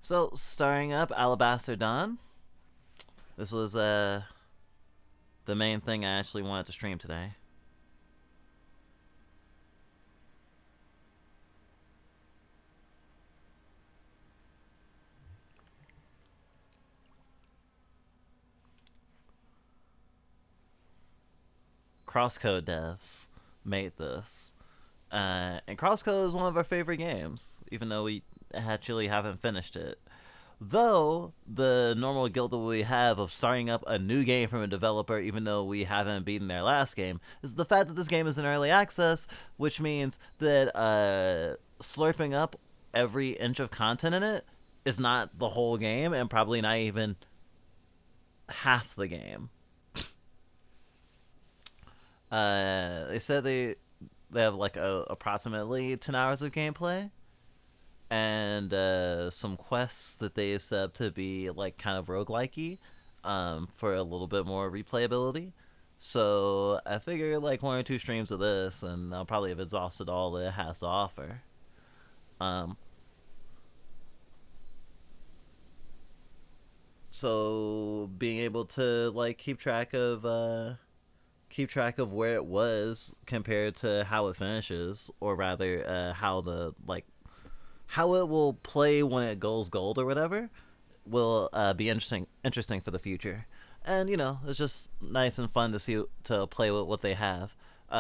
So, starting up Alabaster Dawn. This was the main thing I actually wanted to stream today. Crosscode devs made this. And Crosscode is one of our favorite games, even though we actually haven't finished it. Though the normal guilt that we have of starting up a new game from a developer, even though we haven't beaten their last game, is the fact that this game is in early access, which means that slurping up every inch of content in it is not the whole game, and probably not even half the game. They said they have like approximately 10 hours of gameplay and some quests that they set up to be like kind of roguelike-y, for a little bit more replayability. So I figure like one or two streams of this and I'll probably have exhausted all that it has to offer. Um, so being able to like keep track of where it was compared to how it finishes, or rather how it will play when it goes gold or whatever, will be interesting for the future. And it's just nice and fun to play with what they have.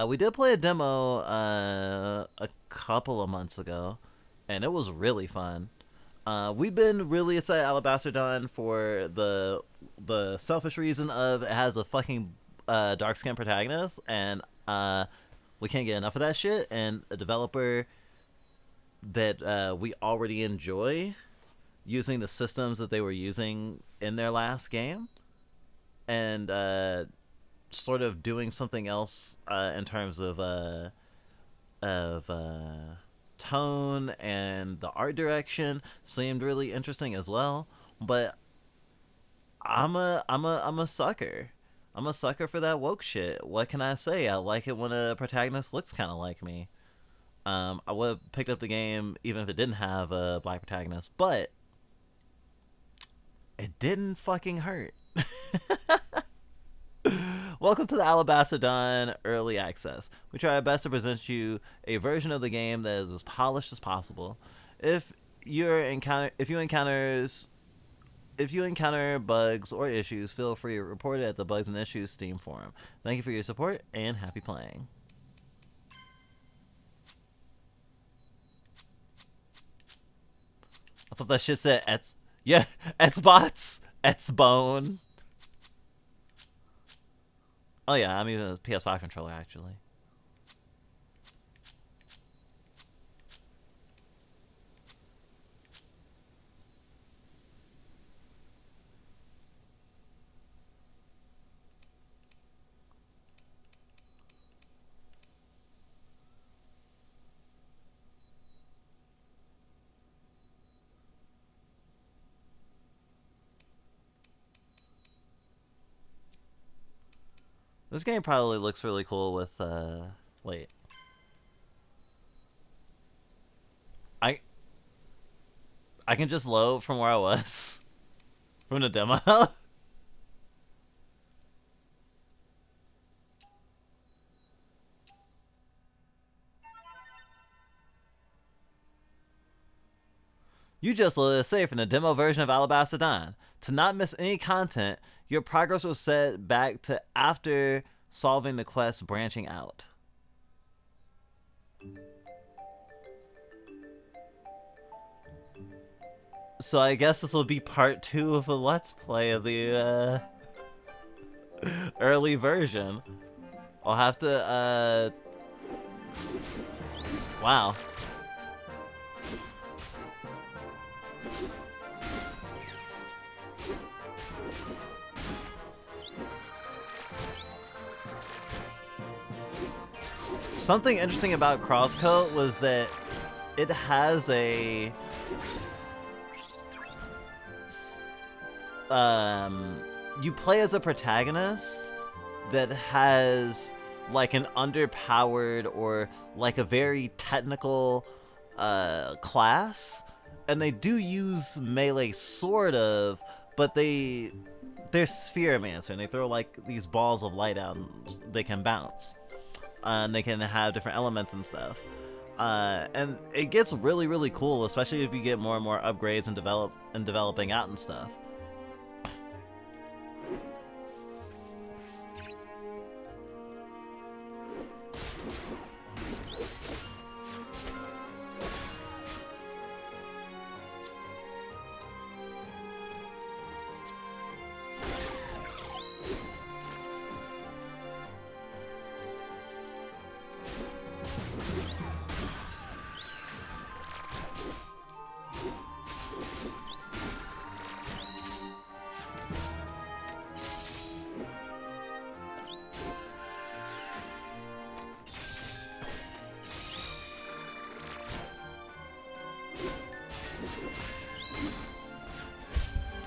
We did play a demo a couple of months ago, and it was really fun. We've been really excited Alabaster Dawn for the selfish reason of it has a fucking dark skinned protagonist, and we can't get enough of that shit. And a developer that we already enjoy using the systems that they were using in their last game, and sort of doing something else in terms of tone, and the art direction seemed really interesting as well. But I'm a sucker. I'm a sucker for that woke shit. What can I say? I like it when a protagonist looks kind of like me. I would have picked up the game even if it didn't have a black protagonist, but it didn't fucking hurt. Welcome to the Alabaster Dawn Early Access. We try our best to present you a version of the game that is as polished as possible. If you encounter bugs or issues, feel free to report it at the Bugs and Issues Steam forum. Thank you for your support and happy playing. I thought that shit said Xbox, Xbone. Oh yeah, I'm using a PS5 controller actually. This game probably looks really cool with wait. I I can just load from where I was from the demo. You just loaded safe in the demo version of Alabaster Dawn. To not miss any content, your progress was set back to after solving the quest branching out. So I guess this will be part 2 of a let's play of the early version. I'll have to wow. Something interesting about Crosscode was that it has a you play as a protagonist that has like an underpowered or like a very technical class, and they do use melee sort of, but they're spheromancer, and they throw like these balls of light out, and they can bounce, and they can have different elements and stuff. And it gets really, really cool, especially if you get more and more upgrades and developing out and stuff.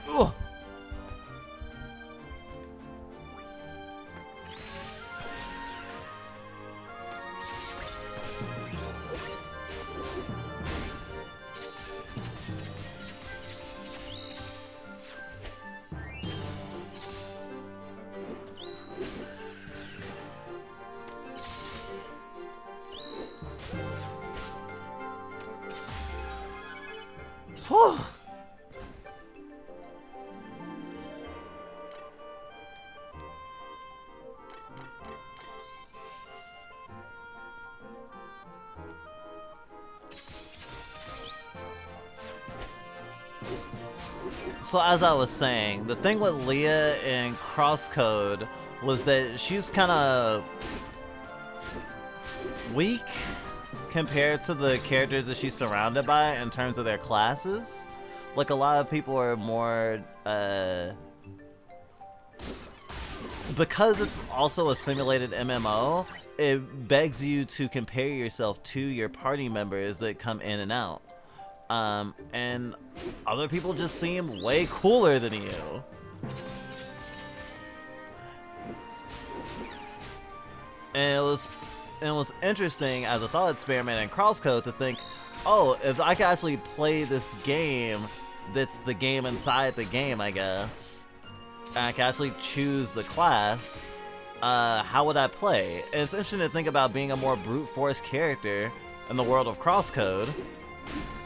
Ugh. Whew. So as I was saying, the thing with Leah in Crosscode was that she's kind of weak compared to the characters that she's surrounded by in terms of their classes. Like, a lot of people are more, because it's also a simulated MMO, it begs you to compare yourself to your party members that come in and out. And other people just seem way cooler than you. And it was interesting as a thought experiment in Crosscode to think, oh, if I could actually play this game that's the game inside the game, I guess, and I could actually choose the class, how would I play? And it's interesting to think about being a more brute force character in the world of Crosscode,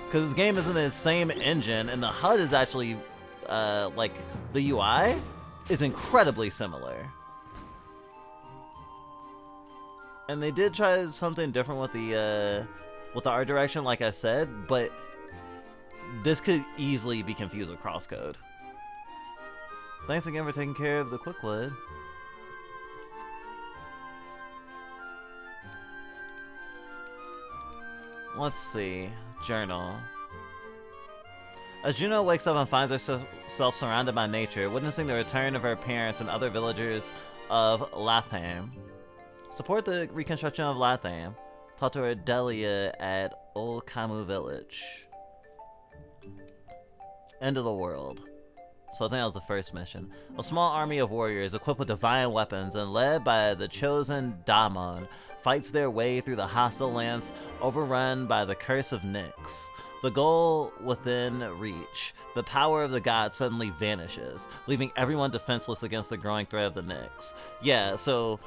because this game is in the same engine, and the HUD is actually, like, the UI is incredibly similar. And they did try something different with the art direction, like I said, but this could easily be confused with Crosscode. Thanks again for taking care of the Quickwood. Let's see. Journal. As Juno wakes up and finds herself surrounded by nature, witnessing the return of her parents and other villagers of Latham. Support the reconstruction of Latham. Talk to Ardelia at Old Camu Village. End of the world. So I think that was the first mission. A small army of warriors equipped with divine weapons and led by the chosen Damon fights their way through the hostile lands overrun by the curse of Nyx. The goal within reach. The power of the god suddenly vanishes, leaving everyone defenseless against the growing threat of the Nyx. Yeah, so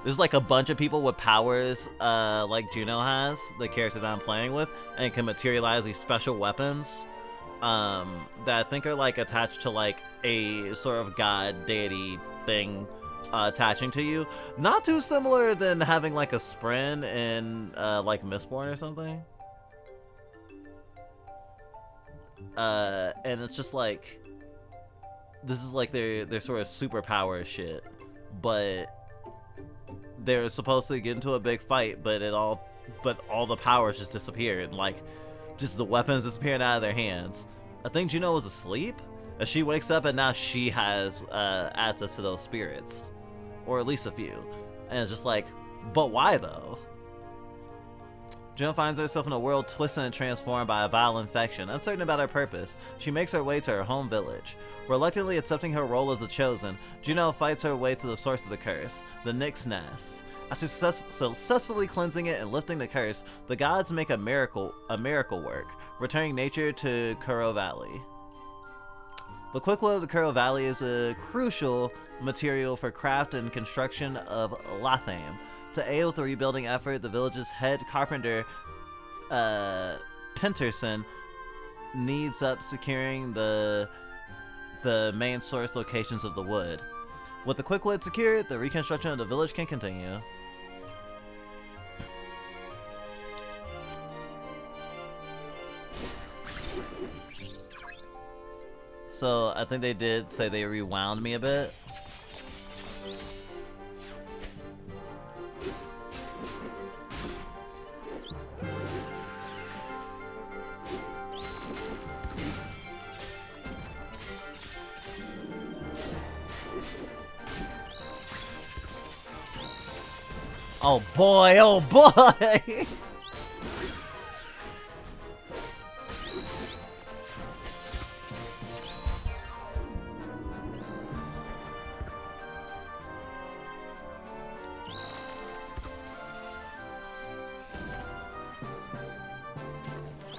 there's like a bunch of people with powers like Juno has, the character that I'm playing with, and can materialize these special weapons that I think are like attached to like a sort of god deity thing attaching to you. Not too similar than having like a Spren in like Mistborn or something. And it's just like, this is like their sort of superpower shit, but they're supposed to get into a big fight, but all the powers just disappeared, like just the weapons disappearing out of their hands. I think Juno was asleep, as she wakes up and now she has access to those spirits, or at least a few, and it's just like, but why though? June finds herself in a world twisted and transformed by a vile infection. Uncertain about her purpose, she makes her way to her home village. Reluctantly accepting her role as the Chosen, Juno fights her way to the source of the curse, the Nyx's Nest. After successfully cleansing it and lifting the curse, the gods make a miracle work, returning nature to Kuro Valley. The quickwood of the Kuro Valley is a crucial material for craft and construction of latham. To aid with the rebuilding effort, the village's head carpenter, Penterson, needs up securing the main source locations of the wood. With the quickwood secured, the reconstruction of the village can continue. So I think they did say they rewound me a bit. Oh boy, oh boy!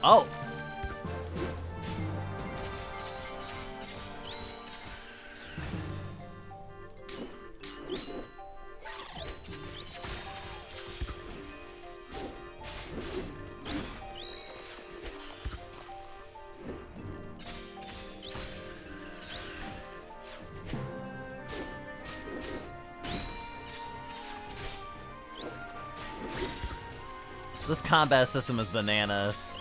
Oh! This combat system is bananas.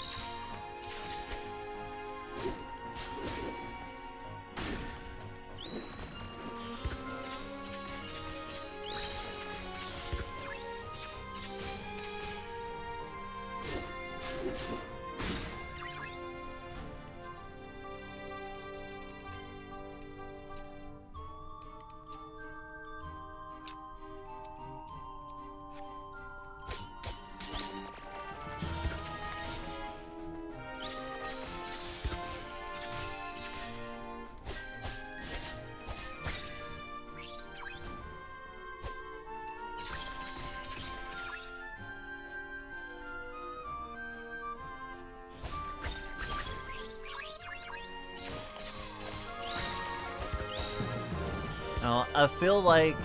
I feel like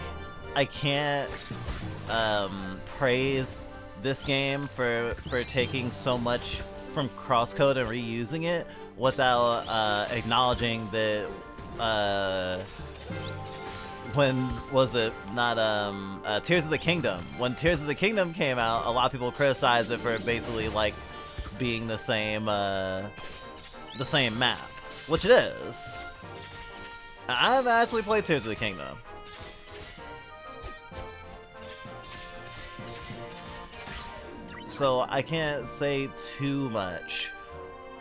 I can't praise this game for taking so much from crosscode and reusing it without acknowledging that when was it not Tears of the Kingdom? When Tears of the Kingdom came out, a lot of people criticized it for basically like being the same map, which it is. I've actually played Tears of the Kingdom. So I can't say too much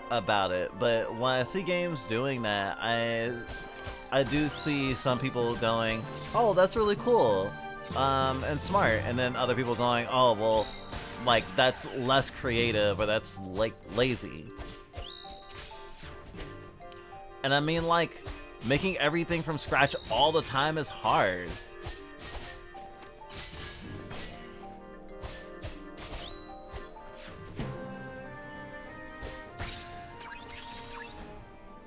about it, but when I see games doing that, I do see some people going, oh, that's really cool, and smart, and then other people going, oh, well, like, that's less creative, or that's, like, lazy. And I mean, like, making everything from scratch all the time is hard.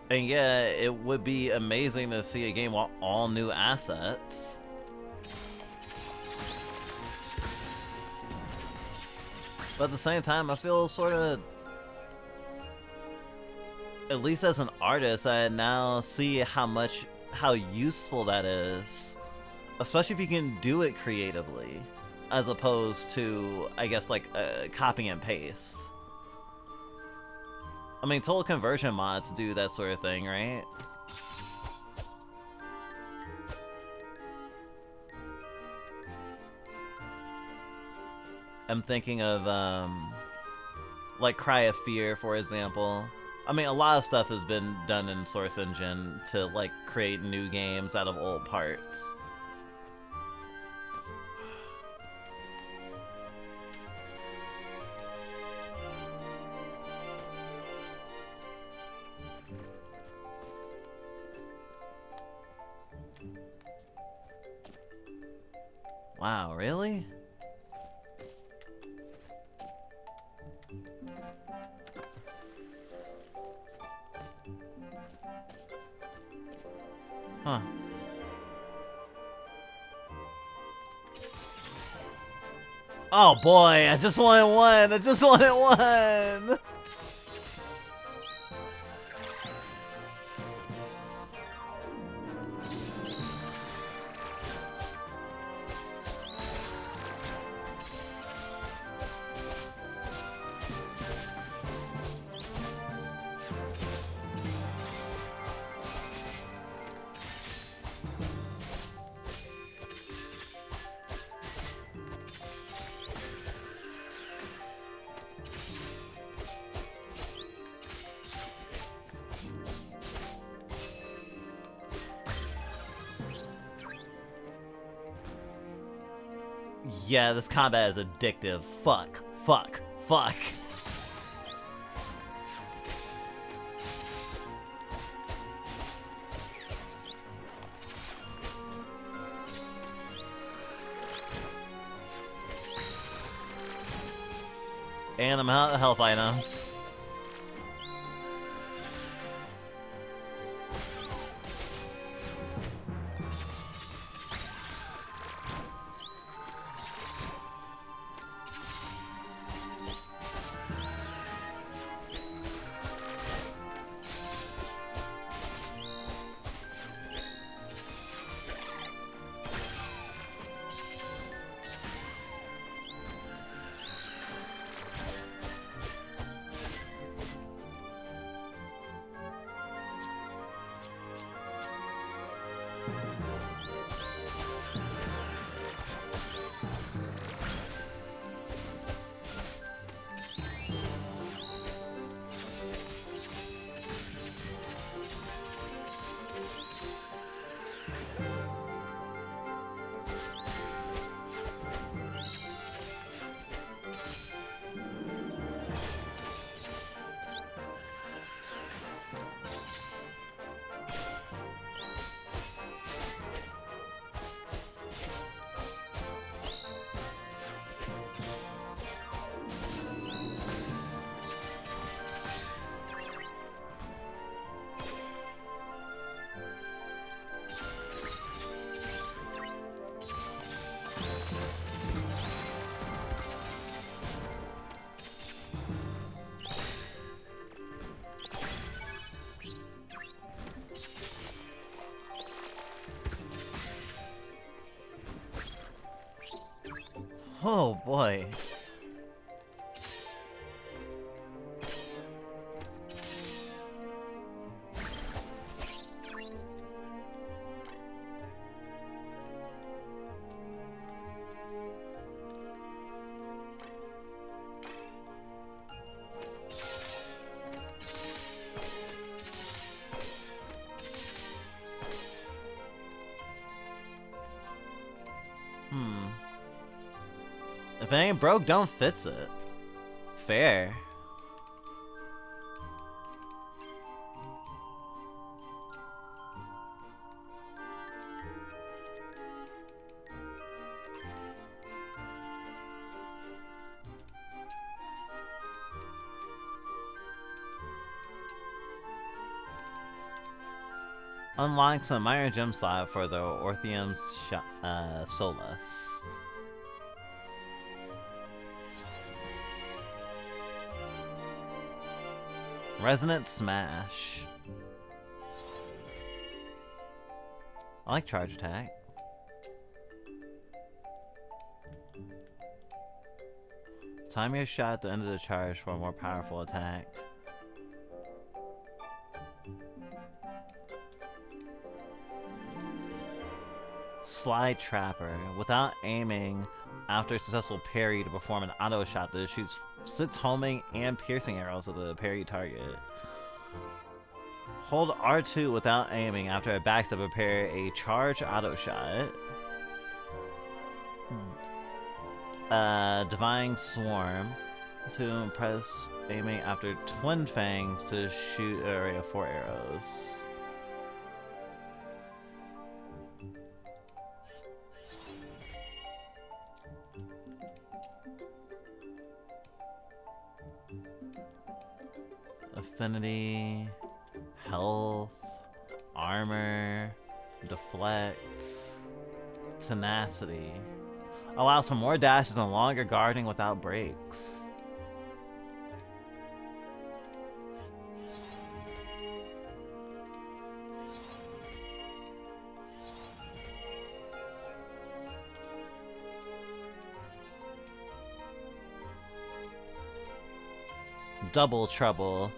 And yeah, it would be amazing to see a game with all new assets. But at the same time, I feel sort of, at least as an artist, I now see how useful that is. Especially if you can do it creatively, as opposed to, I guess, like, copy and paste. I mean, total conversion mods do that sort of thing, right? I'm thinking of, like Cry of Fear, for example. I mean, a lot of stuff has been done in Source Engine to, like, create new games out of old parts. Wow, really? Huh. Oh boy, I just wanted one! I just wanted one! Yeah, this combat is addictive. Fuck. Fuck. Fuck. And I'm out of health items. Oh boy. If it ain't broke, don't fix it. Fair. Unlocks a minor gem slot for the Orpheum's Solus. Resonant Smash. I like charge attack. Time your shot at the end of the charge for a more powerful attack. Slide Trapper. Without aiming after a successful parry to perform an auto shot that shoots 6 homing and piercing arrows at the parry target. Hold R2 without aiming after a backstep to prepare a charge auto shot. Divine Swarm to press aiming after Twin Fangs to shoot an array of 4 arrows. Affinity, health, armor, deflect, tenacity. Allows for more dashes and longer guarding without breaks. Double trouble.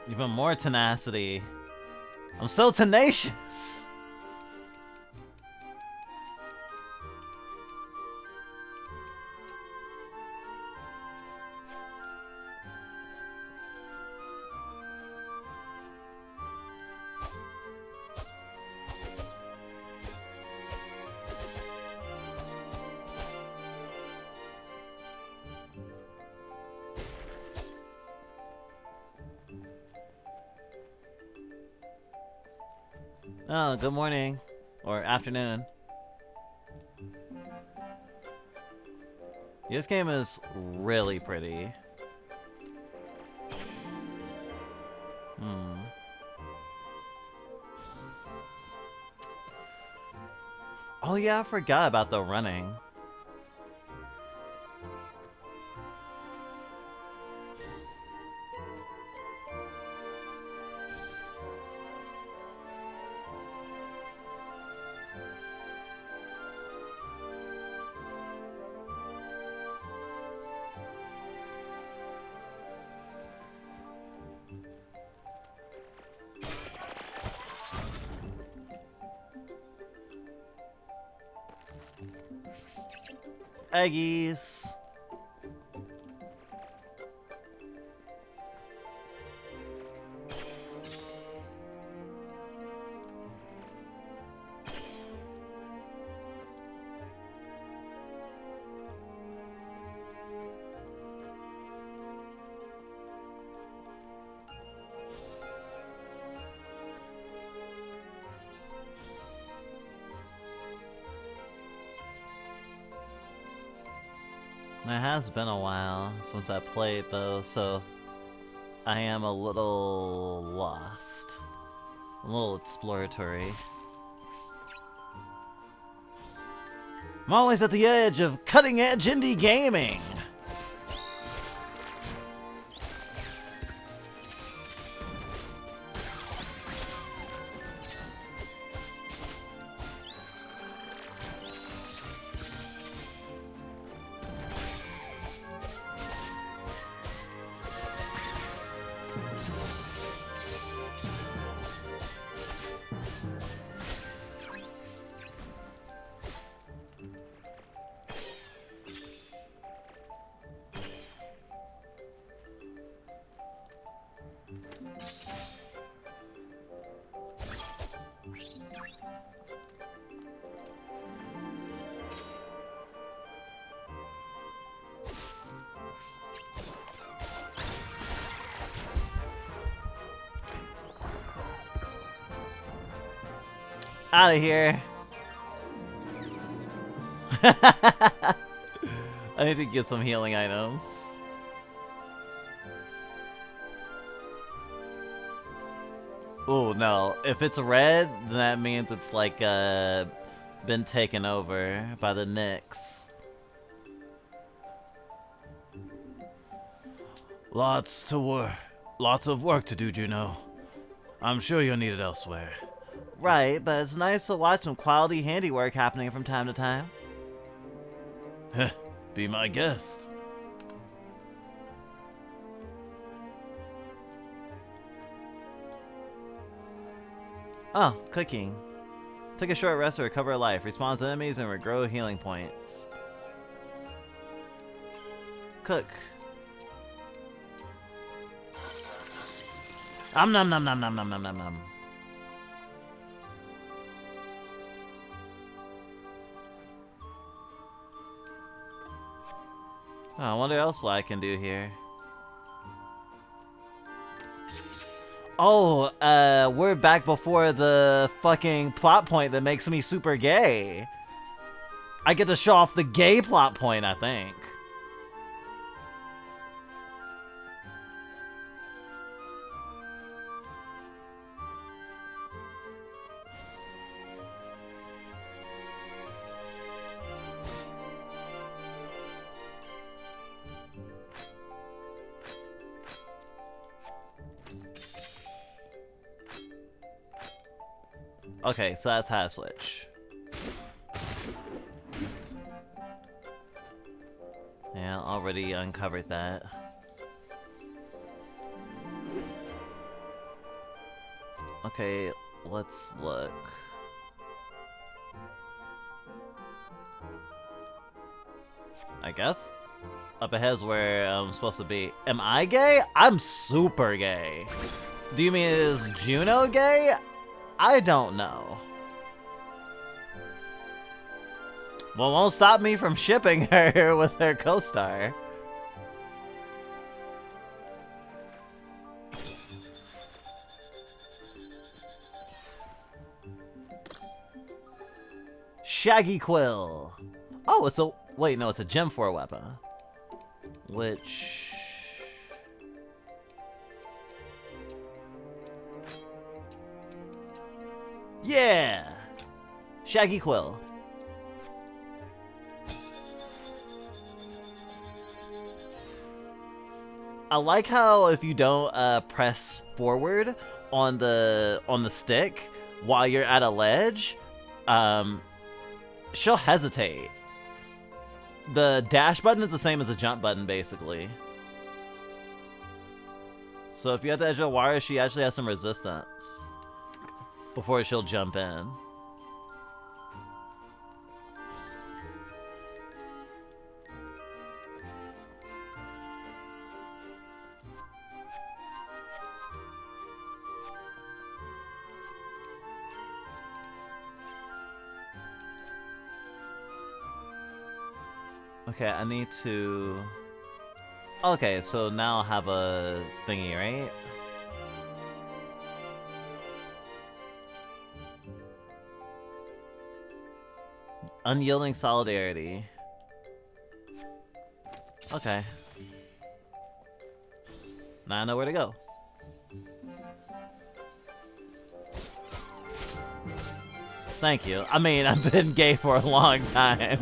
Even more tenacity. I'm so tenacious. Oh, good morning. Or afternoon. This game is really pretty. Oh yeah, I forgot about the running. Eggies. It has been a while since I played though, so I am a little lost. A little exploratory. I'm always at the edge of cutting-edge indie gaming! Out of here. I need to get some healing items. Oh no, if it's red, then that means it's like been taken over by the Knicks. Lots of work to do, Juno. I'm sure you'll need it elsewhere. Right, but it's nice to watch some quality handiwork happening from time to time. Heh, be my guest. Oh, cooking. Take a short rest to recover life. Respawns to enemies and regrow healing points. Cook. Nom nom nom nom nom nom nom nom. Oh, I wonder else what I can do here. Oh, we're back before the fucking plot point that makes me super gay. I get to show off the gay plot point, I think. Okay, so that's how to switch. Yeah, already uncovered that. Okay, let's look. I guess up ahead is where I'm supposed to be. Am I gay? I'm super gay. Do you mean is Juno gay? I don't know. Well, won't stop me from shipping her with her co-star. Shaggy Quill. Oh, it's a... Wait, no, it's a Gem 4 weapon. Which... Yeah! Shaggy Quill. I like how if you don't press forward on the stick while you're at a ledge, she'll hesitate. The dash button is the same as the jump button, basically. So if you have the edge of the wire, she actually has some resistance before she'll jump in. Okay, I need to... Okay, so now I'll have a thingy, right? Unyielding solidarity. Okay. Now I know where to go. Thank you. I mean, I've been gay for a long time.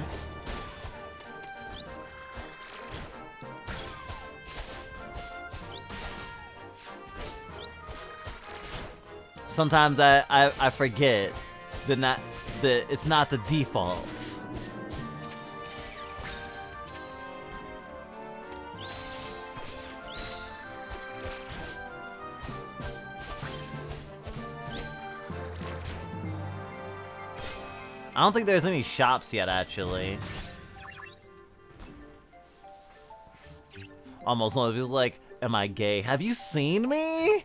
Sometimes I forget that it's not the default. I don't think there's any shops yet, actually. Almost one of these like, am I gay? Have you seen me?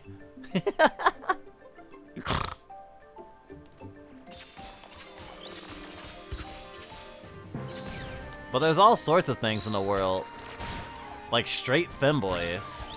But there's all sorts of things in the world. Like straight femboys.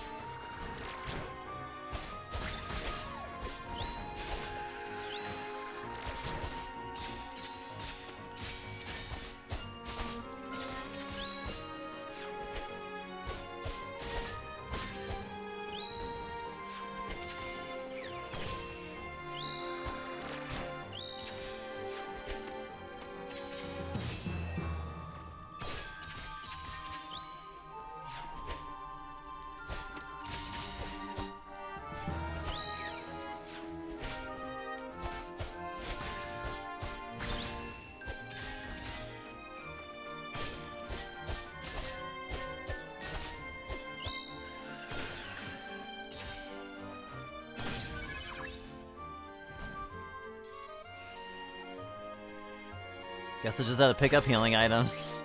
Guess I just had to pick up healing items.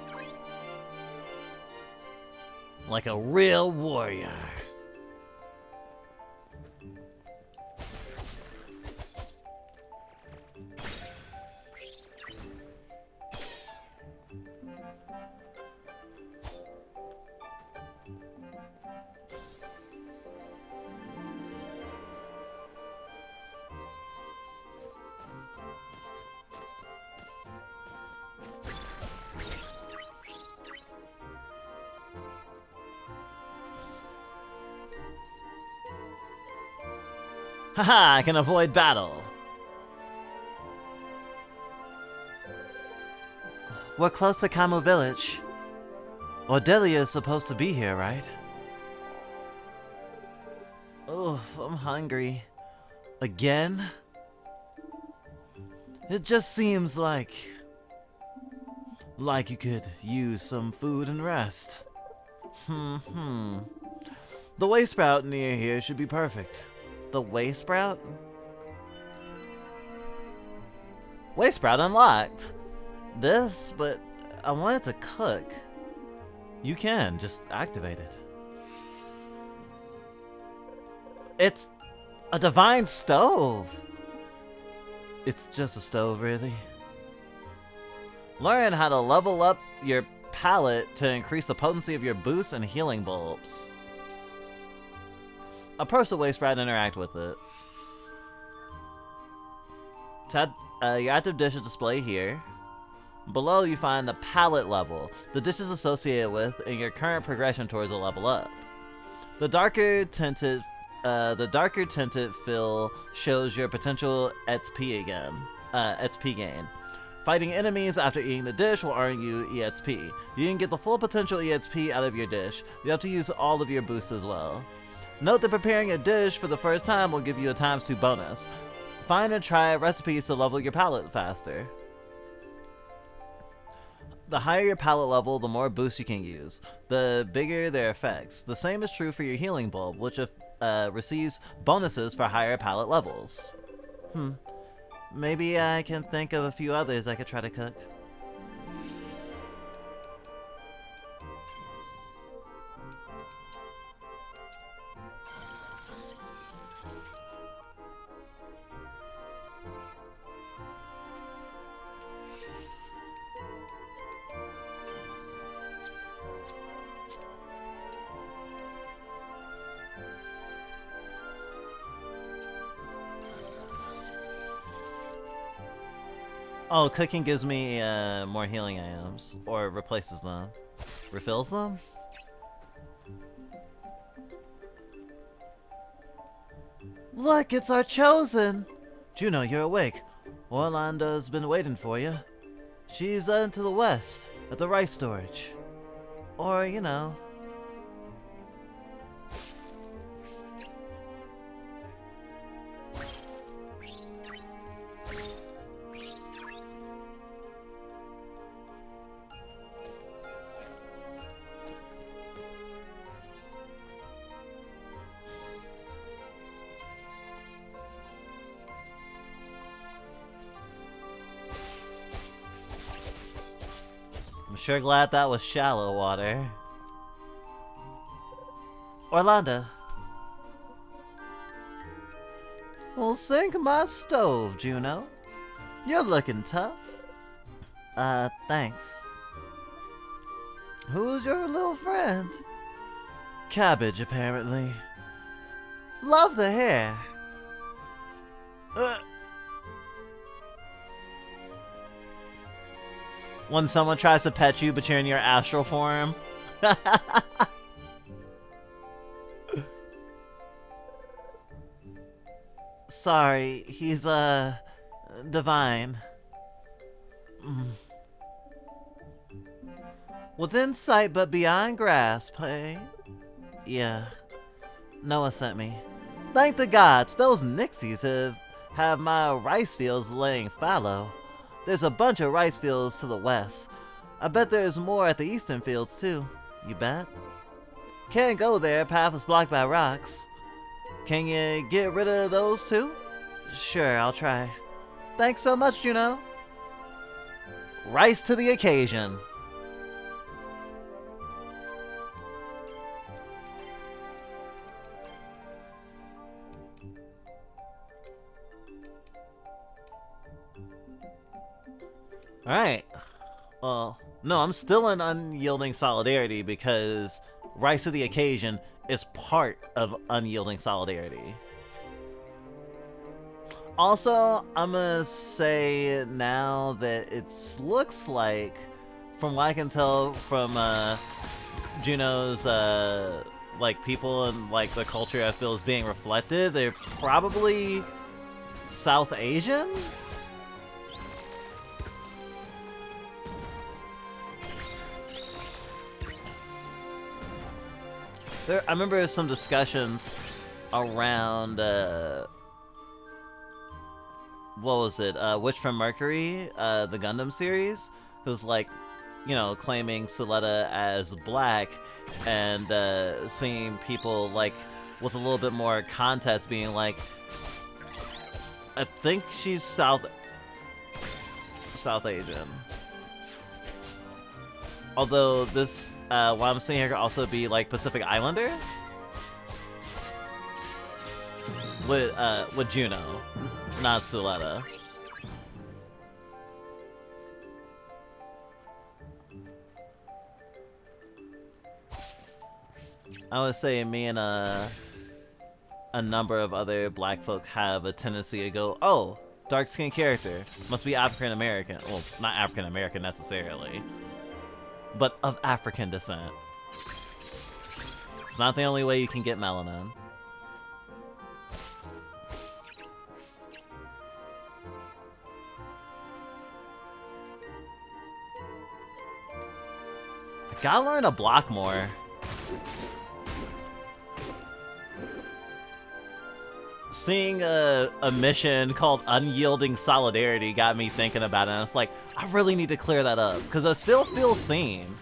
Like a real warrior. Haha, I can avoid battle. We're close to Kamo village. Ordelia is supposed to be here, right? Oof, I'm hungry. Again? It just seems like you could use some food and rest. The way sprout near here should be perfect. The way sprout? Way sprout unlocked. This, but I want it to cook. You can, just activate it. It's a divine stove. It's just a stove, really. Learn how to level up your palette to increase the potency of your boosts and healing bulbs. Approach the way sprout and interact with it. Your active dish is displayed here. Below you find the palette level, the dishes associated with, and your current progression towards a level up. The darker tinted fill shows your potential XP gain. Fighting enemies after eating the dish will earn you EXP. You can get the full potential EXP out of your dish. You have to use all of your boosts as well. Note that preparing a dish for the first time will give you a ×2 bonus. Find and try recipes to level your palette faster. The higher your palette level, the more boosts you can use. The bigger their effects. The same is true for your healing bulb, which receives bonuses for higher palette levels. Maybe I can think of a few others I could try to cook. Oh, cooking gives me more healing items. Or replaces them. Refills them? Look, it's our chosen! Juno, you're awake. Orlando's been waiting for you. She's to the west, at the rice storage. Or, you know... I'm sure glad that was shallow water. Orlando. Well, sink my stove, Juno. You're looking tough. Thanks. Who's your little friend? Cabbage, apparently. Love the hair. When someone tries to pet you, but you're in your astral form. Sorry, he's, divine. Within sight but beyond grasp, hey? Yeah. Noah sent me. Thank the gods, those Nixies have my rice fields laying fallow. There's a bunch of rice fields to the west. I bet there's more at the eastern fields too. You bet? Can't go there, path is blocked by rocks. Can you get rid of those too? Sure, I'll try. Thanks so much, Juno. Rice to the occasion. Alright. Well, no, I'm still in unyielding solidarity because Rise to the Occasion is part of unyielding solidarity. Also, I'm gonna say now that it looks like, from what I can tell from Juno's like people and like the culture I feel is being reflected, they're probably South Asian? I remember some discussions around, what was it, Witch from Mercury, the Gundam series, who's like, you know, claiming Suletta as black, and seeing people like with a little bit more context being like, I think she's South Asian. Although this, what I'm seeing here could also be like Pacific Islander with Juno, not Suletta. I would say me and a number of other black folk have a tendency to go, oh, dark-skinned character, must be African-American. Well, not African-American necessarily, but of African descent. It's not the only way you can get melanin. I gotta learn to block more. Seeing a mission called Unyielding Solidarity got me thinking about it, and it's like, I really need to clear that up, because I still feel seen.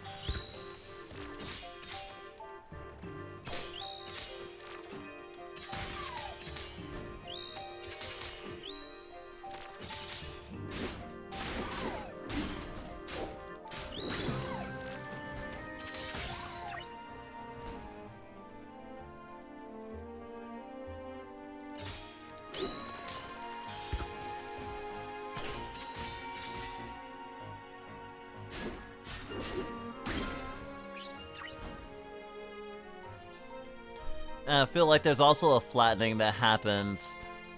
And I feel like there's also a flattening that happens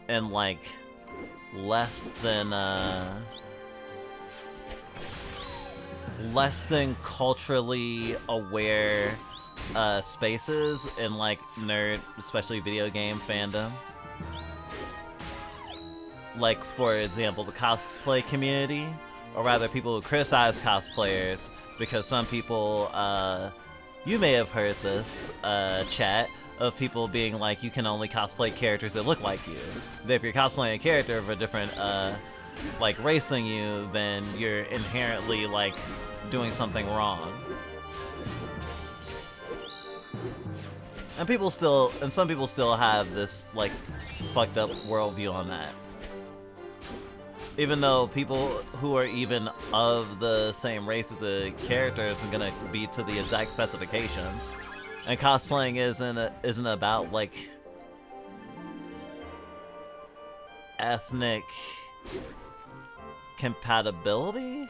in like less than culturally aware spaces in like nerd, especially video game fandom. Like, for example, the cosplay community, or rather people who criticize cosplayers, because some people, you may have heard this, chat, of people being like, you can only cosplay characters that look like you. That if you're cosplaying a character of a different, like, race than you, then you're inherently, like, doing something wrong. And some people still have this, like, fucked up worldview on that. Even though people who are even of the same race as a character isn't gonna be to the exact specifications. And cosplaying isn't about, like, ethnic compatibility?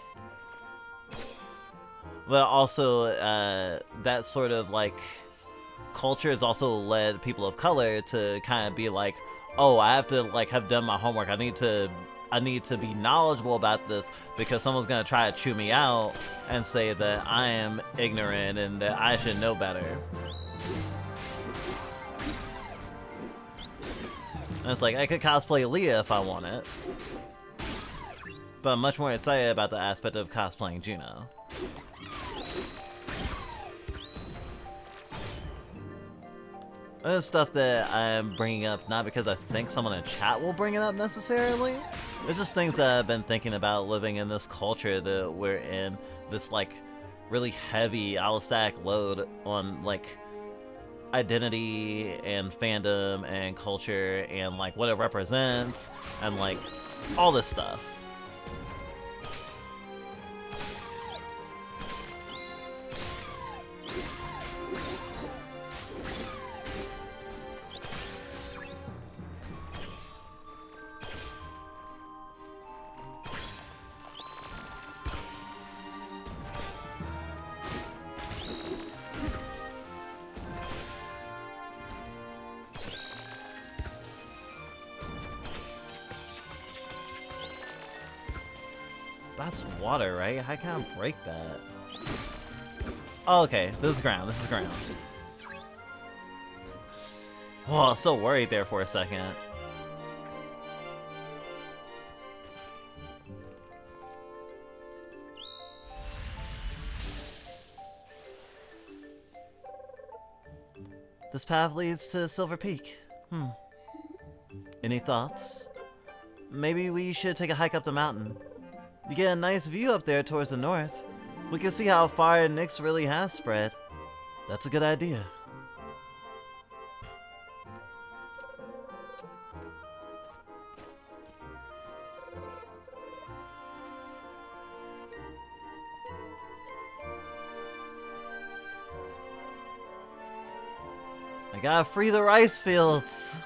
But also, that sort of, like, culture has also led people of color to kind of be like, oh, I have to, like, have done my homework. I need to be knowledgeable about this because someone's gonna try to chew me out and say that I am ignorant and that I should know better. And it's like, I could cosplay Leah if I wanted. But I'm much more excited about the aspect of cosplaying Juno. And it's stuff that I'm bringing up not because I think someone in chat will bring it up necessarily. It's just things that I've been thinking about living in this culture that we're in. This, like, really heavy allostatic load on, like, identity and fandom and culture and, like, what it represents and, like, all this stuff. That's water, right? How can I break that? Oh, okay. This is ground. This is ground. Oh, I was so worried there for a second. This path leads to Silver Peak. Any thoughts? Maybe we should take a hike up the mountain. You get a nice view up there towards the north. We can see how far Nyx really has spread. That's a good idea. I gotta free the rice fields!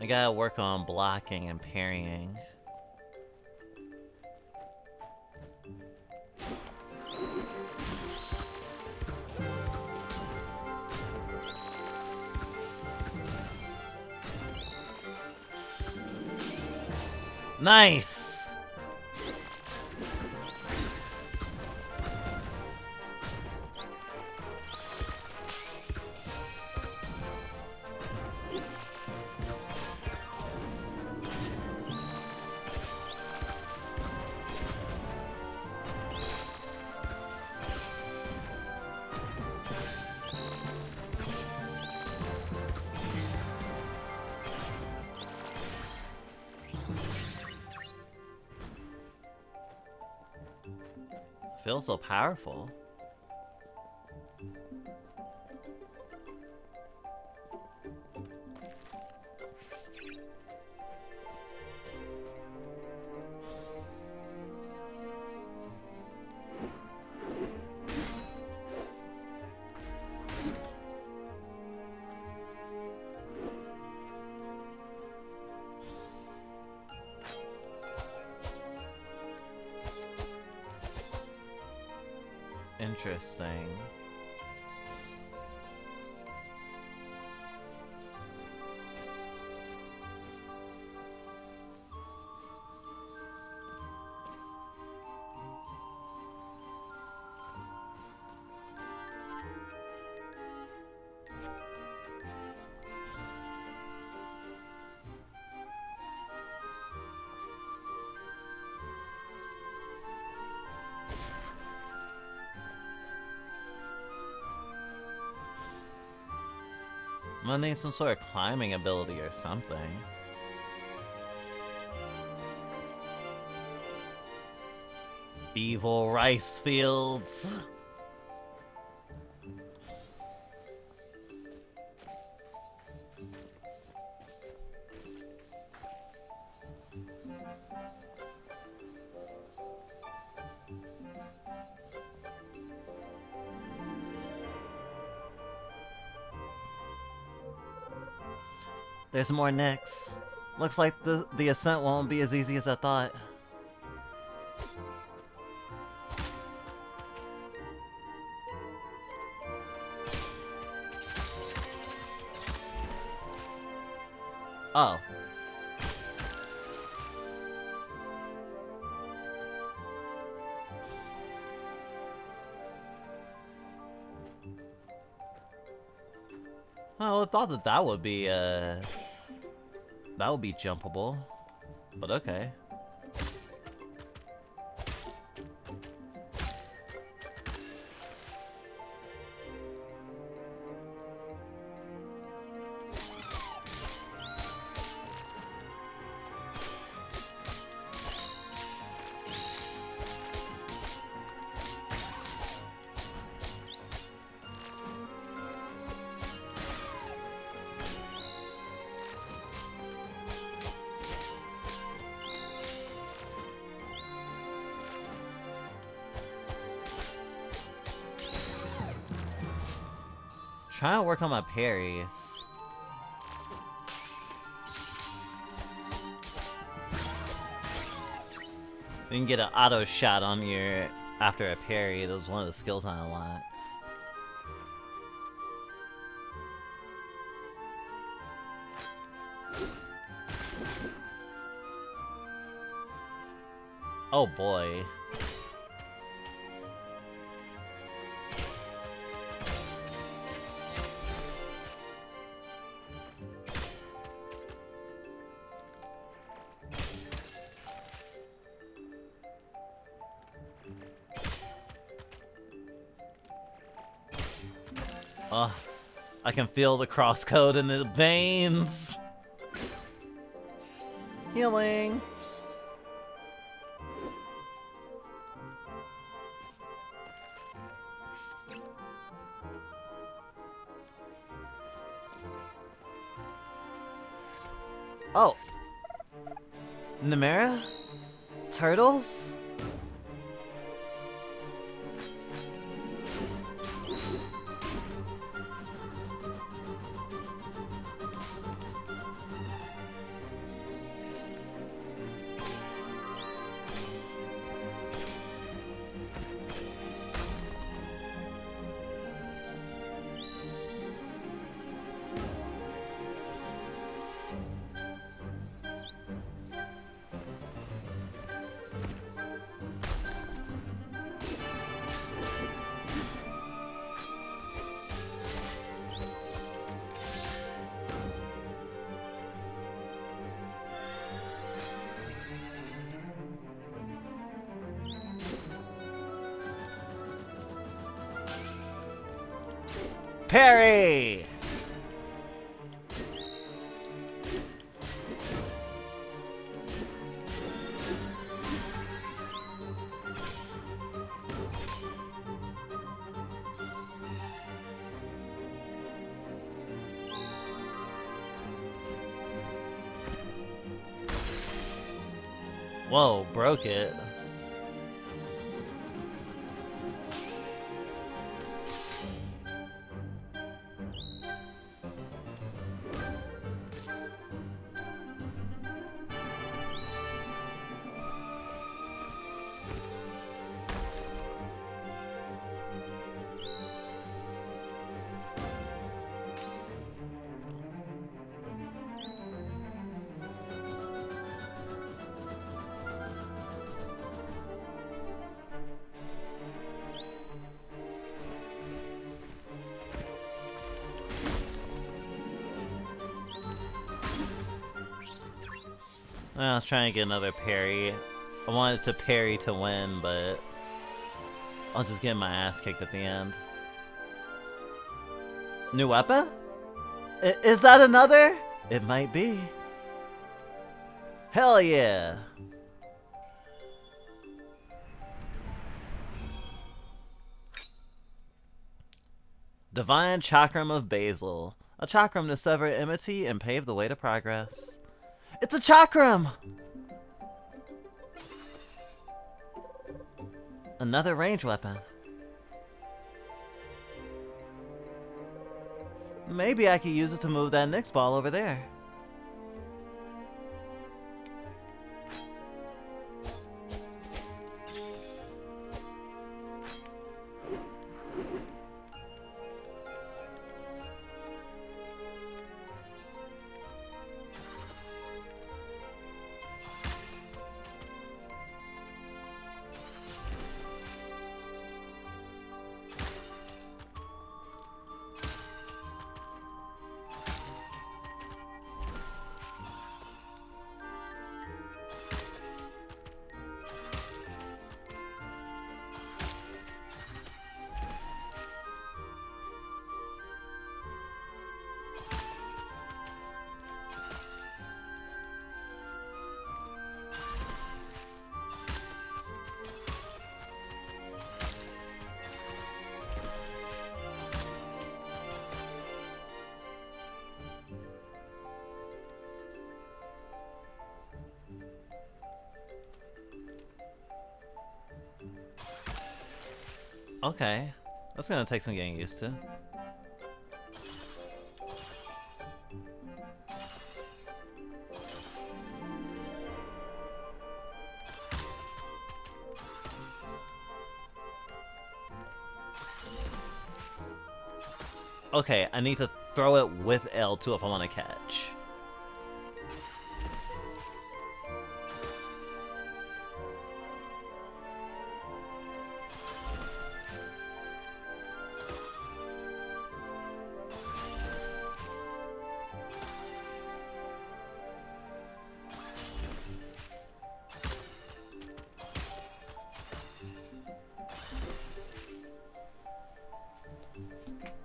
I gotta work on blocking and parrying. Nice! Feels so powerful. Interesting. I'm gonna need some sort of climbing ability or something. Evil rice fields. There's more Nyx. Looks like the ascent won't be as easy as I thought. Oh. I would have thought that that would be jumpable, but okay. Trying to work on my parries. You can get an auto shot on your after a parry. That was one of the skills I unlocked. Oh boy. Oh, I can feel the crosscode in the veins. Healing. Oh. Nemera? Turtles? Parry! Whoa, broke it. I was trying to get another parry. I wanted to parry to win, but I'll just get my ass kicked at the end. New weapon? Is that another? It might be. Hell yeah! Divine Chakram of Basil. A chakram to sever enmity and pave the way to progress. It's a chakram! Another range weapon. Maybe I could use it to move that Nyx ball over there. Okay. That's gonna take some getting used to. Okay, I need to throw it with L2 if I want to catch.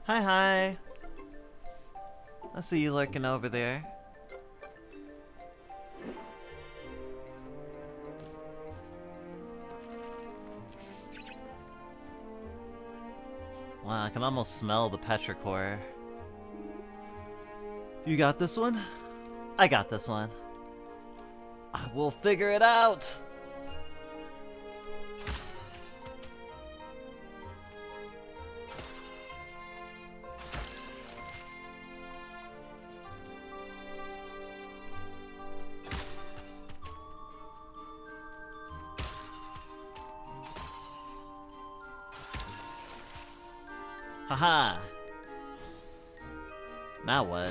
Hi, hi. I see you lurking over there. Wow, I can almost smell the petrichor. You got this one? I got this one. I will figure it out! Haha! Now what?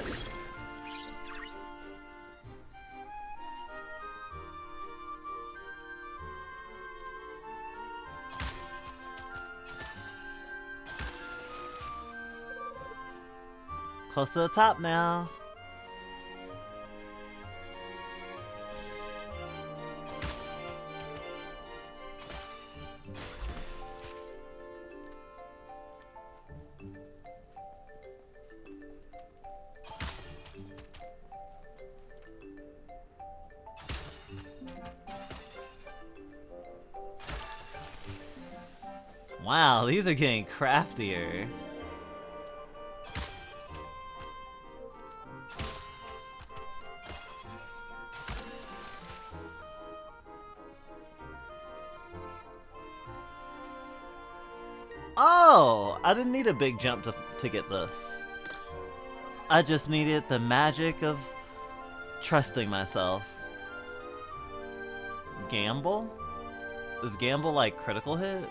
Close to the top now. Wow, these are getting craftier. Oh, I didn't need a big jump to get this. I just needed the magic of trusting myself. Gamble? Is gamble like critical hit?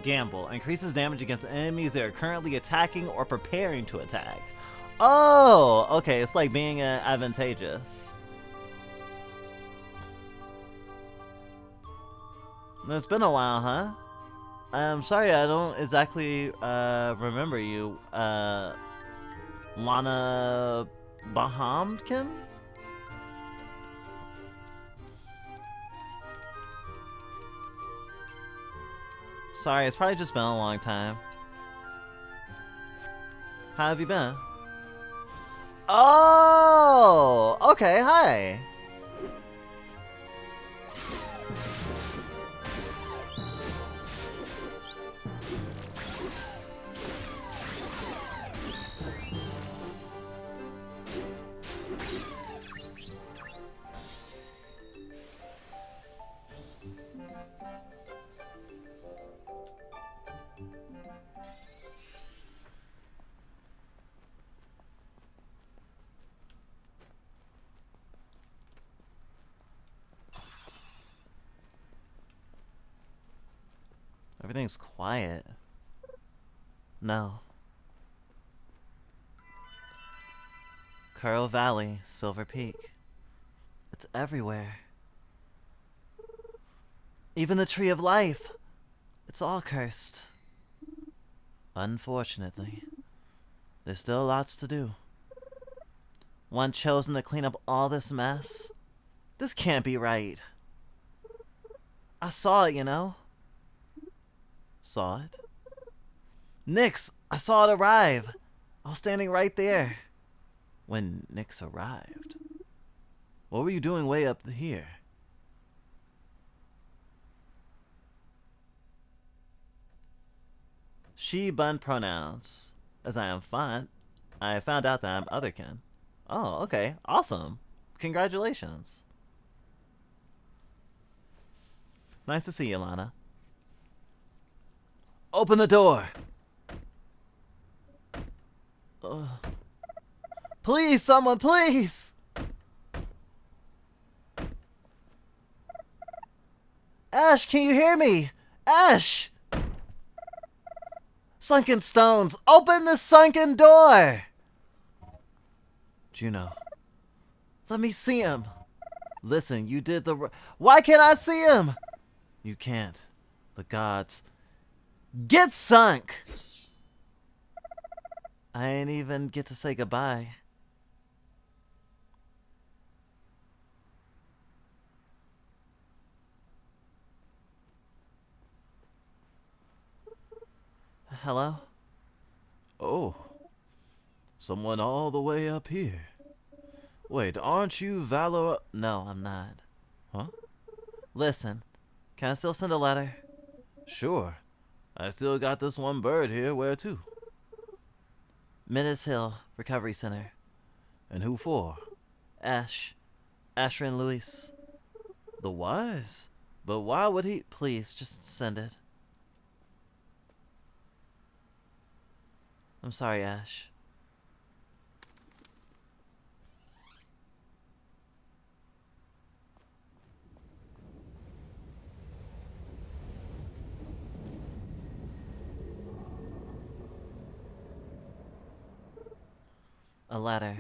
Gamble. Increases damage against enemies that are currently attacking or preparing to attack. Oh, okay, it's like being advantageous. It's been a while, huh? I'm sorry, I don't exactly remember you. Lana Bahamkin? Sorry, it's probably just been a long time. How have you been? Oh, okay, hi. Everything's quiet. No. Curl Valley, Silver Peak. It's everywhere. Even the Tree of Life. It's all cursed. Unfortunately. There's still lots to do. One chosen to clean up all this mess. This can't be right. I saw it, you know. Saw it? Nyx, I saw it arrive. I was standing right there. When Nyx arrived. What were you doing way up here? She bun pronouns. As I am font, I found out that I'm otherkin. Oh, okay. Awesome. Congratulations. Nice to see you, Lana. Open the door! Please, someone, please! Ash, can you hear me? Ash! Sunken stones, open the sunken door! Juno, let me see him. Listen, you did the... Why can't I see him? You can't. The gods. Get sunk! I ain't even get to say goodbye. Hello? Oh. Someone all the way up here. Wait, aren't you Valor... No, I'm not. Huh? Listen, can I still send a letter? Sure. I still got this one bird here. Where to? Menace Hill Recovery Center. And who for? Ash. Asher and Luis. The wise? But why would he... Please, just send it. I'm sorry, Ash. A letter.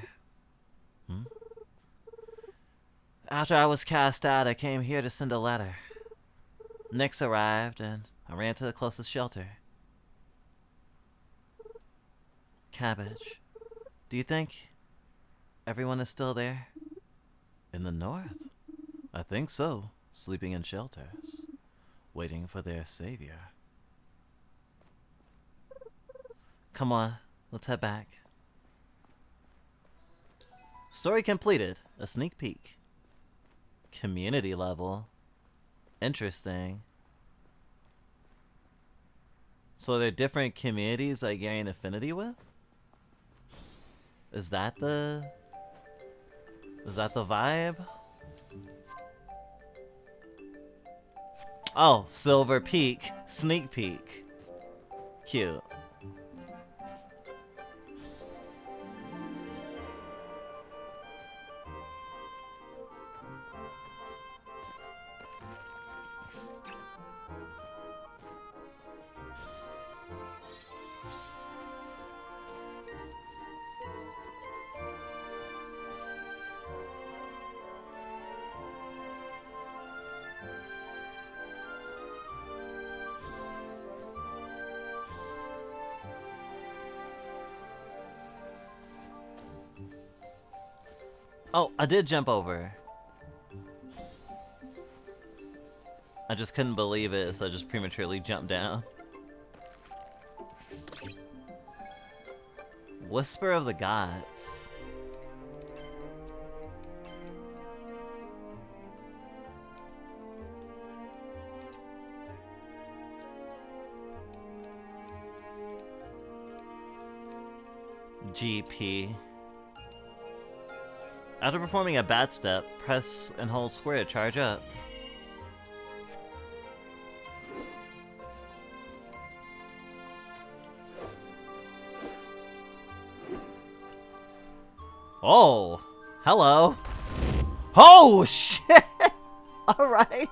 After I was cast out, I came here to send a letter. Nyx arrived, and I ran to the closest shelter. Cabbage. Do you think everyone is still there? In the north? I think so. Sleeping in shelters. Waiting for their savior. Come on, let's head back. Story completed. A sneak peek. Community level. Interesting. So they're different communities I gain affinity with? Is that the vibe? Oh, Silver Peak. Sneak peek. Cute. Oh, I did jump over. I just couldn't believe it, so I just prematurely jumped down. Whisper of the Gods. GP. After performing a bad step, press and hold square to charge up. Oh, hello. Oh, shit. All right.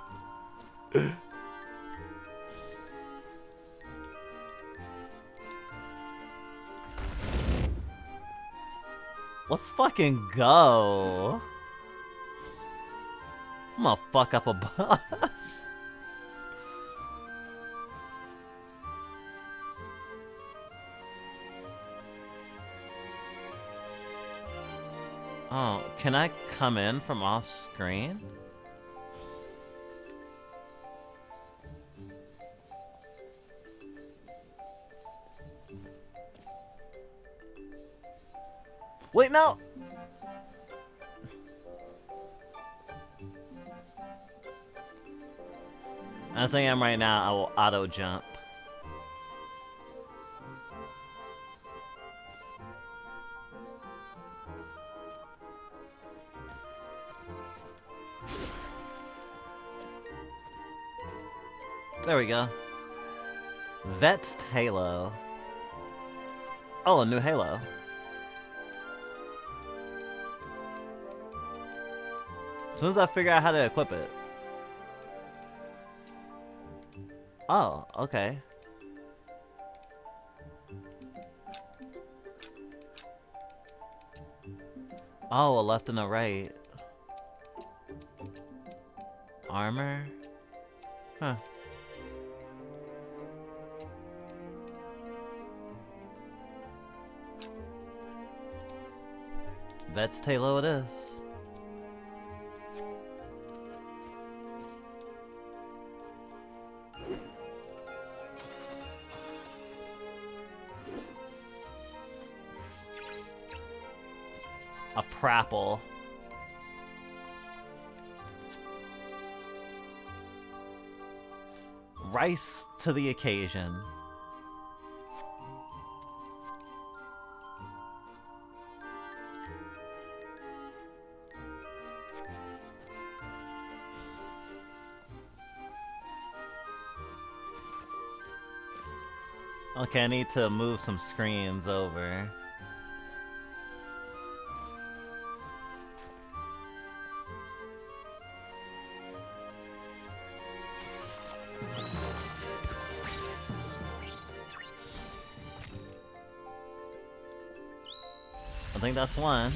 Let's fucking go. I'm gonna fuck up a bus. Oh, can I come in from off screen? Wait, no! As I am right now, I will auto jump. There we go. Vet's Halo. Oh, a new Halo. As soon as I figure out how to equip it. Oh, okay. Oh, a left and a right. Armor? Huh. That's Halo it is. A Prapple. Rice to the occasion. Okay, I need to move some screens over. I think that's one.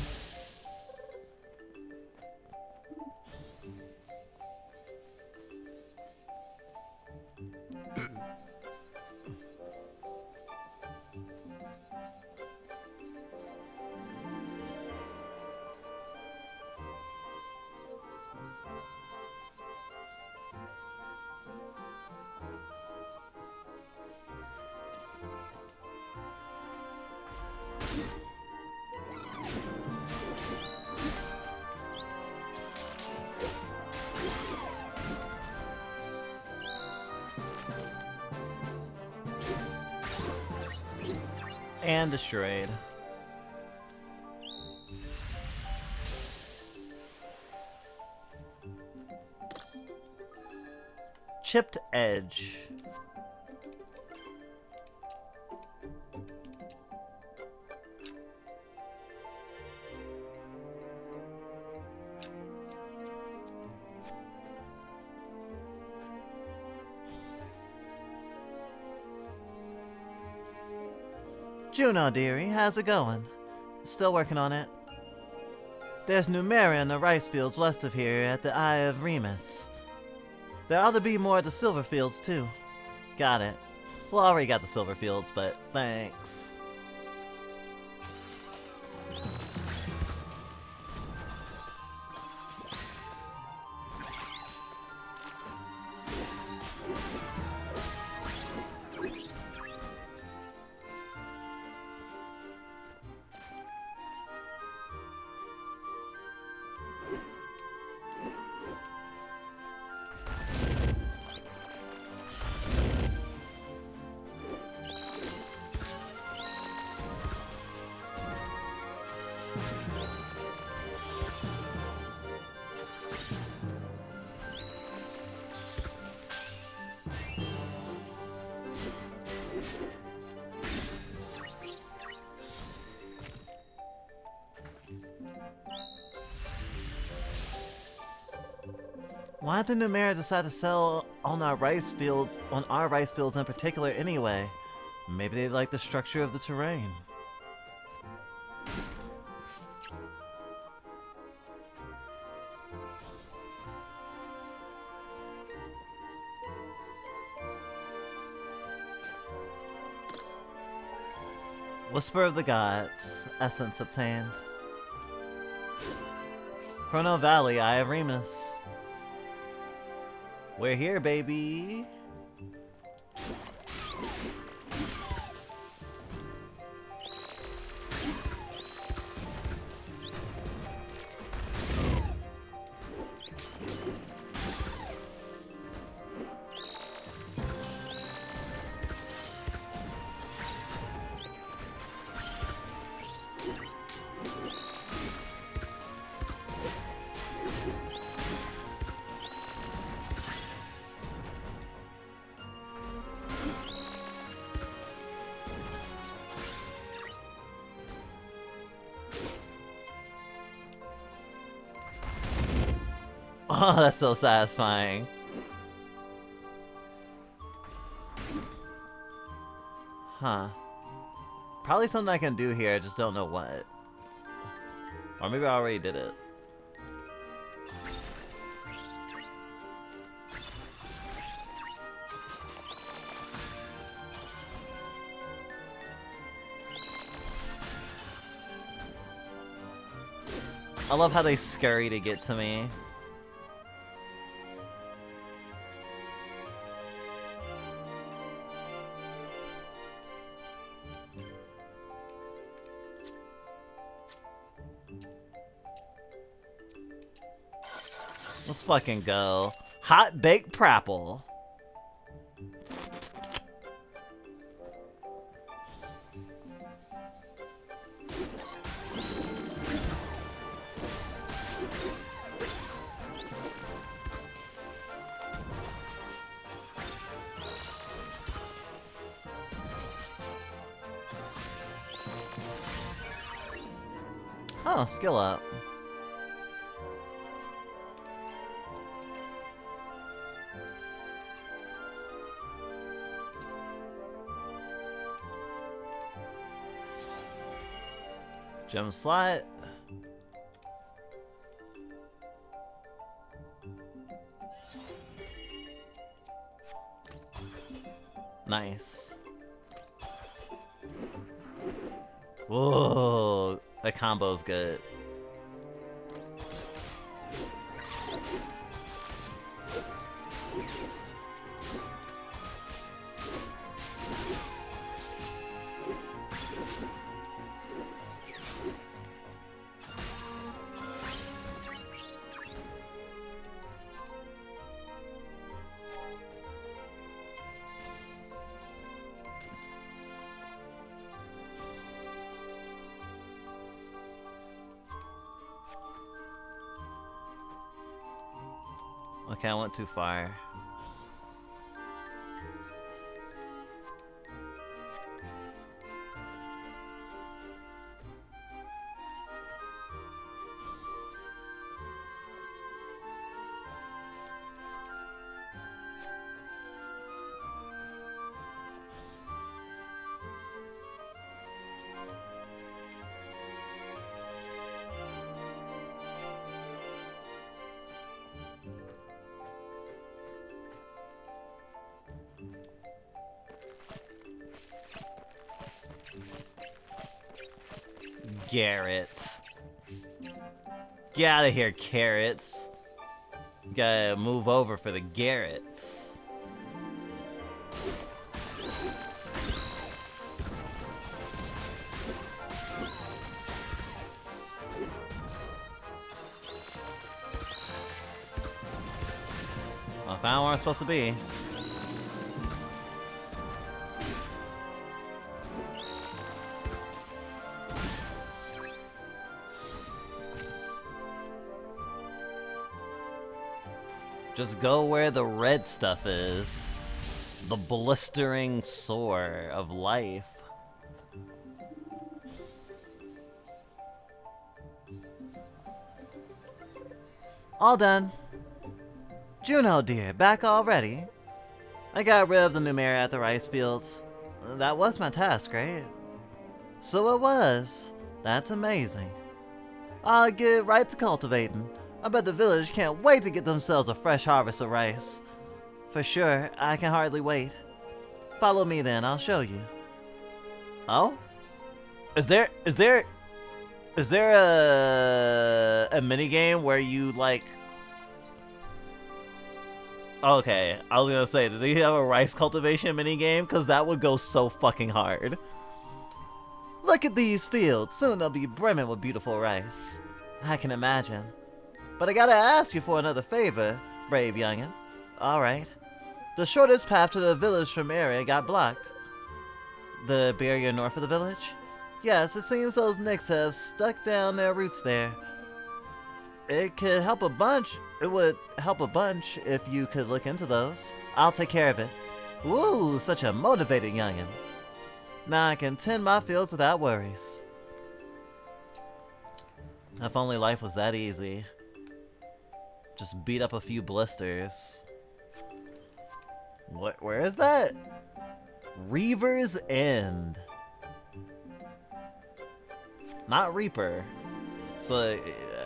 And destroyed. Chipped edge. Juno, dearie, how's it going? Still working on it. There's Numeria in the rice fields west of here at the Eye of Remus. There ought to be more at the silver fields, too. Got it. Well, I already got the silver fields, but thanks. Why did Numeria decide to sell on our rice fields in particular anyway? Maybe they like the structure of the terrain. Whisper of the Gods. Essence obtained. Chrono Valley, Eye of Remus. We're here, baby. Oh, that's so satisfying. Huh. Probably something I can do here, I just don't know what. Or maybe I already did it. I love how they scurry to get to me. Let's fucking go. Hot baked prapple. Oh, skill up. Gem slot. Nice. Whoa, that combo's good. Okay, I went too far. Garrett. Get out of here, carrots. You gotta move over for the Garretts. I found where I'm supposed to be. Just go where the red stuff is. The blistering sore of life. All done. Juno, dear, back already? I got rid of the Numeria at the rice fields. That was my task, right? So it was. That's amazing. I'll get right to cultivating. I bet the village can't wait to get themselves a fresh harvest of rice. For sure, I can hardly wait. Follow me then, I'll show you. Oh? Is there Is there a mini game where you like? Okay, I was gonna say, do they have a rice cultivation mini game? Cause that would go so fucking hard. Look at these fields. Soon they'll be brimming with beautiful rice. I can imagine. But I gotta ask you for another favor, brave youngin'. Alright. The shortest path to the village from area got blocked. The barrier north of the village? Yes, it seems those Knicks have stuck down their roots there. It could help a bunch. It would help a bunch if you could look into those. I'll take care of it. Ooh, such a motivated youngin'. Now I can tend my fields without worries. If only life was that easy. Just beat up a few blisters. What? Where is that? Reaver's End. Not Reaper. So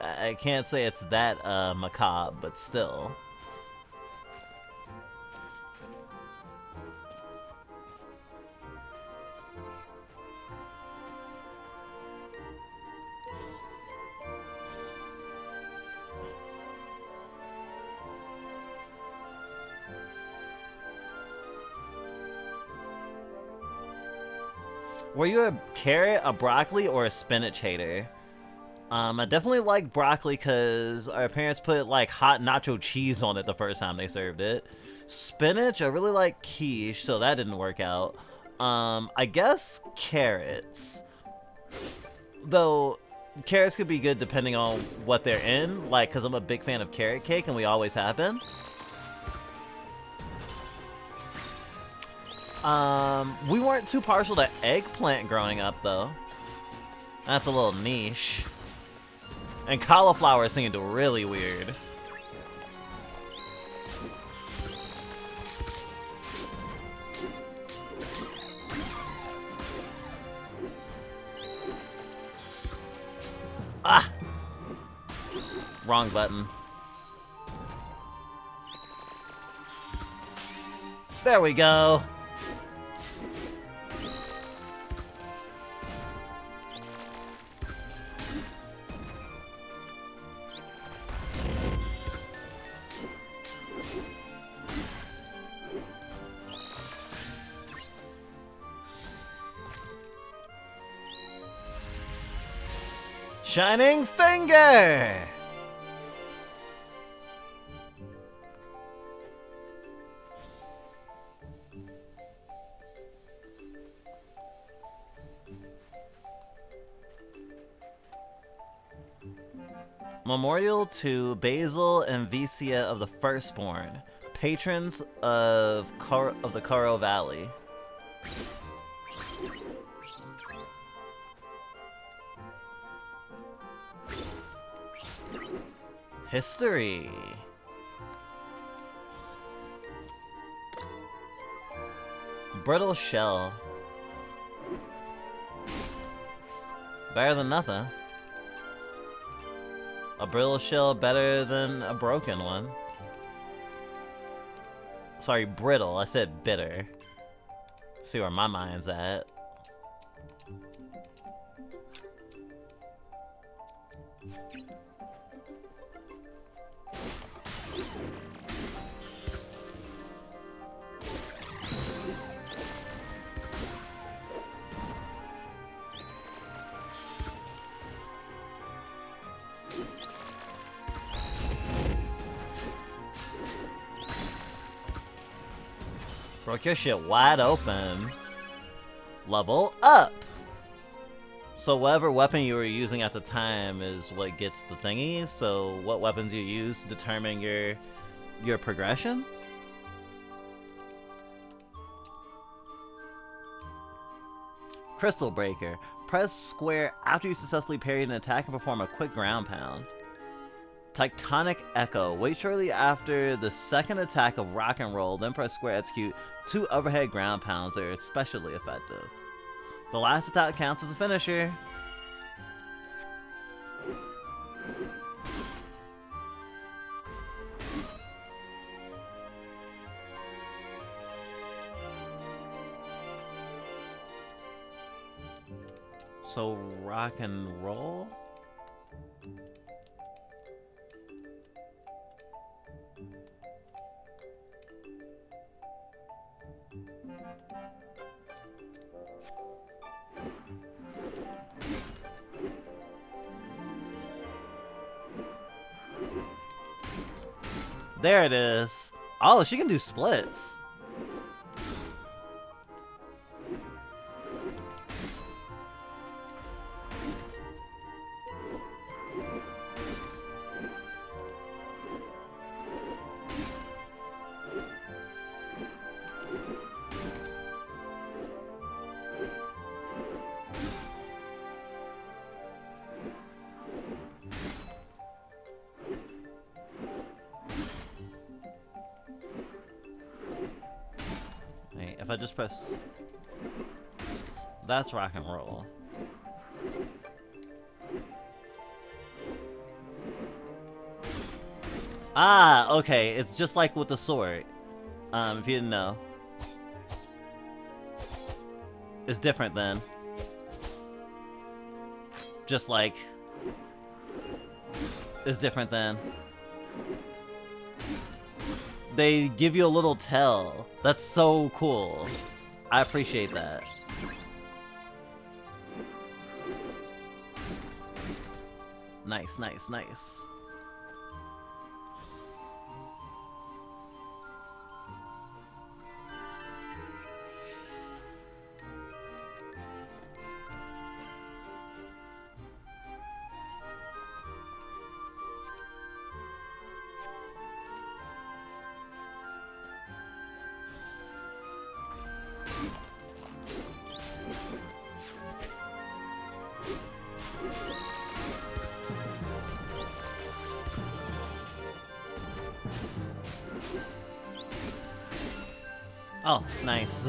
I can't say it's that macabre, but still. Were you a carrot, a broccoli, or a spinach hater? I definitely like broccoli because our parents put like hot nacho cheese on it the first time they served it. Spinach, I really like quiche, so that didn't work out. I guess carrots. Though, carrots could be good depending on what they're in, like, because I'm a big fan of carrot cake and we always have been. We weren't too partial to eggplant growing up, though. That's a little niche. And cauliflower seemed really weird. Ah! Wrong button. There we go. Shining Finger! Memorial to Basil and Vicia of the Firstborn, patrons of the Karo Valley. History. Brittle shell. Better than nothing. A brittle shell better than a broken one. Sorry, brittle. I said bitter. See where my mind's at. Broke your shit wide open. Level up! So whatever weapon you were using at the time is what gets the thingy, so what weapons you use determine your progression? Crystal Breaker. Press square after you successfully parried an attack and perform a quick ground pound. Tectonic Echo. Wait shortly after the second attack of Rock and Roll, then press square execute 2 overhead ground pounds that are especially effective. The last attack counts as a finisher. So rock and roll? There it is. Oh, she can do splits. Wait, if I just press... That's rock and roll. Ah, okay. It's just like with the sword. If you didn't know. It's different then. Just like... It's different then. They give you a little tell. That's so cool. I appreciate that. Nice, nice, nice. Oh, nice.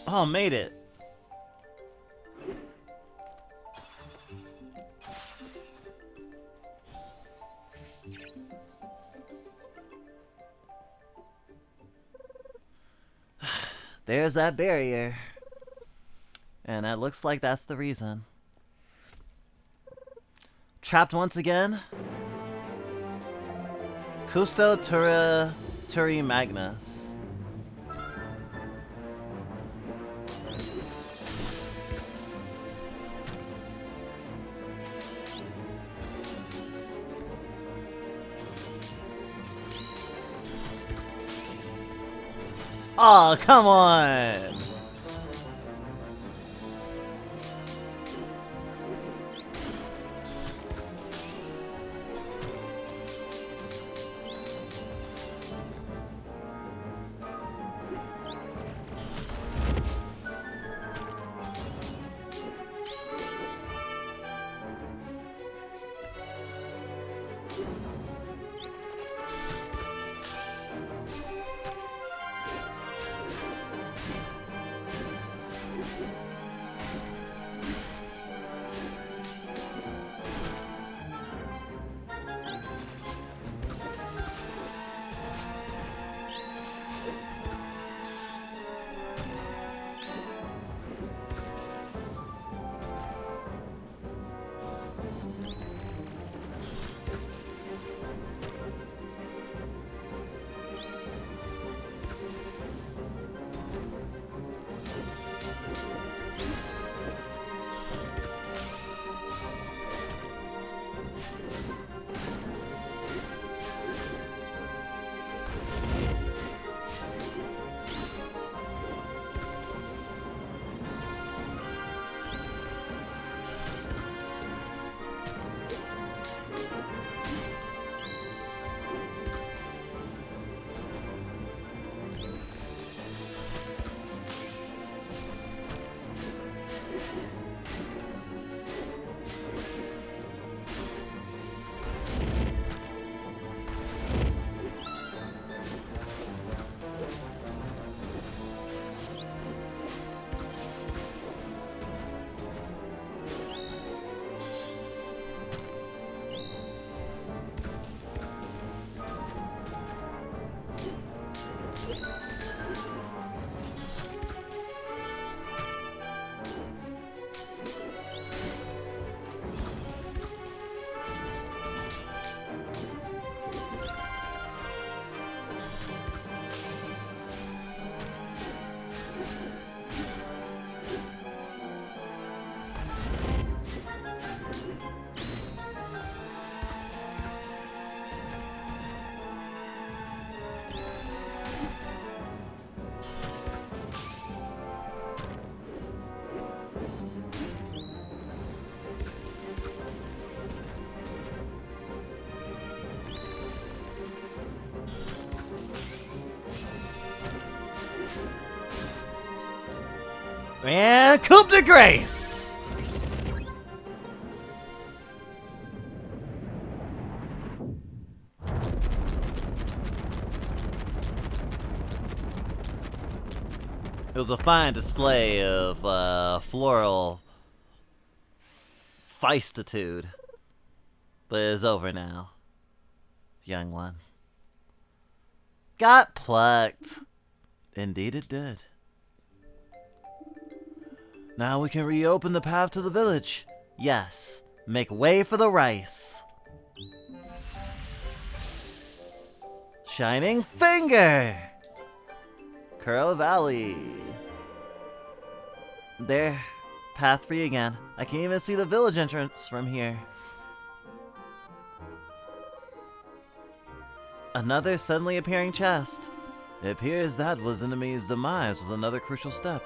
Oh, made it. There's that barrier. And it looks like that's the reason. Trapped once again. Custo Turi Magnus. Oh, come on! And coup de grace! It was a fine display of floral feistitude. But it's over now, young one. Got plucked. Indeed it did. Now we can reopen the path to the village. Yes, make way for the rice. Shining Finger! Kuro Valley. There, path free again. I can even see the village entrance from here. Another suddenly appearing chest. It appears that was enemy's demise was another crucial step.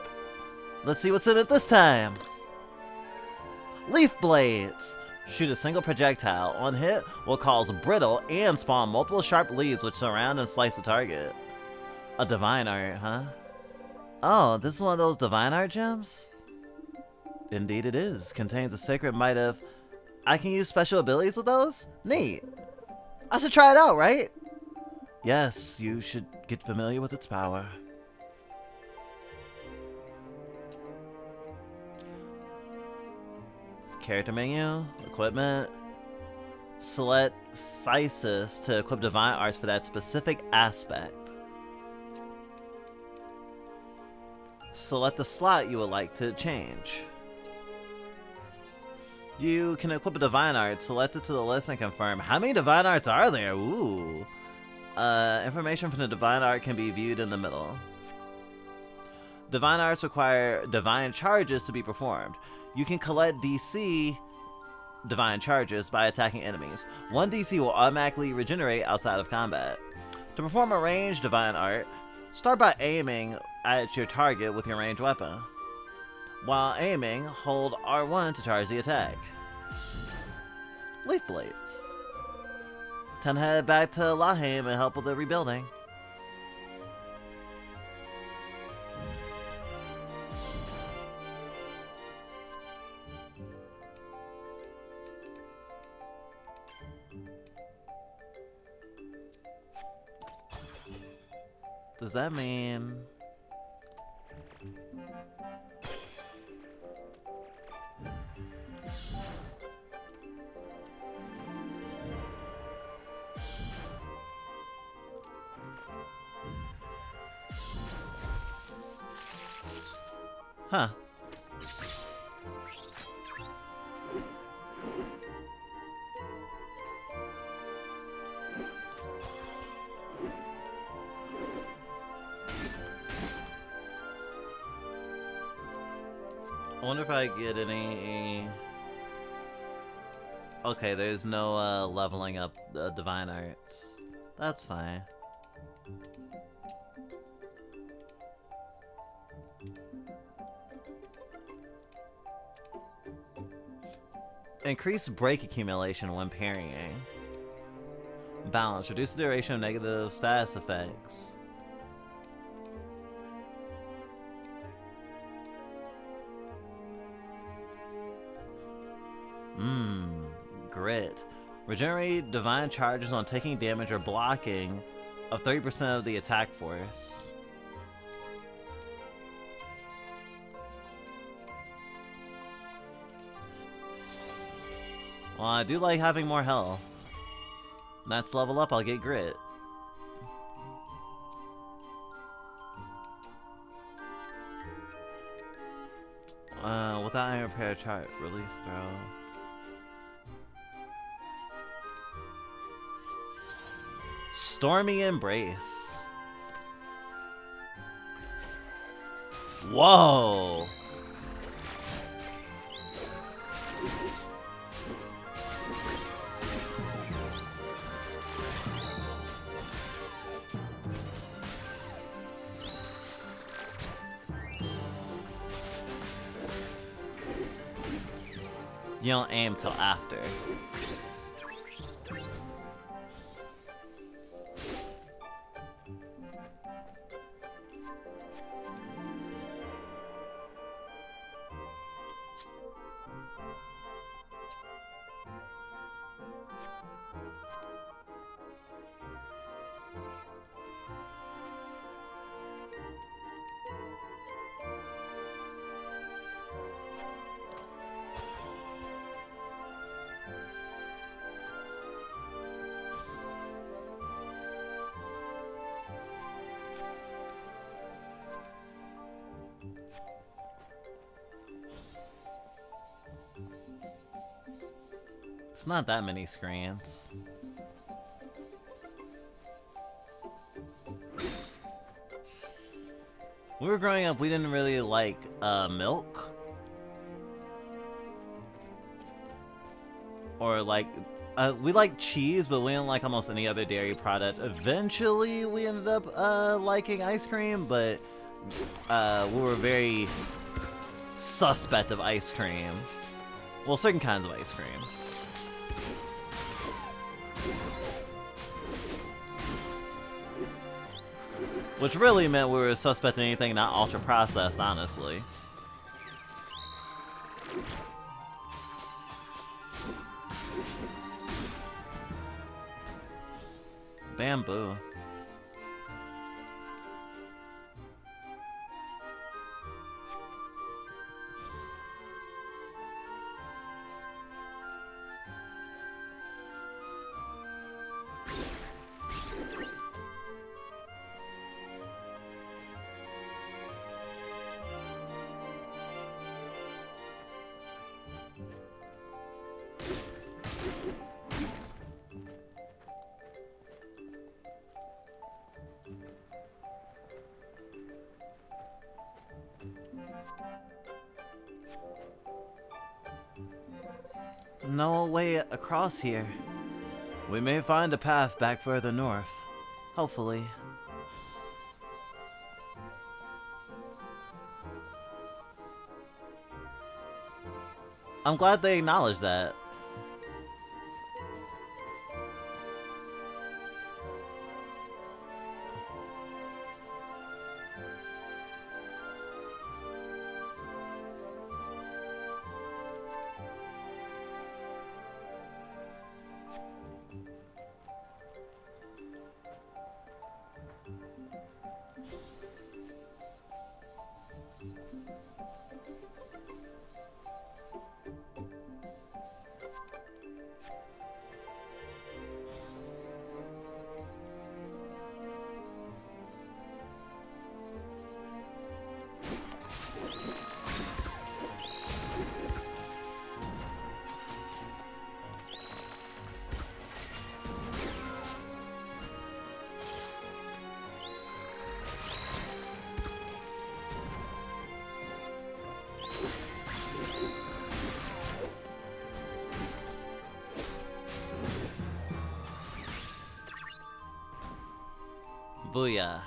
Let's see what's in it this time. Leaf Blades. Shoot a single projectile. On hit will cause brittle and spawn multiple sharp leaves which surround and slice the target. A divine art, huh? Oh, this is one of those divine art gems? Indeed it is. Contains a sacred might of... I can use special abilities with those? Neat. I should try it out, right? Yes, you should get familiar with its power. Character menu, equipment. Select Physis to equip divine arts for that specific aspect. Select the slot you would like to change. You can equip a divine art, select it to the list and confirm. How many divine arts are there? Ooh. Information from the divine art can be viewed in the middle. Divine arts require divine charges to be performed. You can collect DC divine charges by attacking enemies. One DC will automatically regenerate outside of combat. To perform a ranged divine art, start by aiming at your target with your ranged weapon. While aiming, hold R1 to charge the attack. Leaf Blades. Time to head back to Laheim and help with the rebuilding. Does that mean... Huh. I wonder if I get any... Okay, there's no leveling up divine arts. That's fine. Increase break accumulation when parrying. Balance. Reduce the duration of negative status effects. Grit. Regenerate divine charges on taking damage or blocking of 30% of the attack force. Well, I do like having more health. That's level up, I'll get grit. Without any repair chart, release throw. Stormy Embrace. Whoa! You don't aim till after. It's not that many screens. When we were growing up, we didn't really like milk. Or like, we liked cheese, but we didn't like almost any other dairy product. Eventually, we ended up liking ice cream, but we were very suspect of ice cream. Well, certain kinds of ice cream. Which really meant we were suspecting anything not ultra-processed, honestly. Bamboo. No way across here. We may find a path back further north. Hopefully. I'm glad they acknowledged that. Booyah.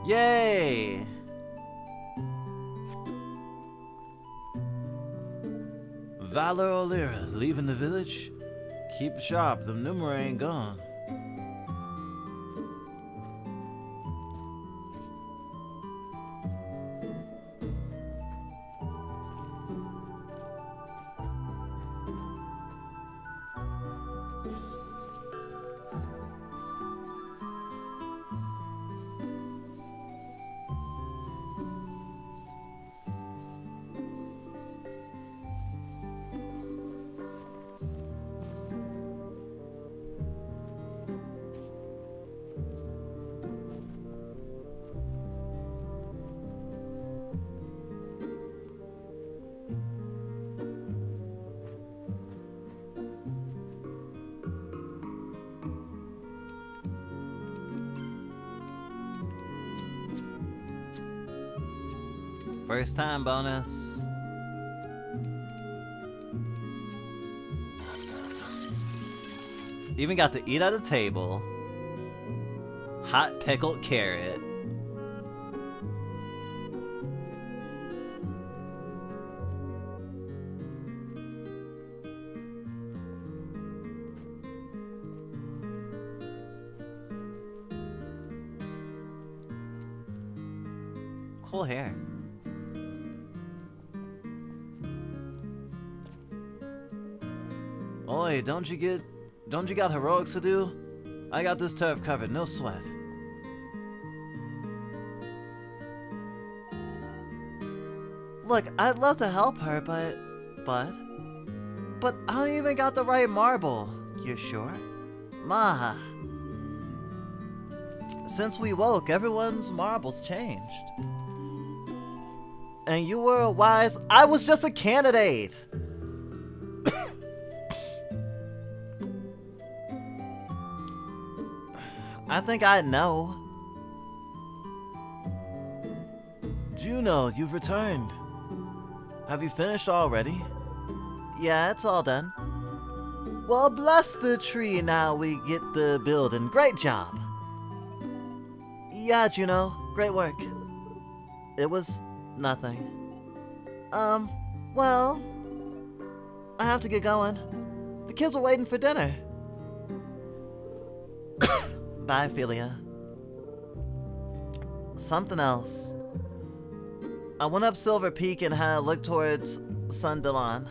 Yay! Valor O'Leary, leaving the village? Keep sharp, the Numera ain't gone. First time bonus. Even got to eat at a table. Hot pickled carrot. cool hair. Oi, don't you got heroics to do? I got this turf covered, no sweat. Look, I'd love to help her, but I don't even got the right marble. You sure? Ma. Since we woke, everyone's marbles changed. And you were wise. I was just a candidate. I think I know. Juno, you've returned. Have you finished already? Yeah, it's all done. Well, bless the tree, now we get the building. Great job. Yeah, Juno, great work. It was nothing. Well, I have to get going. The kids are waiting for dinner. Bye, Philia. Something else. I went up Silver Peak and had a look towards Sundalan.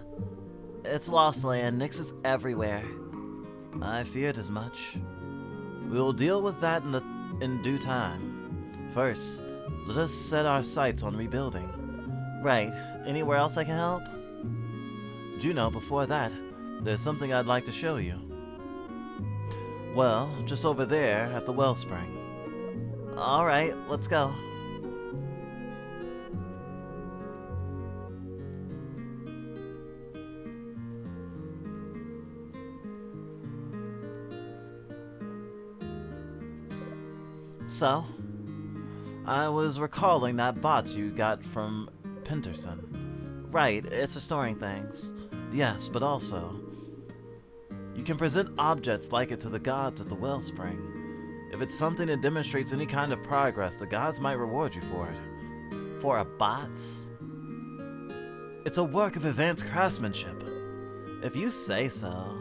It's lost land. Nyx is everywhere. I feared as much. We will deal with that in due time. First, let us set our sights on rebuilding. Right. Anywhere else I can help? Juno, before that, there's something I'd like to show you. Well, just over there at the wellspring. Alright, let's go. So, I was recalling that box you got from Pinterson. Right, it's restoring things. Yes, but also, you can present objects like it to the gods at the wellspring. If it's something that demonstrates any kind of progress, the gods might reward you for it. For a bots? It's a work of advanced craftsmanship. If you say so.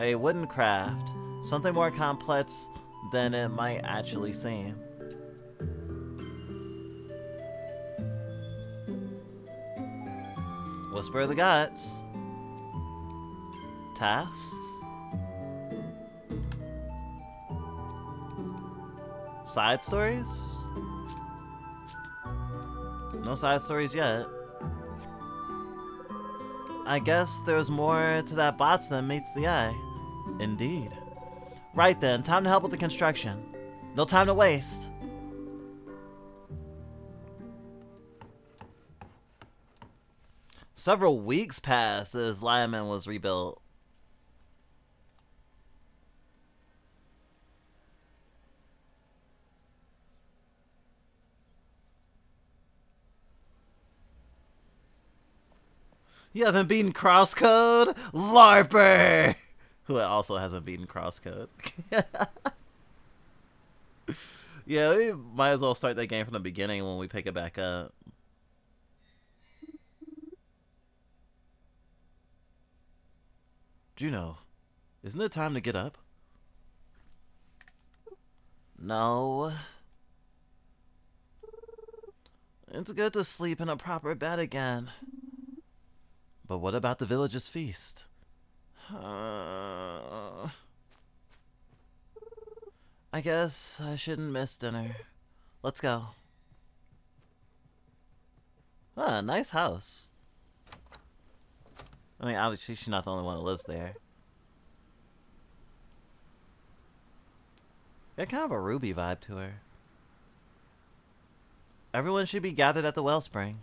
A wooden craft. Something more complex than it might actually seem. Whisper of the Gods. Tasks. Side stories? No side stories yet. I guess there's more to that bots than meets the eye. Indeed. Right then, time to help with the construction. No time to waste. Several weeks passed as Liaman was rebuilt. You haven't beaten Crosscode? LARPer! Who also hasn't beaten Crosscode. Yeah, we might as well start that game from the beginning when we pick it back up. Juno, isn't it time to get up? No. It's good to sleep in a proper bed again. But what about the village's feast? I guess I shouldn't miss dinner. Let's go. Ah, nice house. I mean, obviously she's not the only one that lives there. Got kind of a Ruby vibe to her. Everyone should be gathered at the wellspring.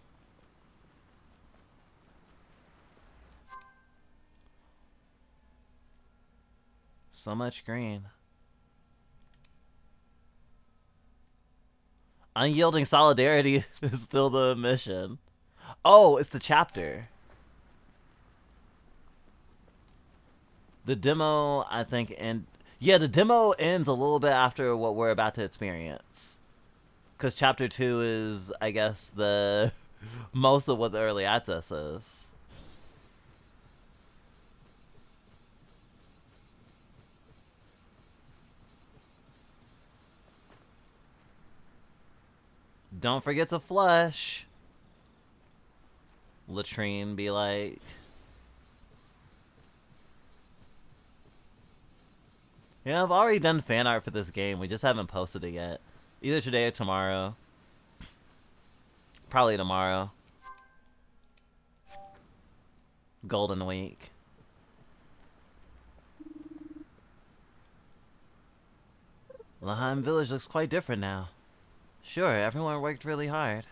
So much green. Unyielding solidarity is still the mission. Oh, it's the chapter. The demo, I think, yeah, the demo ends a little bit after what we're about to experience. Because chapter 2 is, I guess, the most of what the early access is. Don't forget to flush. Latrine be like. Yeah, I've already done fan art for this game. We just haven't posted it yet. Either today or tomorrow. Probably tomorrow. Golden Week. Laheim Village looks quite different now. Sure, everyone worked really hard.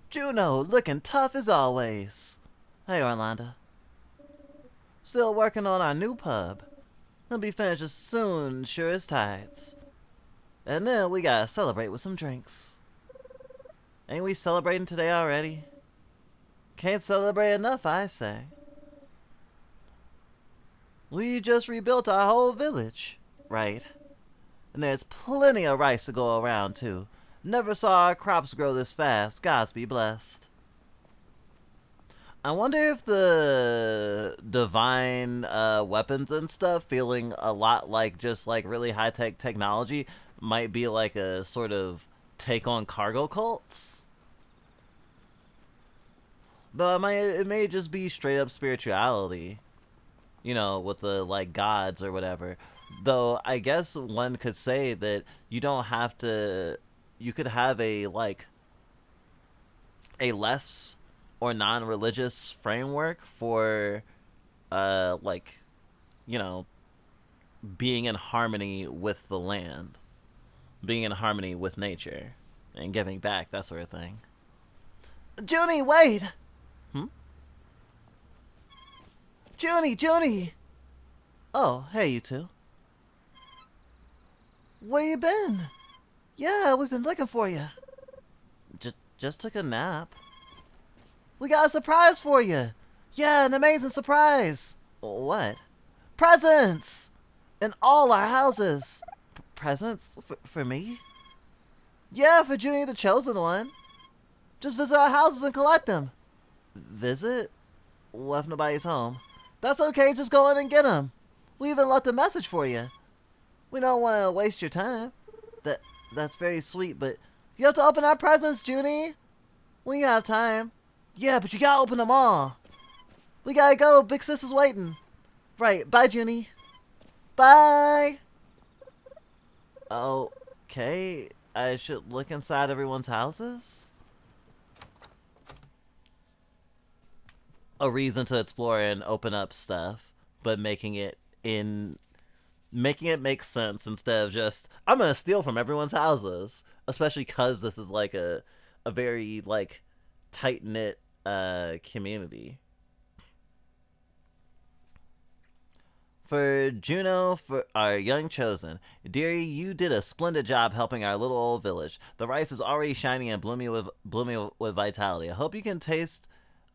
Juno, looking tough as always. Hey, Orlando. Still working on our new pub. It'll be finished as soon, sure as tides. And then we gotta celebrate with some drinks. Ain't we celebrating today already? Can't celebrate enough, I say. We just rebuilt our whole village. Right. And there's plenty of rice to go around, too. Never saw our crops grow this fast. Gods be blessed. I wonder if the divine weapons and stuff, feeling a lot like just like really high-tech technology, might be like a sort of take on cargo cults. Though it may just be straight up spirituality. You know, with the like gods or whatever. Though I guess one could say that you don't have to, you could have a like a less or non-religious framework for like, you know, being in harmony with the land, being in harmony with nature and giving back, that sort of thing. Junie, wait. Junie! Oh, hey, you two. Where you been? Yeah, we've been looking for you. Just took a nap. We got a surprise for you. Yeah, an amazing surprise. What? Presents! In all our houses. Presents? For me? Yeah, for Junie the Chosen One. Just visit our houses and collect them. Visit? What if nobody's home? That's okay, just go in and get them. We even left a message for you. We don't want to waste your time. That's very sweet, but you have to open our presents, Junie. When you have time. Yeah, but you gotta open them all. We gotta go, Big Sis is waiting. Right, bye, Junie. Bye. Okay, I should look inside everyone's houses? A reason to explore and open up stuff, but making it make sense instead of just I'm gonna steal from everyone's houses, especially because this is like a very like tight-knit community. For Juno, for our young chosen, dearie, you did a splendid job helping our little old village. The rice is already shining and blooming with vitality. I hope you can taste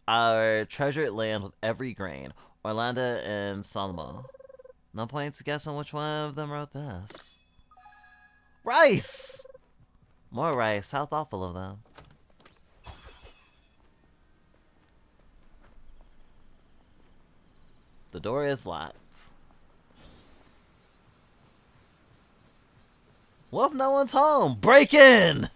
our treasured land with every grain. Orlando and Salmo. No points guessing which one of them wrote this. Rice! More rice. How thoughtful of them. The door is locked. What if no one's home? Break in!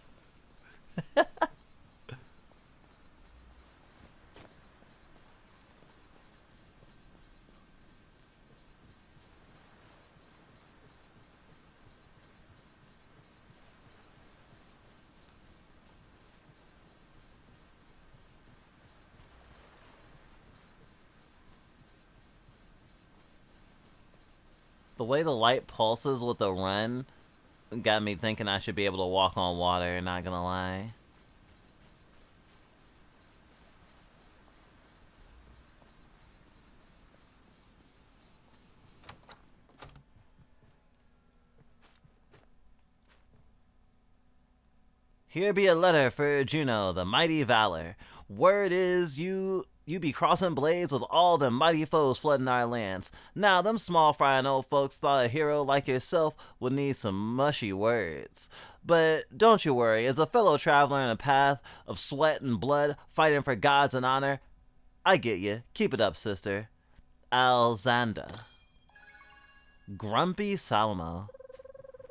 The way the light pulses with the run got me thinking I should be able to walk on water, not gonna lie. Here be a letter for Juno, the mighty valor. Word is you be crossing blades with all them mighty foes flooding our lands. Now them small frying old folks thought a hero like yourself would need some mushy words. But don't you worry, as a fellow traveler in a path of sweat and blood, fighting for gods and honor, I get you. Keep it up, sister. Alzanda. Grumpy Salmo.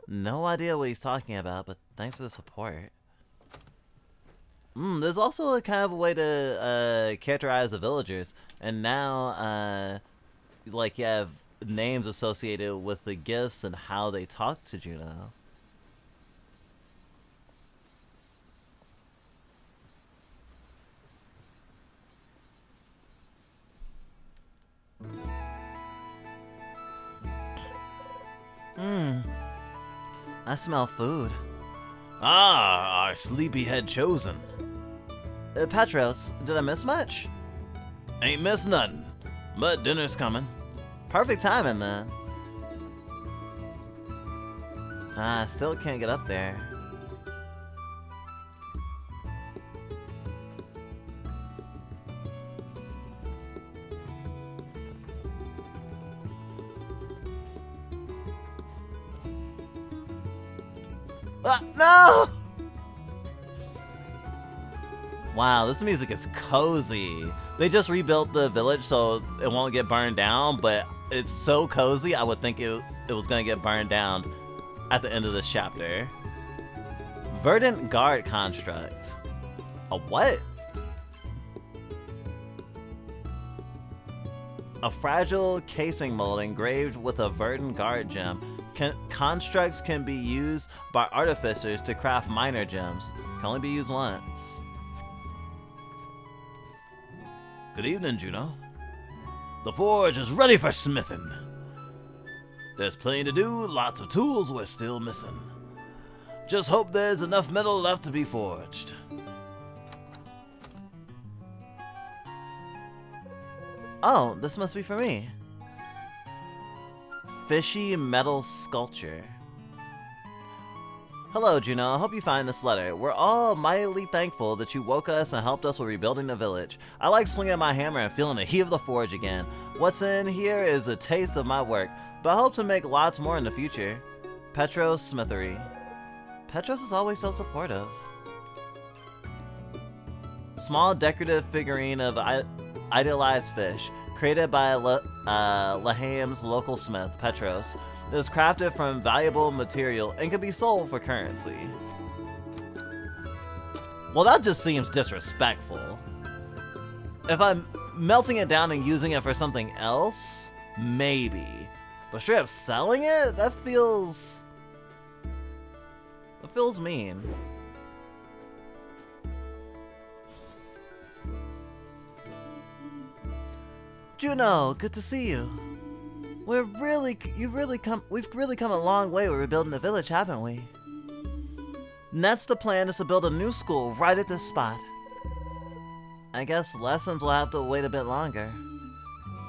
No idea what he's talking about, but thanks for the support. There's also a kind of a way to characterize the villagers, and now like you have names associated with the gifts and how they talk to Juno. I smell food. Ah, our sleepyhead chosen. Petros, did I miss much? Ain't missed nothing, but dinner's coming. Perfect timing then. I still can't get up there. No! Wow, this music is cozy. They just rebuilt the village so it won't get burned down, but it's so cozy, I would think it was gonna get burned down at the end of this chapter. Verdant Guard Construct. A what? A fragile casing mold engraved with a verdant guard gem. Constructs can be used by artificers to craft minor gems. Can only be used once. Good evening, Juno. The forge is ready for smithing. There's plenty to do, lots of tools we're still missing. Just hope there's enough metal left to be forged. Oh, this must be for me. Fishy metal sculpture. Hello, Juno. I hope you find this letter. We're all mightily thankful that you woke us and helped us with rebuilding the village. I like swinging my hammer and feeling the heat of the forge again. What's in here is a taste of my work, but I hope to make lots more in the future. Petros Smithery. Petros is always so supportive. Small decorative figurine of idealized fish. Created by Laham's local smith, Petros. It was crafted from valuable material and can be sold for currency. Well, that just seems disrespectful. If I'm melting it down and using it for something else, maybe. But straight up selling it? That feels mean. Juno, good to see you. We've really come a long way with rebuilding the village, haven't we? Next, the plan is to build a new school right at this spot. I guess lessons will have to wait a bit longer.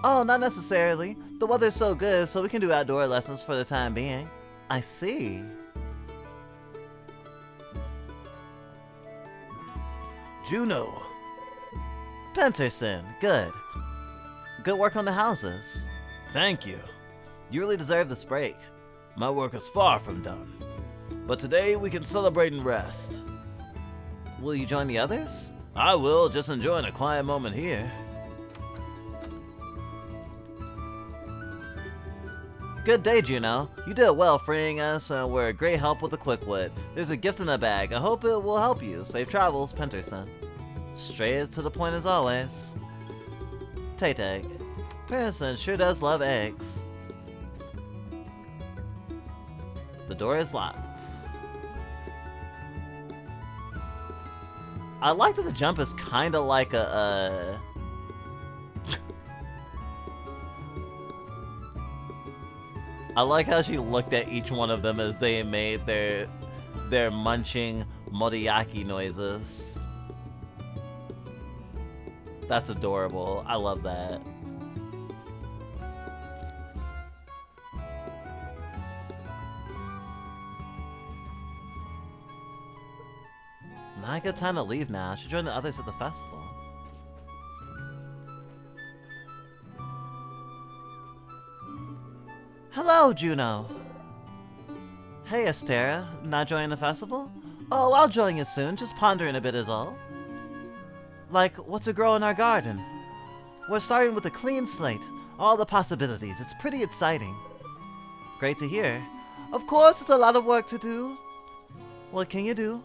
Oh, not necessarily. The weather's so good, so we can do outdoor lessons for the time being. I see. Juno. Penterson, good. Good work on the houses. Thank you. You really deserve this break. My work is far from done. But today we can celebrate and rest. Will you join the others? I will, just enjoying a quiet moment here. Good day, Juno. You did well freeing us and were a great help with the quick wit. There's a gift in the bag. I hope it will help you. Safe travels, Penterson. Straight to the point as always. Tate egg. Penterson sure does love eggs. The door is locked. I like that the jump is kind of like a I like how she looked at each one of them as they made their munching motoyaki noises. That's adorable. I love that. Not a good time to leave now. I should join the others at the festival. Hello, Juno. Hey, Astera. Not joining the festival? Oh, I'll join you soon. Just pondering a bit is all. Like, what's to grow in our garden? We're starting with a clean slate. All the possibilities. It's pretty exciting. Great to hear. Of course, it's a lot of work to do. What can you do?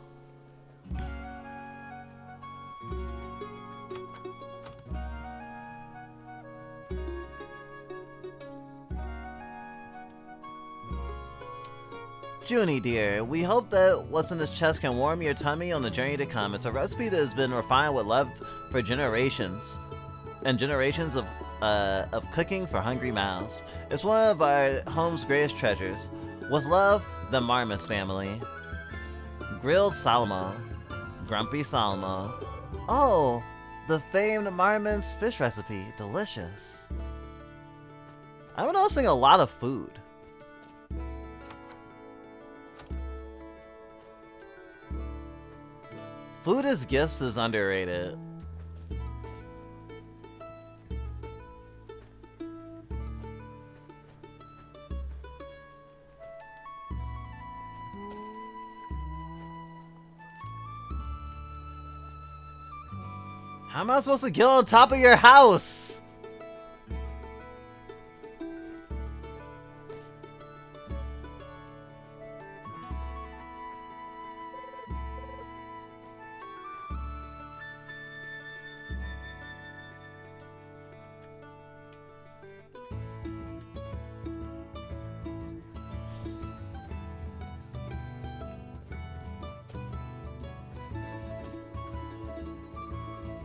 Junie, dear, we hope that what's in this chest can warm your tummy on the journey to come. It's a recipe that has been refined with love for generations, and generations of cooking for hungry mouths. It's one of our home's greatest treasures. With love, the Marmis family. Grilled Salmo. Grumpy Salmo. Oh, the famed Marmin's fish recipe. Delicious. I'm noticing a lot of food. Food as gifts is underrated. How am I supposed to get on top of your house?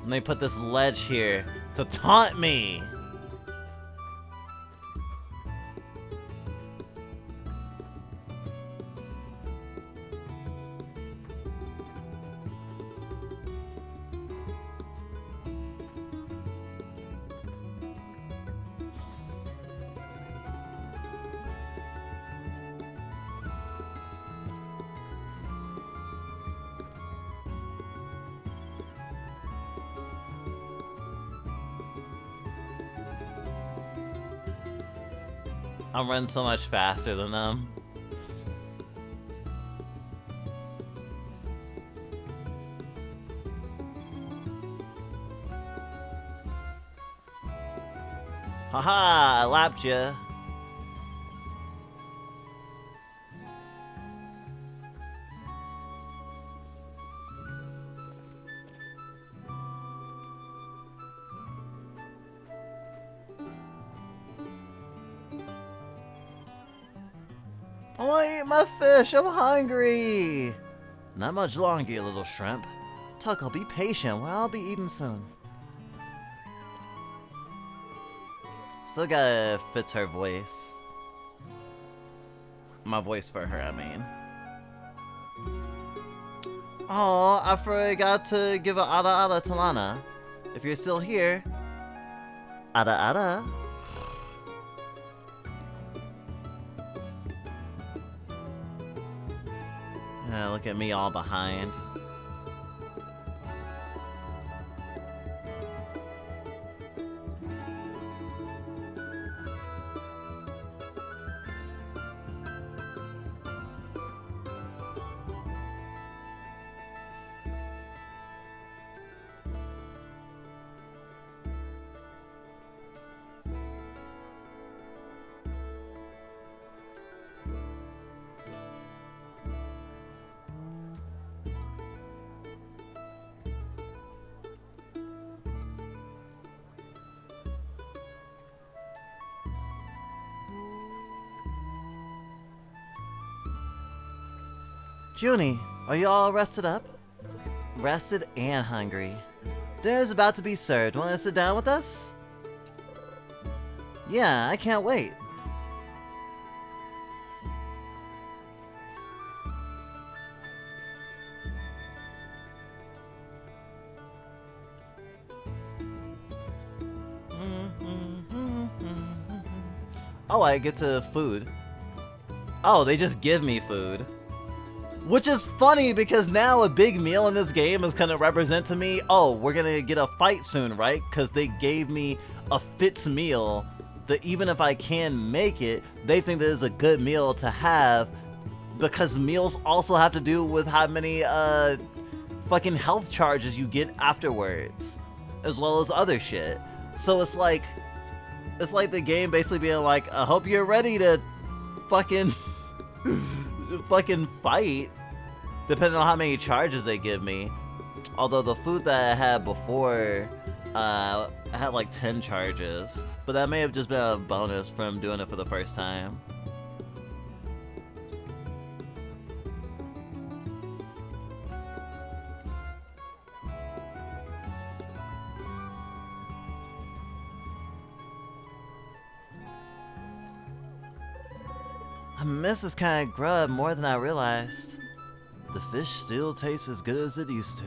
And they put this ledge here to taunt me. I'm running so much faster than them. Haha, I lapped ya. I want to eat my fish. I'm hungry. Not much longer, you little shrimp. Tuck, I'll be patient. Well, I'll be eating soon. Still gotta fits her voice. My voice for her, I mean. Oh, I forgot to give a ada ada to Lana. If you're still here, ada ada. Look at me all behind. Junie, are you all rested up? Rested and hungry. Dinner's about to be served. Want to sit down with us? Yeah, I can't wait. Oh, I get to food. Oh, they just give me food. Which is funny because now a big meal in this game is gonna represent to me, oh, we're gonna get a fight soon, right? Because they gave me a Fitz meal that even if I can make it, they think that is a good meal to have because meals also have to do with how many fucking health charges you get afterwards, as well as other shit. So it's like the game basically being like, I hope you're ready to fucking fucking fight, depending on how many charges they give me. Although the food that I had before, I had like 10 charges, but that may have just been a bonus from doing it for the first time. I miss this kind of grub more than I realized. The fish still tastes as good as it used to.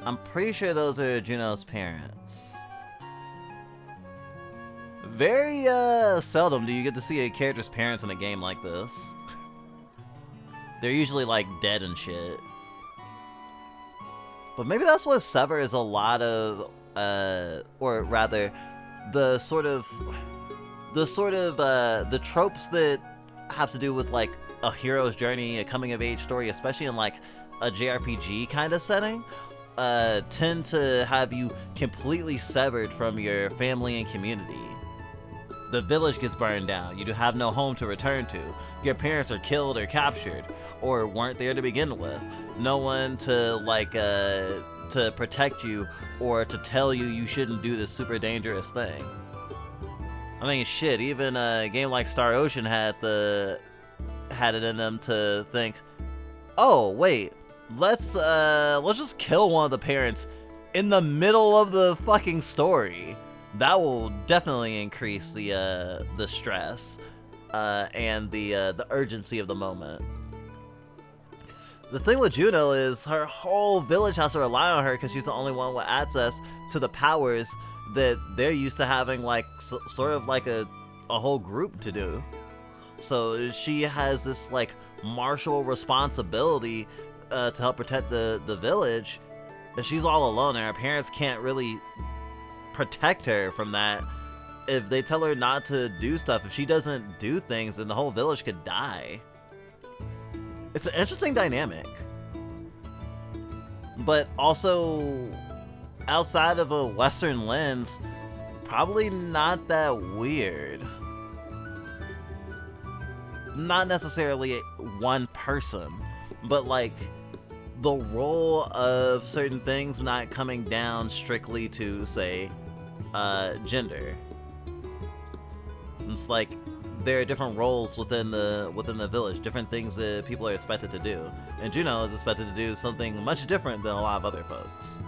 I'm pretty sure those are Juno's parents. Very seldom do you get to see a character's parents in a game like this. They're usually like dead and shit. But maybe that's what severs a lot of, or rather, the tropes that have to do with like a hero's journey, a coming of age story, especially in like a JRPG kind of setting, tend to have you completely severed from your family and community. The village gets burned down. You have no home to return to. Your parents are killed or captured, or weren't there to begin with. No one to like to protect you or to tell you you shouldn't do this super dangerous thing. I mean, shit. Even a game like Star Ocean had it in them to think, oh wait, let's just kill one of the parents in the middle of the fucking story. That will definitely increase the stress and the urgency of the moment. The thing with Juno is her whole village has to rely on her because she's the only one with access to the powers that they're used to having, like sort of like a whole group to do. So she has this like martial responsibility to help protect the village, and she's all alone, and her parents can't really protect her from that. If they tell her not to do stuff, if she doesn't do things, then the whole village could die. It's an interesting dynamic, but also outside of a Western lens, probably not that weird. Not necessarily one person, but like the role of certain things not coming down strictly to, say, gender. It's like there are different roles within the village, different things that people are expected to do, and Juno is expected to do something much different than a lot of other folks.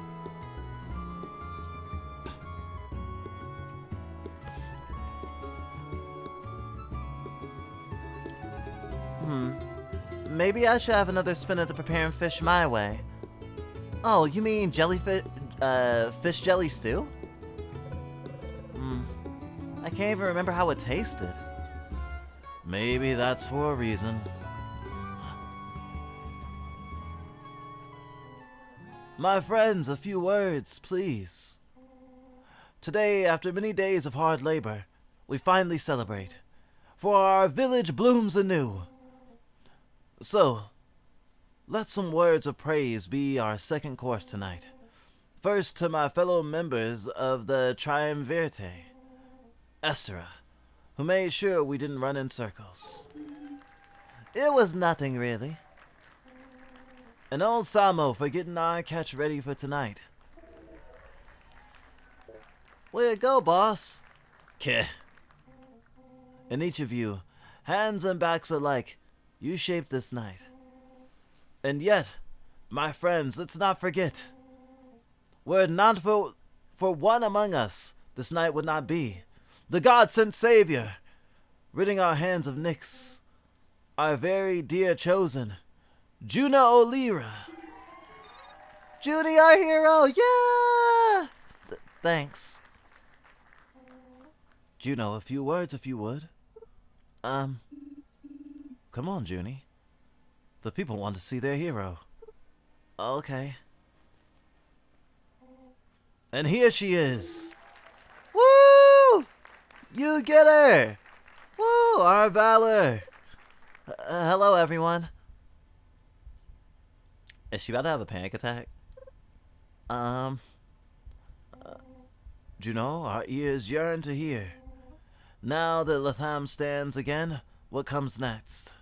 Maybe I should have another spin at the preparing fish my way. Oh, you mean jellyfish, fish jelly stew? I can't even remember how it tasted. Maybe that's for a reason. My friends, a few words, please. Today, after many days of hard labor, we finally celebrate, for our village blooms anew. So, let some words of praise be our second course tonight. First, to my fellow members of the Triumvirate, Estera, who made sure we didn't run in circles. It was nothing, really. And old Samo for getting our catch ready for tonight. Way to go, boss. Keh. And each of you, hands and backs alike, you shaped this night. And yet, my friends, let's not forget, were it not for one among us, this night would not be. The God-sent Savior, ridding our hands of Nyx, our very dear chosen, Juno O'Lira. Judy, our hero, yeah! Thanks. Juno, a few words if you would. Come on, Junie. The people want to see their hero. Okay. And here she is. Woo! You get her! Woo! Our valor! Hello, everyone. Is she about to have a panic attack? Juno, our ears yearn to hear. Now that Latham stands again, what comes next?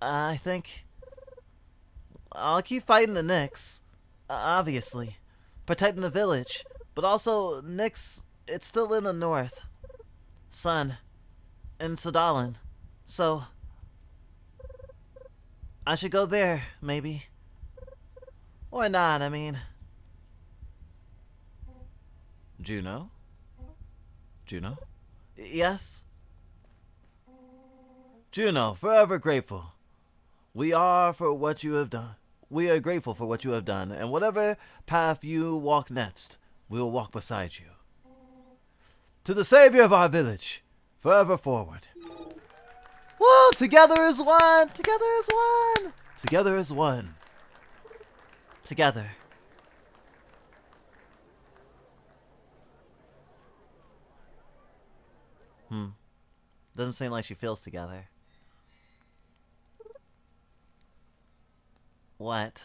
I think I'll keep fighting the Nyx, obviously, protecting the village, but also Nyx, it's still in the north. Sun, in Sadalin, so I should go there, maybe. Or not, I mean. Juno? Juno? Yes? Juno, forever grateful. We are for what you have done. We are grateful for what you have done, and whatever path you walk next, we will walk beside you. To the savior of our village, forever forward. Woo! Together is one! Together is one! Together is one. Together. Doesn't seem like she feels together. What?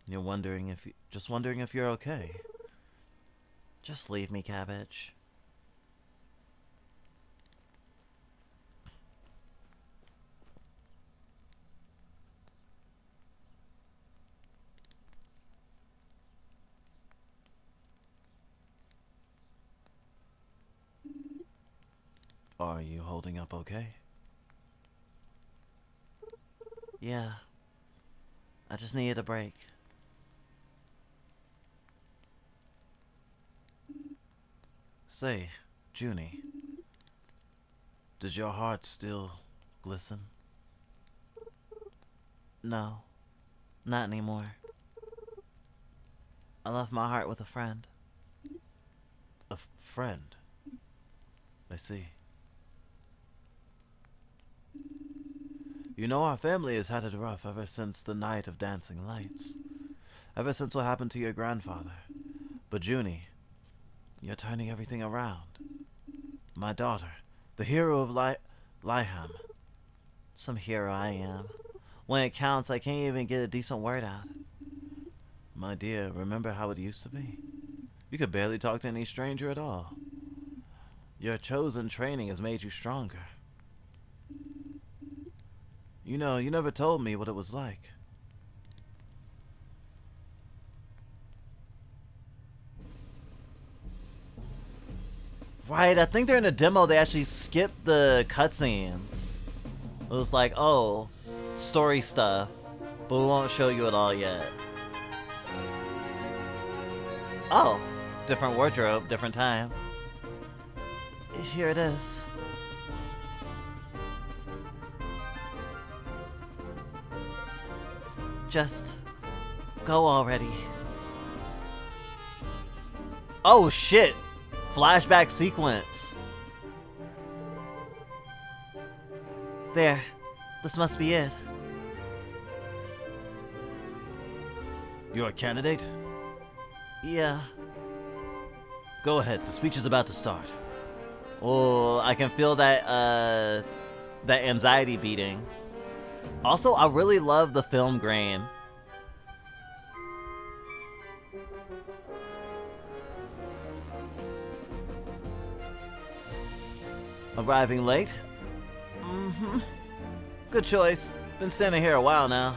You're wondering if just wondering if you're okay. Just leave me, Cabbage. Are you holding up okay? Yeah. I just needed a break. Say, Junie, does your heart still glisten? No, not anymore. I left my heart with a friend. A friend? I see. You know, our family has had it rough ever since the night of dancing lights. Ever since what happened to your grandfather. But Junie, you're turning everything around. My daughter, the hero of Lyham. Some hero I am. When it counts, I can't even get a decent word out. My dear, remember how it used to be? You could barely talk to any stranger at all. Your chosen training has made you stronger. You know, you never told me what it was like. Right, I think during the demo they actually skipped the cutscenes. It was like, oh, story stuff, but we won't show you it all yet. Oh, different wardrobe, different time. Here it is. Just go already. Oh shit! Flashback sequence. There. This must be it. You're a candidate? Yeah. Go ahead, the speech is about to start. Oh, I can feel that, that anxiety beating. Also, I really love the film grain. Arriving late? Mm-hmm. Good choice. Been standing here a while now.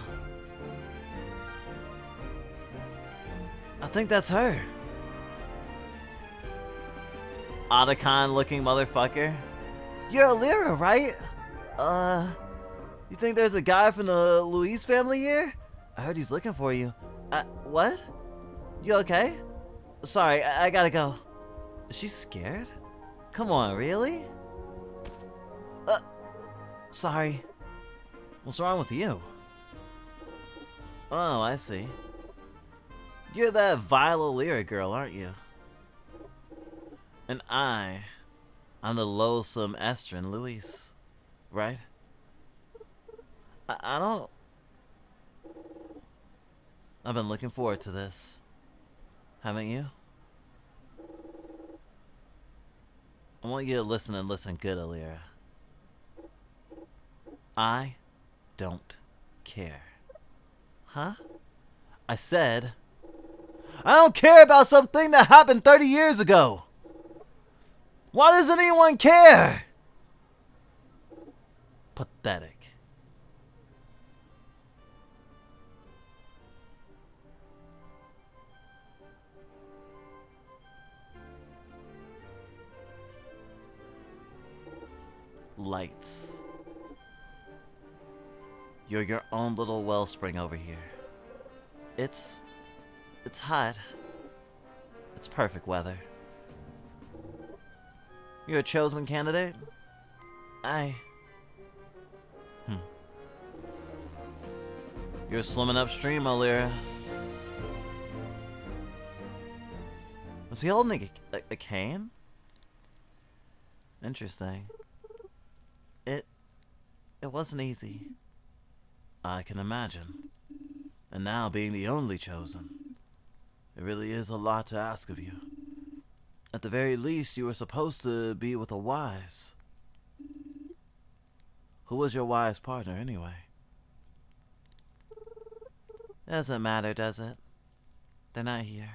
I think that's her. Otacon looking motherfucker. You're Alira, right? You think there's a guy from the Louise family here? I heard he's looking for you. What? You okay? Sorry, I gotta go. Is she scared? Come on, really? Sorry. What's wrong with you? Oh, I see. You're that vile Alira girl, aren't you? And I'm the loathsome Estrin Luis, right? I don't... I've been looking forward to this. Haven't you? I want you to listen and listen good, Alira. I don't care. Huh? I said, I don't care about something that happened 30 years ago! Why does anyone care? Pathetic. Lights. You're your own little wellspring over here. It's hot. It's perfect weather. You're a chosen candidate? You're swimming upstream, Alira. Was he holding a cane? Interesting. It wasn't easy. I can imagine. And now being the only chosen, it really is a lot to ask of you. At the very least, you were supposed to be with a wise. Who was your wise partner, anyway? Doesn't matter, does it? They're not here.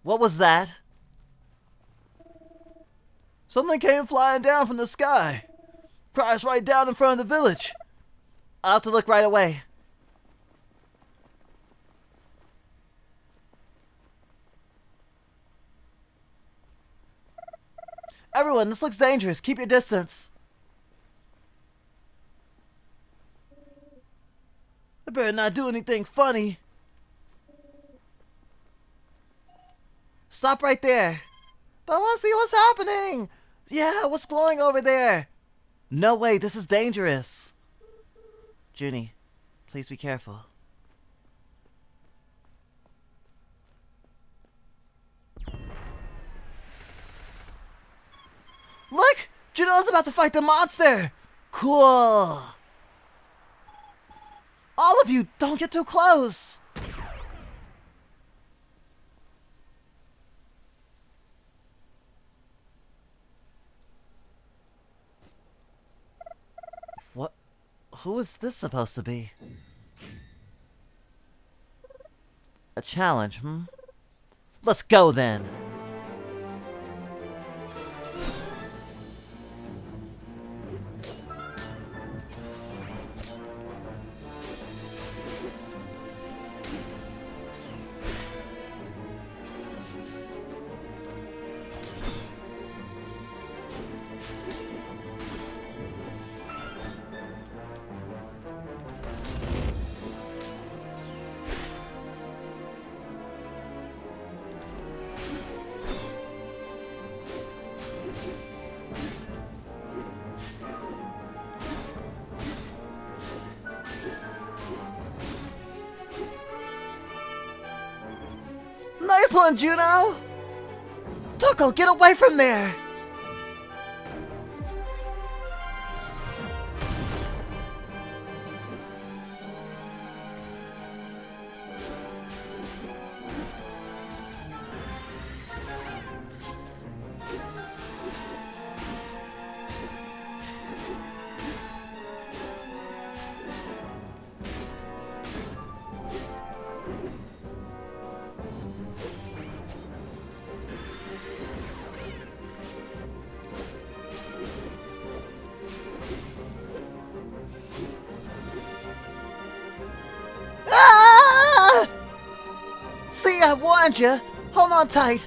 What was that? Something came flying down from the sky. Crashed right down in front of the village. I'll have to look right away. Everyone, this looks dangerous. Keep your distance. I better not do anything funny. Stop right there. But I want to see what's happening. Yeah, what's glowing over there? No way, this is dangerous. Junie, please be careful. Look! Juno's about to fight the monster! Cool! All of you, don't get too close! What? Who is this supposed to be? A challenge, hmm? Let's go then! Nice one, Juno! Tuckle, get away from there! Ah! See, I warned you. Hold on tight.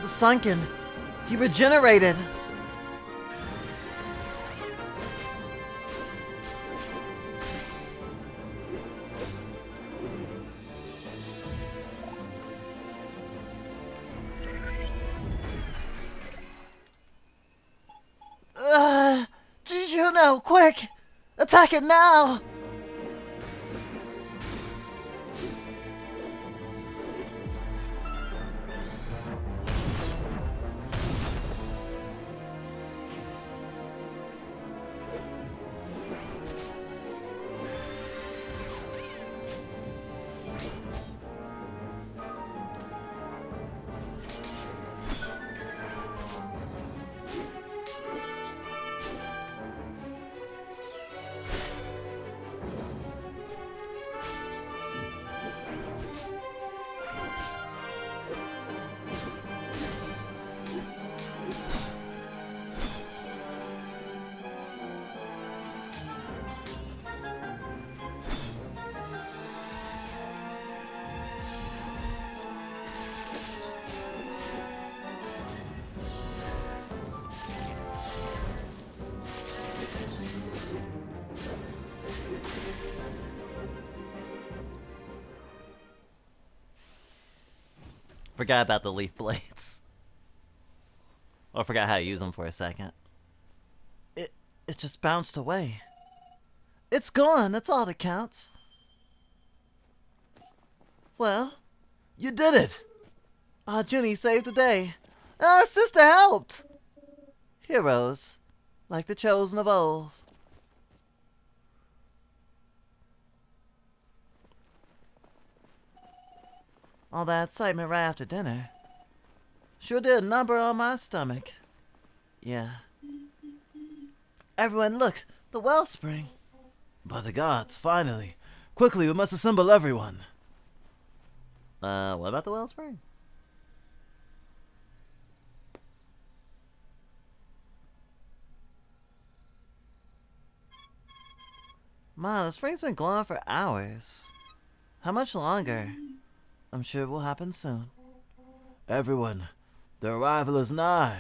The sunken. He regenerated. Juno, quick! Attack it now! Forgot about the leaf blades. Or forgot how to use them for a second. It just bounced away. It's gone, that's all that counts. Well, you did it! Ah, Junie saved the day. Ah, sister helped! Heroes, like the chosen of old. All that excitement right after dinner sure did a number on my stomach. Yeah. Everyone, look, the wellspring. By the gods, finally. Quickly, we must assemble everyone. What about the wellspring? Man, the spring's been glowing for hours. How much longer? I'm sure it will happen soon. Everyone, the arrival is nigh.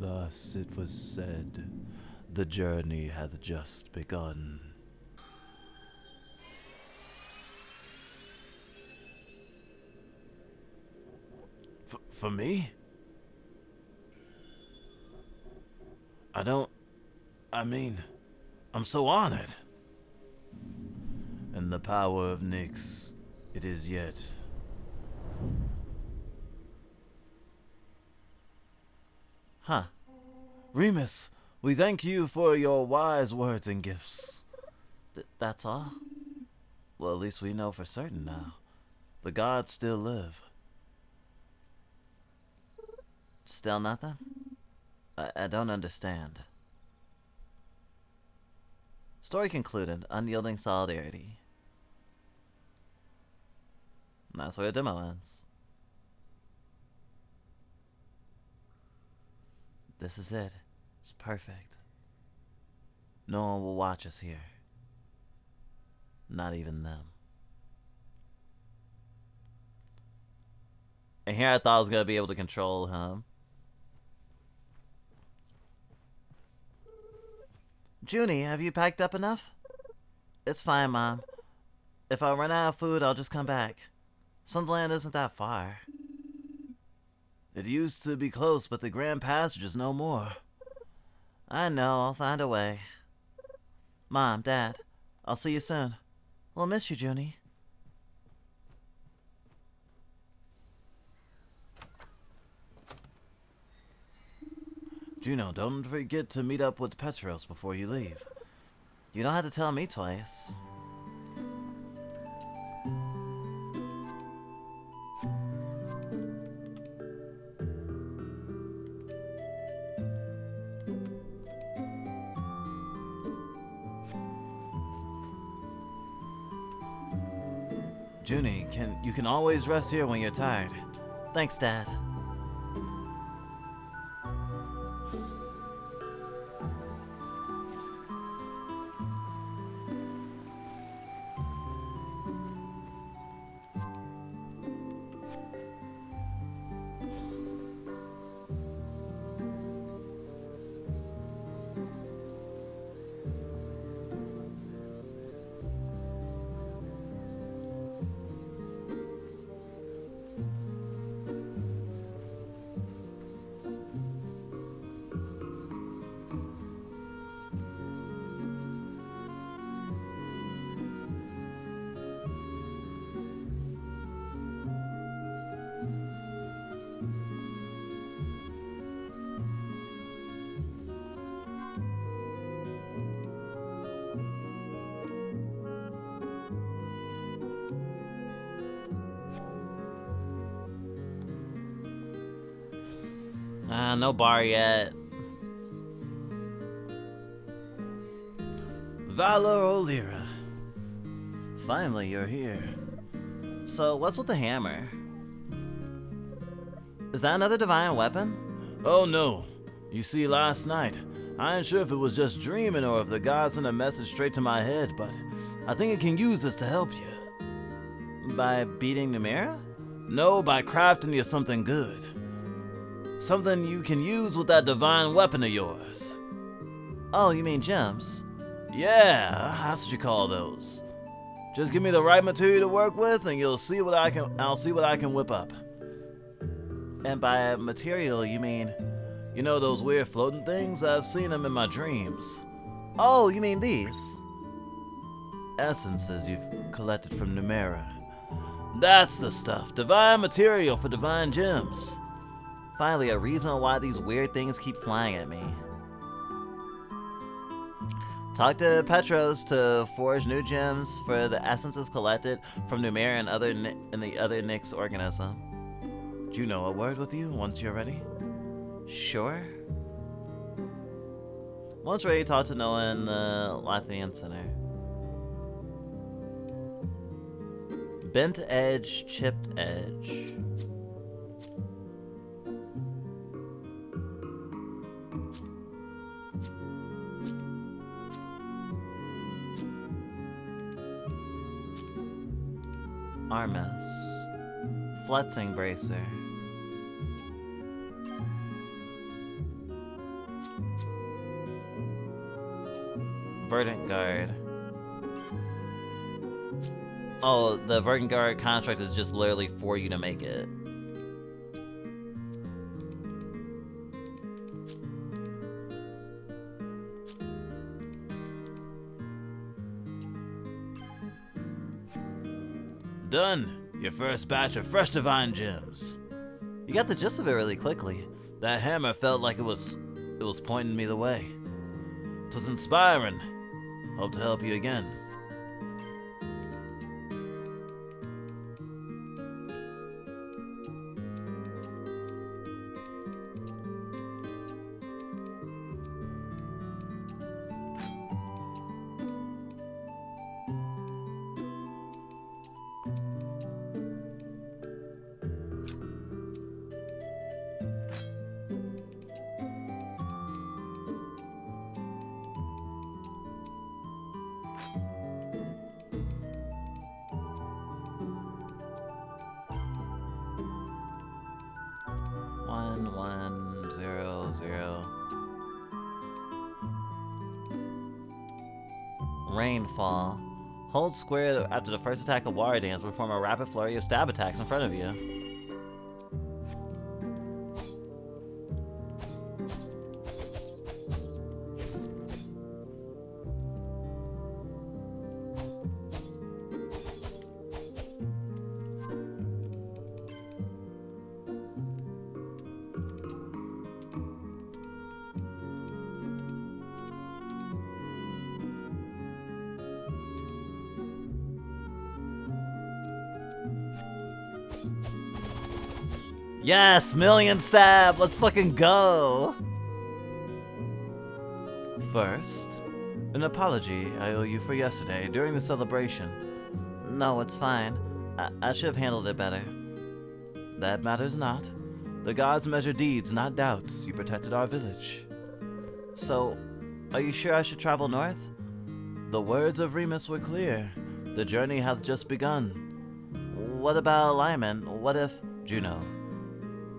Thus it was said, the journey hath just begun. For me? I'm so honored. And the power of Nyx, it is yet. Huh. Remus, we thank you for your wise words and gifts. That's all? Well, at least we know for certain now. The gods still live. Still nothing? I don't understand. Story concluded. Unyielding solidarity. And that's where the demo ends. This is it. It's perfect. No one will watch us here. Not even them. And here I thought I was going to be able to control him. Junie, have you packed up enough? It's fine, Mom. If I run out of food, I'll just come back. Sunderland isn't that far. It used to be close, but the Grand Passage is no more. I know, I'll find a way. Mom, Dad, I'll see you soon. We'll miss you, Junie. Juno, don't forget to meet up with Petros before you leave. You don't have to tell me twice. Junie, you can always rest here when you're tired. Thanks, Dad. No bar yet. Valor O'Lira. Finally, you're here. So, what's with the hammer? Is that another divine weapon? Oh no. You see, last night, I ain't sure if it was just dreaming or if the god sent a message straight to my head, but I think it can use this to help you. By beating Numera? No, by crafting you something good. Something you can use with that divine weapon of yours. Oh, you mean gems? Yeah, that's what you call those. Just give me the right material to work with, and I'll see what I can whip up. And by material, you mean... You know those weird floating things? I've seen them in my dreams. Oh, you mean these? Essences you've collected from Numera. That's the stuff. Divine material for divine gems. Finally, a reason why these weird things keep flying at me. Talk to Petros to forge new gems for the essences collected from Numera and the other Nyx organism. Juno, a word with you once you're ready? Sure. Once ready, talk to Noah in the Lathian Center. Bent edge, chipped edge. Armis. Fletzing bracer. Verdant guard. Oh, the Verdant guard contract is just literally for you to make it. Done. Your first batch of fresh divine gems. You got the gist of it really quickly. That hammer felt like it was pointing me the way. It was inspiring. Hope to help you again. Rainfall. Hold square after the first attack of Water Dance, perform a rapid flurry of stab attacks in front of you. Yes, million stab! Let's fucking go! First, an apology I owe you for yesterday during the celebration. No, it's fine. I should have handled it better. That matters not. The gods measure deeds, not doubts. You protected our village. So, are you sure I should travel north? The words of Remus were clear. The journey hath just begun. What about Lyman? What if... Juno,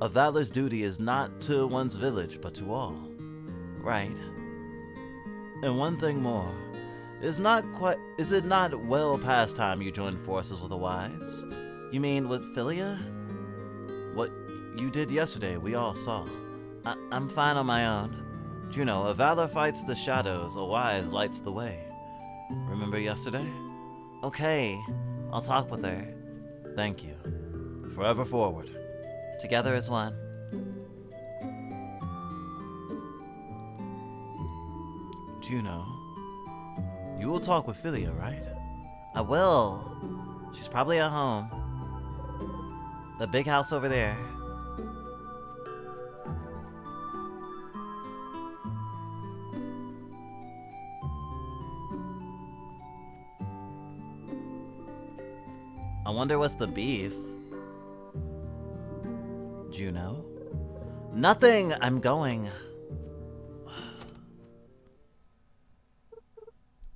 a valor's duty is not to one's village, but to all. Right. And one thing more. Is it not well past time you joined forces with the wise? You mean with Philia? What you did yesterday, we all saw. I'm fine on my own. Juno, a valor fights the shadows, a wise lights the way. Remember yesterday? Okay, I'll talk with her. Thank you. Forever forward. Together as one. Juno, you will talk with Philia, right? I will. She's probably at home. The big house over there. I wonder what's the beef. Juno? Nothing! I'm going.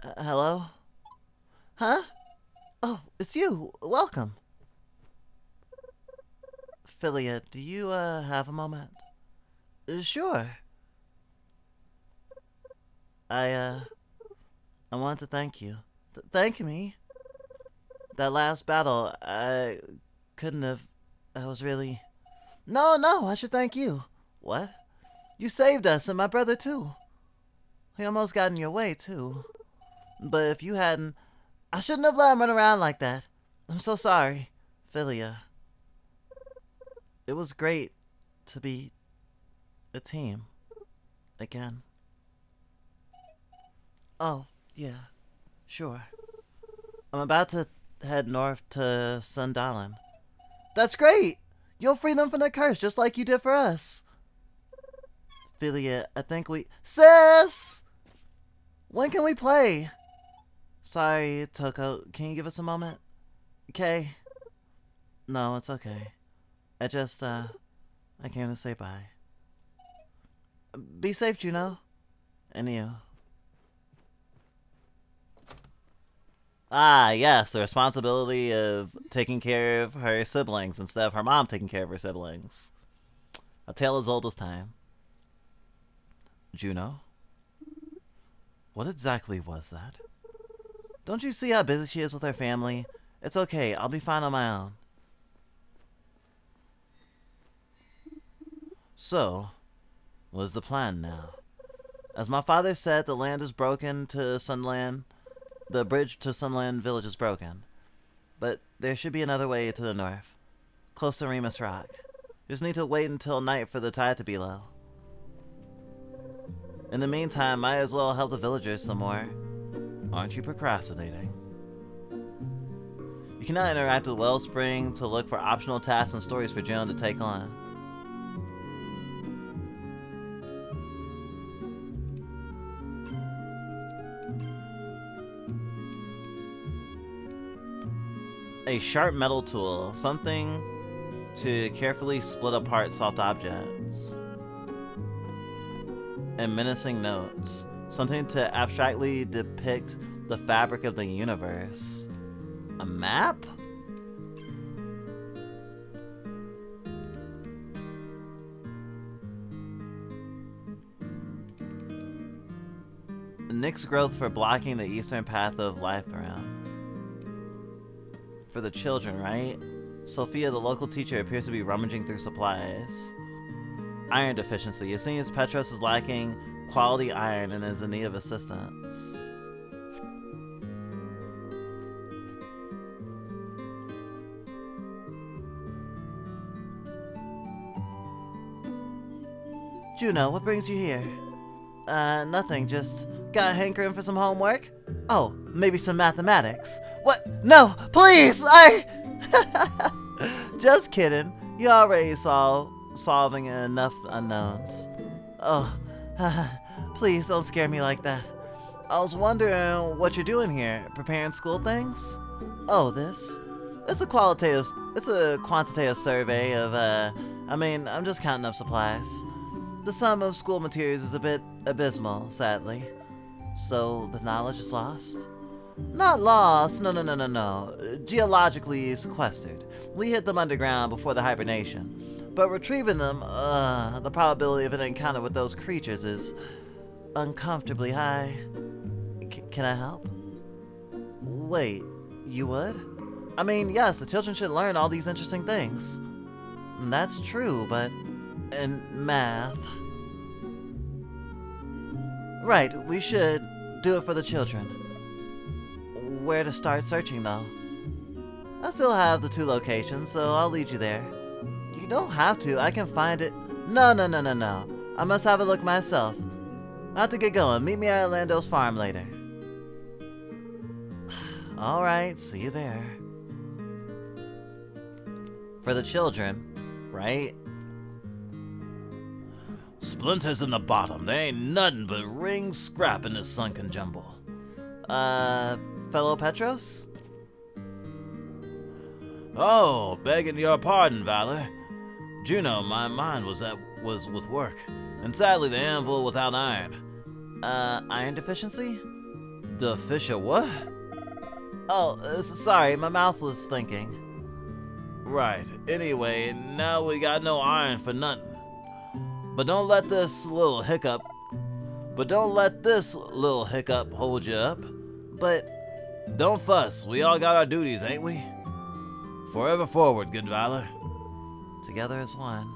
Hello? Huh? Oh, it's you. Welcome. Philia, do you, have a moment? Sure. I I wanted to thank you. Thank me. That last battle, I couldn't have. I was really. No, no, I should thank you. What? You saved us and my brother too. He almost got in your way too. But if you hadn't, I shouldn't have let him run around like that. I'm so sorry, Philia. It was great to be a team again. Oh, yeah, sure. I'm about to head north to Sundalin. That's great! You'll free them from the curse just like you did for us. Philia, I think we. Sis! When can we play? Sorry, Toko. Can you give us a moment? Okay. No, it's okay. I came to say bye. Be safe, Juno. And you. Ah, yes, the responsibility of taking care of her siblings instead of her mom taking care of her siblings. A tale as old as time. Juno? What exactly was that? Don't you see how busy she is with her family? It's okay, I'll be fine on my own. So, what's the plan now? As my father said, the land is broken to Sunland. The bridge to Sunland Village is broken. But there should be another way to the north, close to Remus Rock. Just need to wait until night for the tide to be low. In the meantime, might as well help the villagers some more. Aren't you procrastinating? You cannot interact with Wellspring to look for optional tasks and stories for Joan to take on. A sharp metal tool, something to carefully split apart soft objects. And menacing notes, something to abstractly depict the fabric of the universe. A map? Nyx growth for blocking the eastern path of Lythram. For the children, right? Sophia, the local teacher, appears to be rummaging through supplies. Iron deficiency. It seems Petros is lacking quality iron and is in need of assistance. Juno, what brings you here? Nothing, just got hankering for some homework? Oh, maybe some mathematics. What? No, please! Just kidding. You already solving enough unknowns. Oh, please don't scare me like that. I was wondering what you're doing here. Preparing school things? Oh, this? It's a quantitative survey of, I'm just counting up supplies. The sum of school materials is a bit abysmal, sadly. So, the knowledge is lost? Not lost, no. Geologically sequestered. We hid them underground before the hibernation. But retrieving them, the probability of an encounter with those creatures is uncomfortably high. Can I help? Wait, you would? I mean, yes, the children should learn all these interesting things. That's true, but... in math... Right, we should do it for the children. Where to start searching, though? I still have the 2 locations, so I'll lead you there. You don't have to, I can find it. No. I must have a look myself. I have to get going. Meet me at Orlando's farm later. Alright, see you there. For the children, right? Splinters in the bottom. There ain't nothing but ring scrap in this sunken jumble. Fellow Petros? Oh, begging your pardon, Valor. Juno, my mind was with work, and sadly the anvil without iron. Iron deficiency? Deficient what? Oh, sorry, my mouth was thinking. Right, anyway, now we got no iron for nothing. But don't let this little hiccup But don't let this little hiccup hold you up. But Don't fuss, we all got our duties, ain't we? Forever forward, good valor. together as one.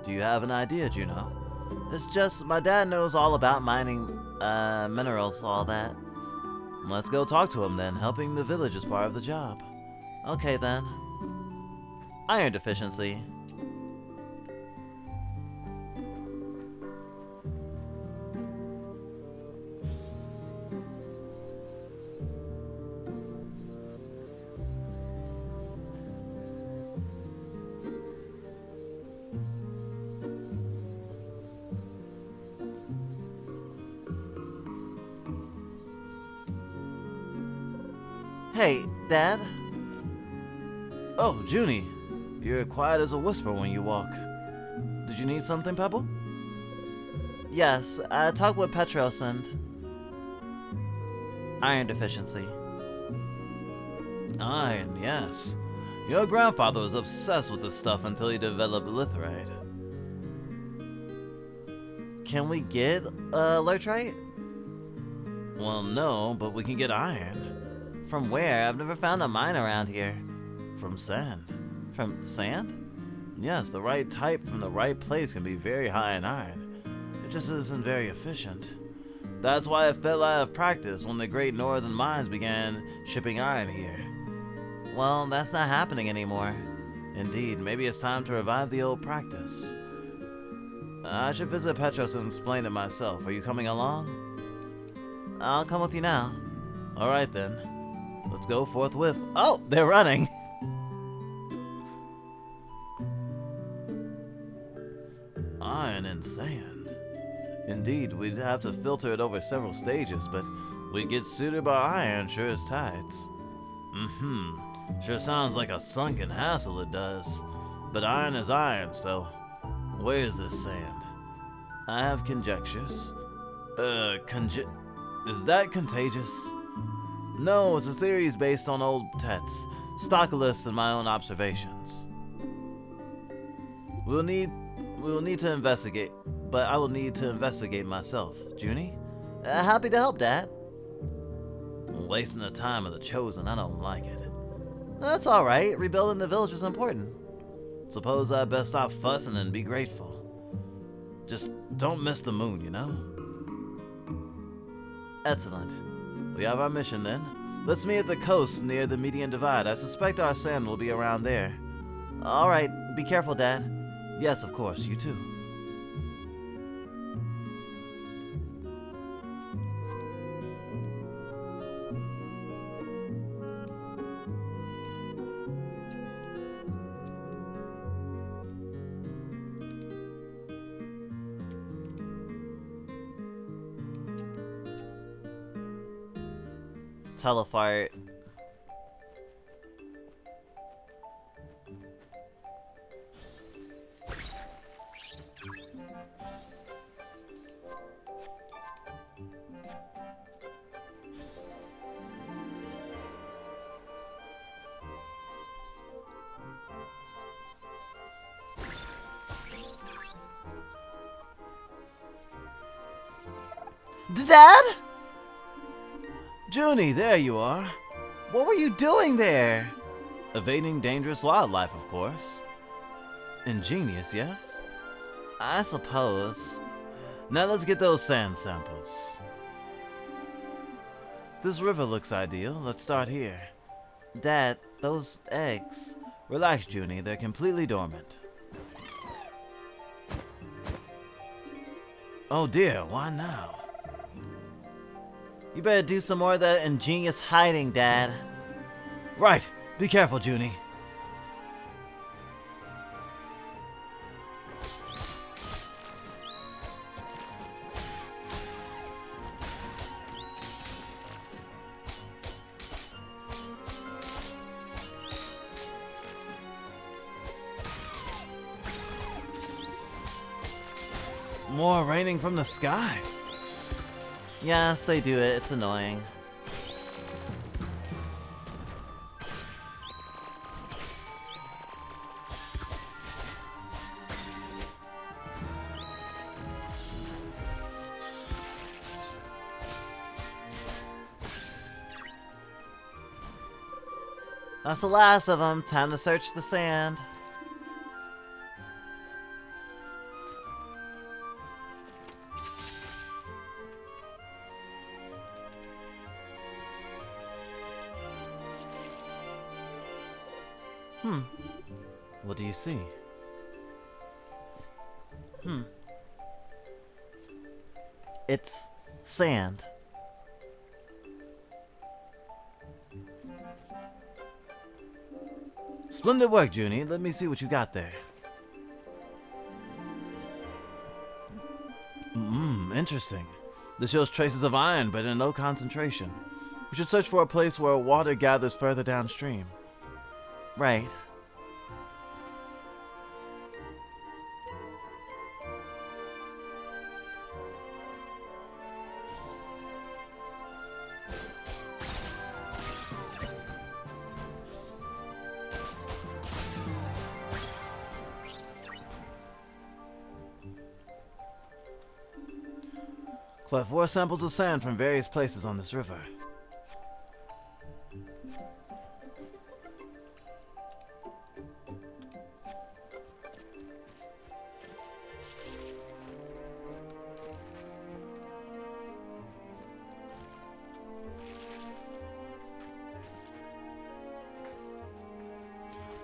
Do you have an idea, Juno? It's just my dad knows all about mining, minerals, all that. Let's go talk to him then. Helping the village is part of the job. Okay then. Iron deficiency. Hey, Dad? Oh, Junie. You're quiet as a whisper when you walk. Did you need something, Pebble? Yes, I talked with Petros and... Iron deficiency. Iron, yes. Your grandfather was obsessed with this stuff until he developed litherite. Can we get, Lertrite? Well, no, but we can get iron. From where? I've never found a mine around here. From sand. From sand? Yes, the right type from the right place can be very high in iron. It just isn't very efficient. That's why it fell out of practice when the great northern mines began shipping iron here. Well, that's not happening anymore. Indeed, maybe it's time to revive the old practice. I should visit Petros and explain it myself. Are you coming along? I'll come with you now. Alright then. Let's go forthwith. Oh, they're running. Iron and sand. Indeed, we'd have to filter it over several stages, but we'd get suited by iron sure as tides. Sure sounds like a sunken hassle, it does. But iron is iron, so where's this sand? I have conjectures. Is that contagious? No, it's a theories based on old texts, stock lists, and my own observations. We'll need to investigate, but I will need to investigate myself. Junie? Happy to help, Dad. Wasting the time of the chosen, I don't like it. That's alright. Rebuilding the village is important. Suppose I best stop fussing and be grateful. Just don't miss the moon, you know? Excellent. We have our mission then. Let's meet at the coast near the Median Divide. I suspect our sand will be around there. Alright, be careful, Dad. Yes, of course, you too. Telefart. Dad? Junie, there you are. What were you doing there? Evading dangerous wildlife, of course. Ingenious, yes? I suppose. Now let's get those sand samples. This river looks ideal. Let's start here. Dad, those eggs. Relax, Junie. They're completely dormant. Oh dear, why now? You better do some more of that ingenious hiding, Dad. Right. Be careful, Junie. More raining from the sky. Yes, they do it. It's annoying. That's the last of them. Time to search the sand. What do you see? It's sand. Splendid work, Junie. Let me see what you got there. Interesting. This shows traces of iron, but in low concentration. We should search for a place where water gathers further downstream. Right. Collect 4 samples of sand from various places on this river.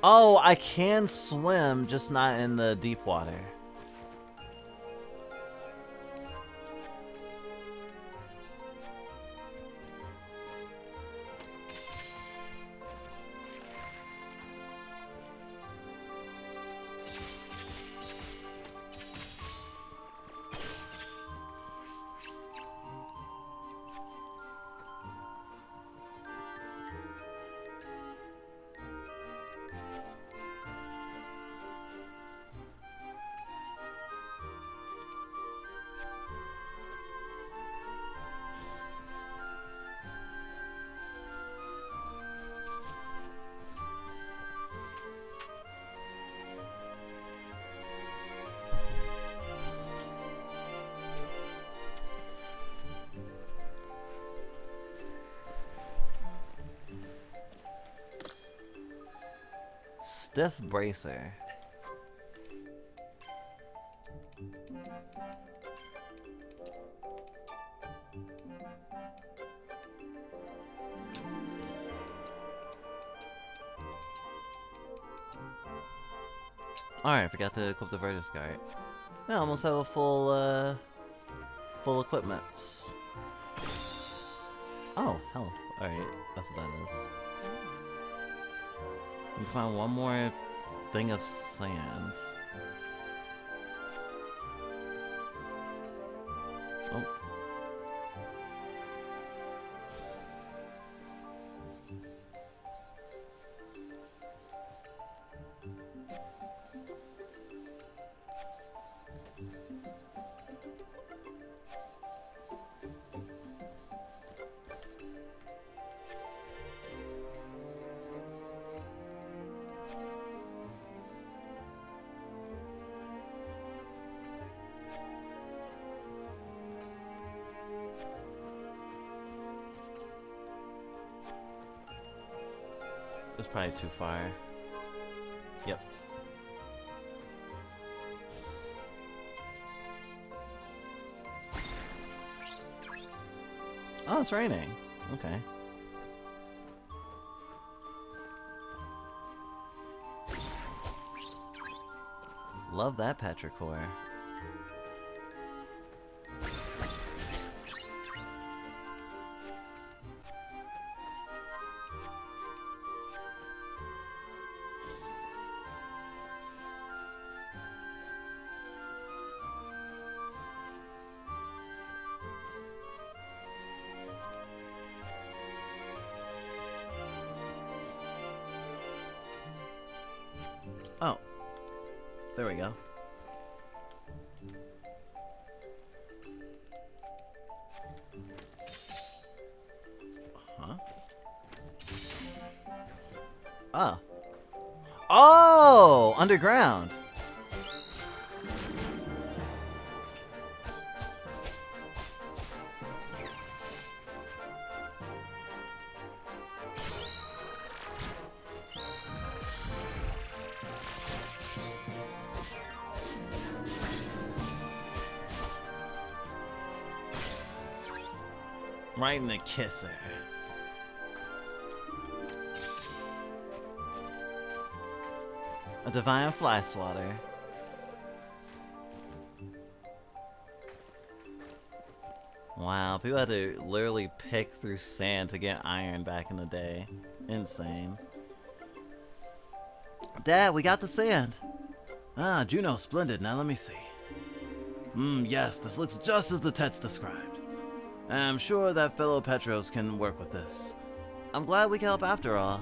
Oh, I can swim, just not in the deep water. Stiff bracer. Alright, I forgot to equip the Vertus Guard. I almost have a full equipment. Oh, hell. Alright, that's what that is. We can find one more thing of sand. Oh. It's probably too far. Yep. Oh, it's raining. Okay. Love that petrichor. Oh. There we go. Huh? Oh. Oh! Underground! Right in the kisser. A divine fly swatter. Wow, people had to literally pick through sand to get iron back in the day. Insane. Dad, we got the sand. Ah, Juno, splendid. Now let me see. Yes, this looks just as the text described. I'm sure that fellow Petros can work with this. I'm glad we can help after all.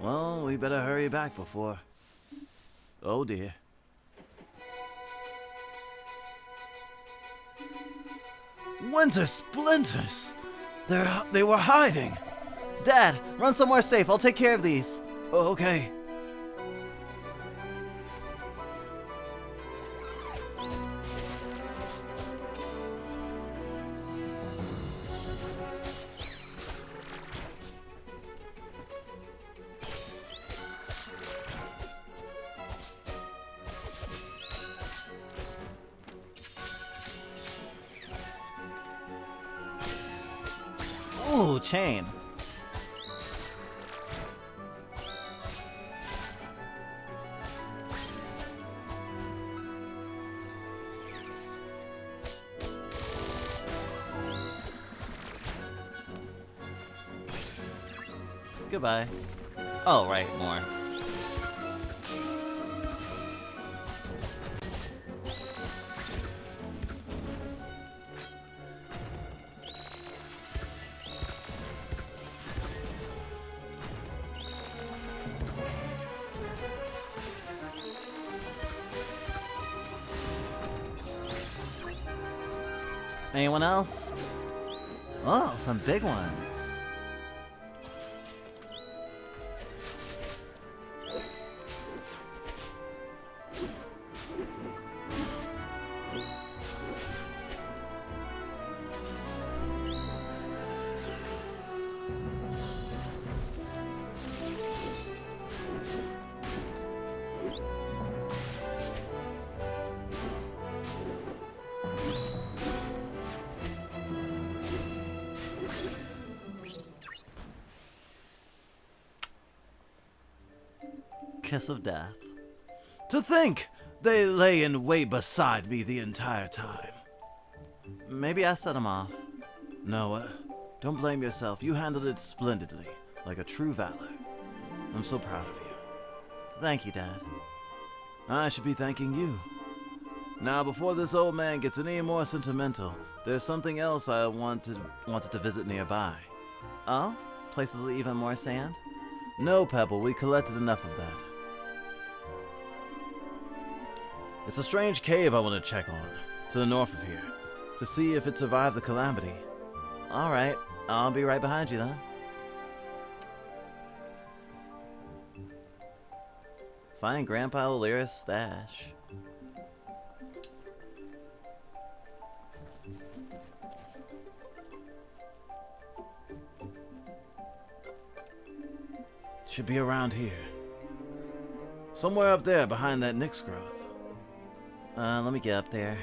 Well, we better hurry back before... Oh dear. Winter splinters! They were hiding! Dad, run somewhere safe. I'll take care of these. Oh, okay. Ooh, chain. Goodbye. Oh, right, more. Anyone else? Oh, some big ones. Kiss of death. To think they lay in wait beside me the entire time. Maybe I set him off. Noah, don't blame yourself. You handled it splendidly, like a true valor. I'm so proud of you. Thank you, Dad. I should be thanking you. Now, before this old man gets any more sentimental, there's something else I wanted to visit nearby. Oh? Places with even more sand? No, Pebble, we collected enough of that. It's a strange cave I want to check on, to the north of here, to see if it survived the calamity. Alright, I'll be right behind you then. Find Grandpa O'Leary's stash. Should be around here. Somewhere up there behind that Nyx growth. Let me get up there.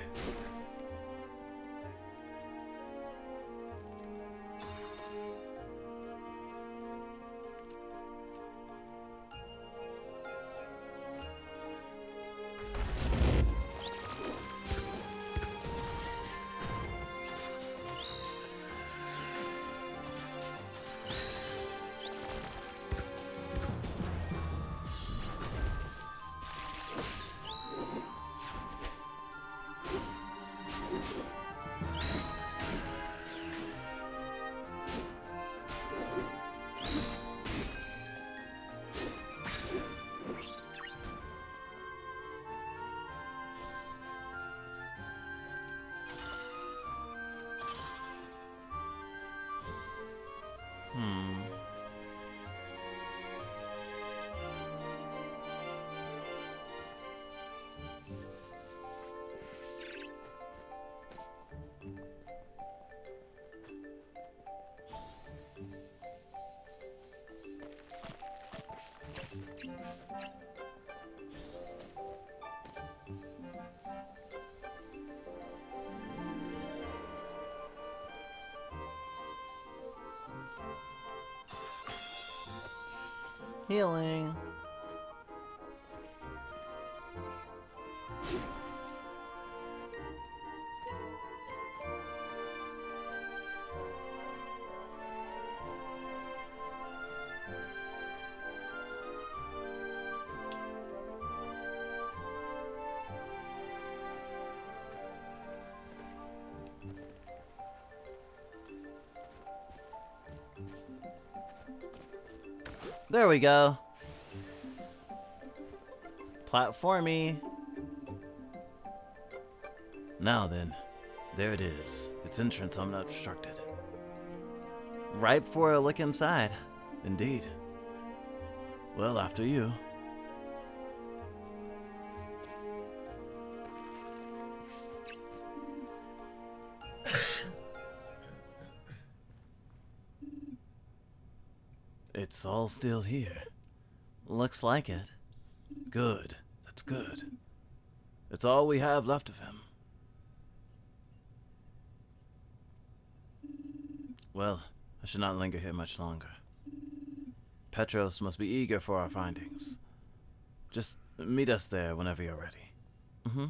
Healing. There we go. Platformy. Now then, there it is. Its entrance unobstructed. Ripe for a look inside. Indeed. Well, after you. It's all still here. Looks like it. Good. That's good. It's all we have left of him. Well, I should not linger here much longer. Petros must be eager for our findings. Just meet us there whenever you're ready. Mm-hmm.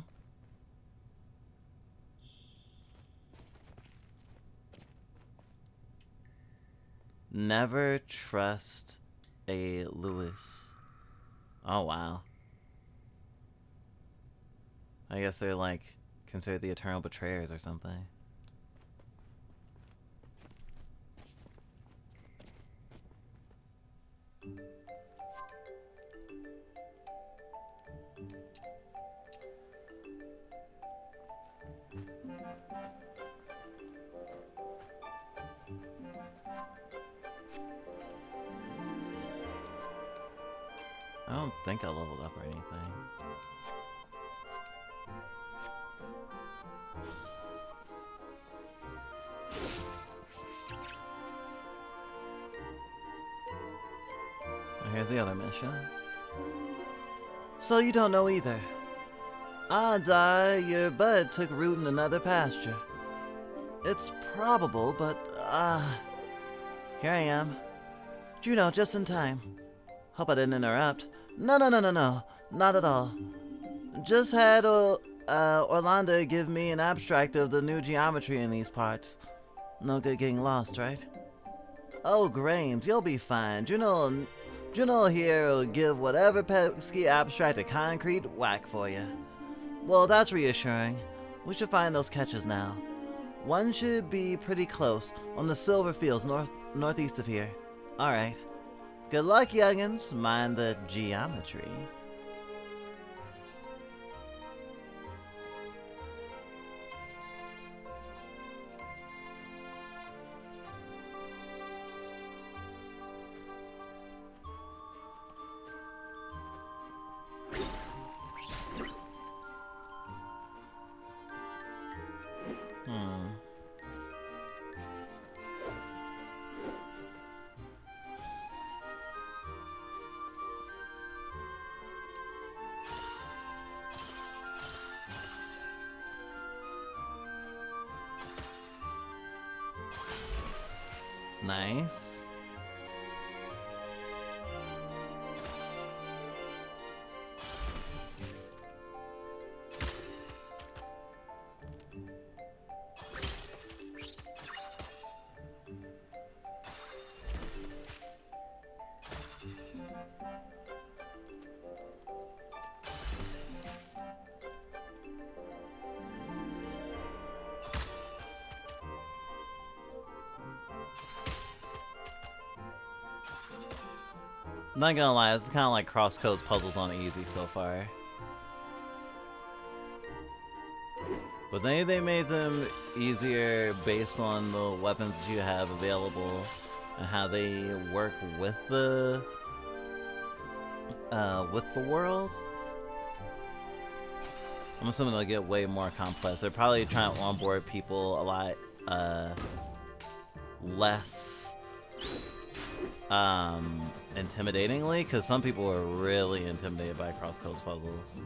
Never trust a Lewis. Oh, wow. I guess they're like considered the eternal betrayers or something. I don't think I leveled up or anything. Oh, here's the other mission. So you don't know either. Odds are your bud took root in another pasture. It's probable, but here I am. Juno, just in time. Hope I didn't interrupt. No, not at all. Just had Orlando give me an abstract of the new geometry in these parts. No good getting lost, right? Oh, Grains, you'll be fine. Juno here will give whatever pesky abstract a concrete whack for you. Well, that's reassuring. We should find those catches now. One should be pretty close, on the silver fields northeast of here. Alright. Good luck, youngins. Mind the geometry. Nice. Not gonna lie, it's kind of like cross-codes puzzles on easy so far. But maybe they made them easier based on the weapons that you have available and how they work with the world. I'm assuming they'll get way more complex. They're probably trying to onboard people a lot less intimidatingly, because some people are really intimidated by cross-codes puzzles.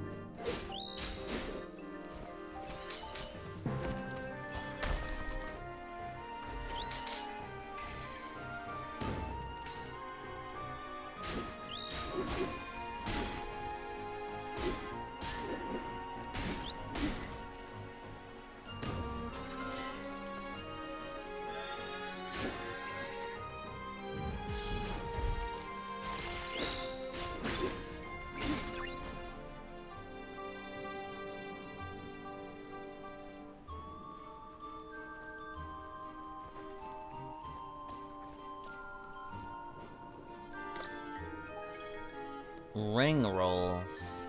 Ring rolls.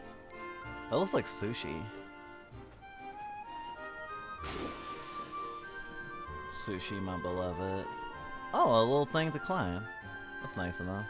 That looks like sushi. Sushi, my beloved. Oh, a little thing to climb. That's nice enough.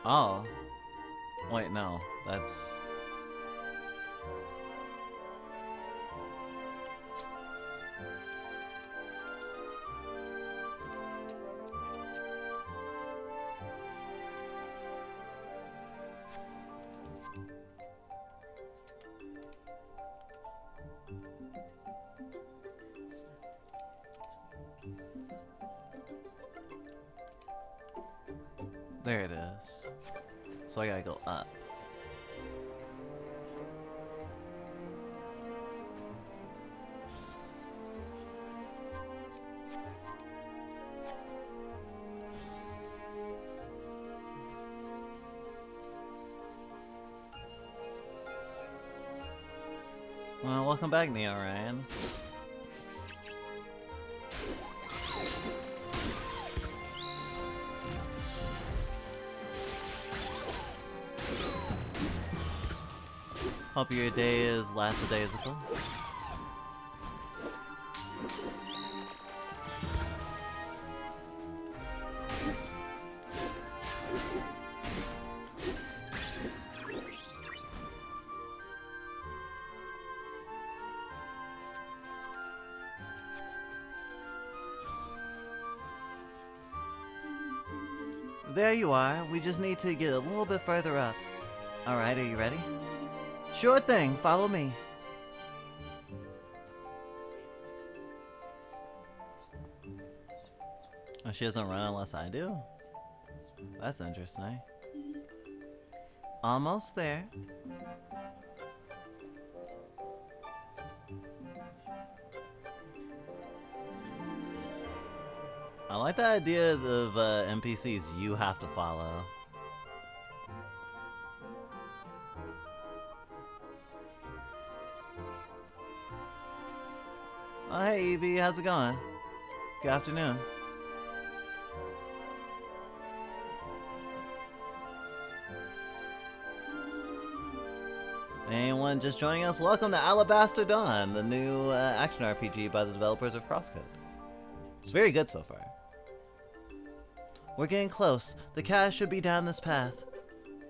Oh. Wait, no. That's... There it is. So I gotta go up. Well, welcome back, Neo Ryan. Hope your day is lackadaisical. There you are. We just need to get a little bit further up. Alright, are you ready? Sure thing, follow me. Oh, she doesn't run unless I do? That's interesting. Almost there. I like the idea of NPCs you have to follow. Oh, hey Evie, how's it going? Good afternoon. Anyone just joining us? Welcome to Alabaster Dawn, the new action RPG by the developers of Crosscode. It's very good so far. We're getting close. The cache should be down this path.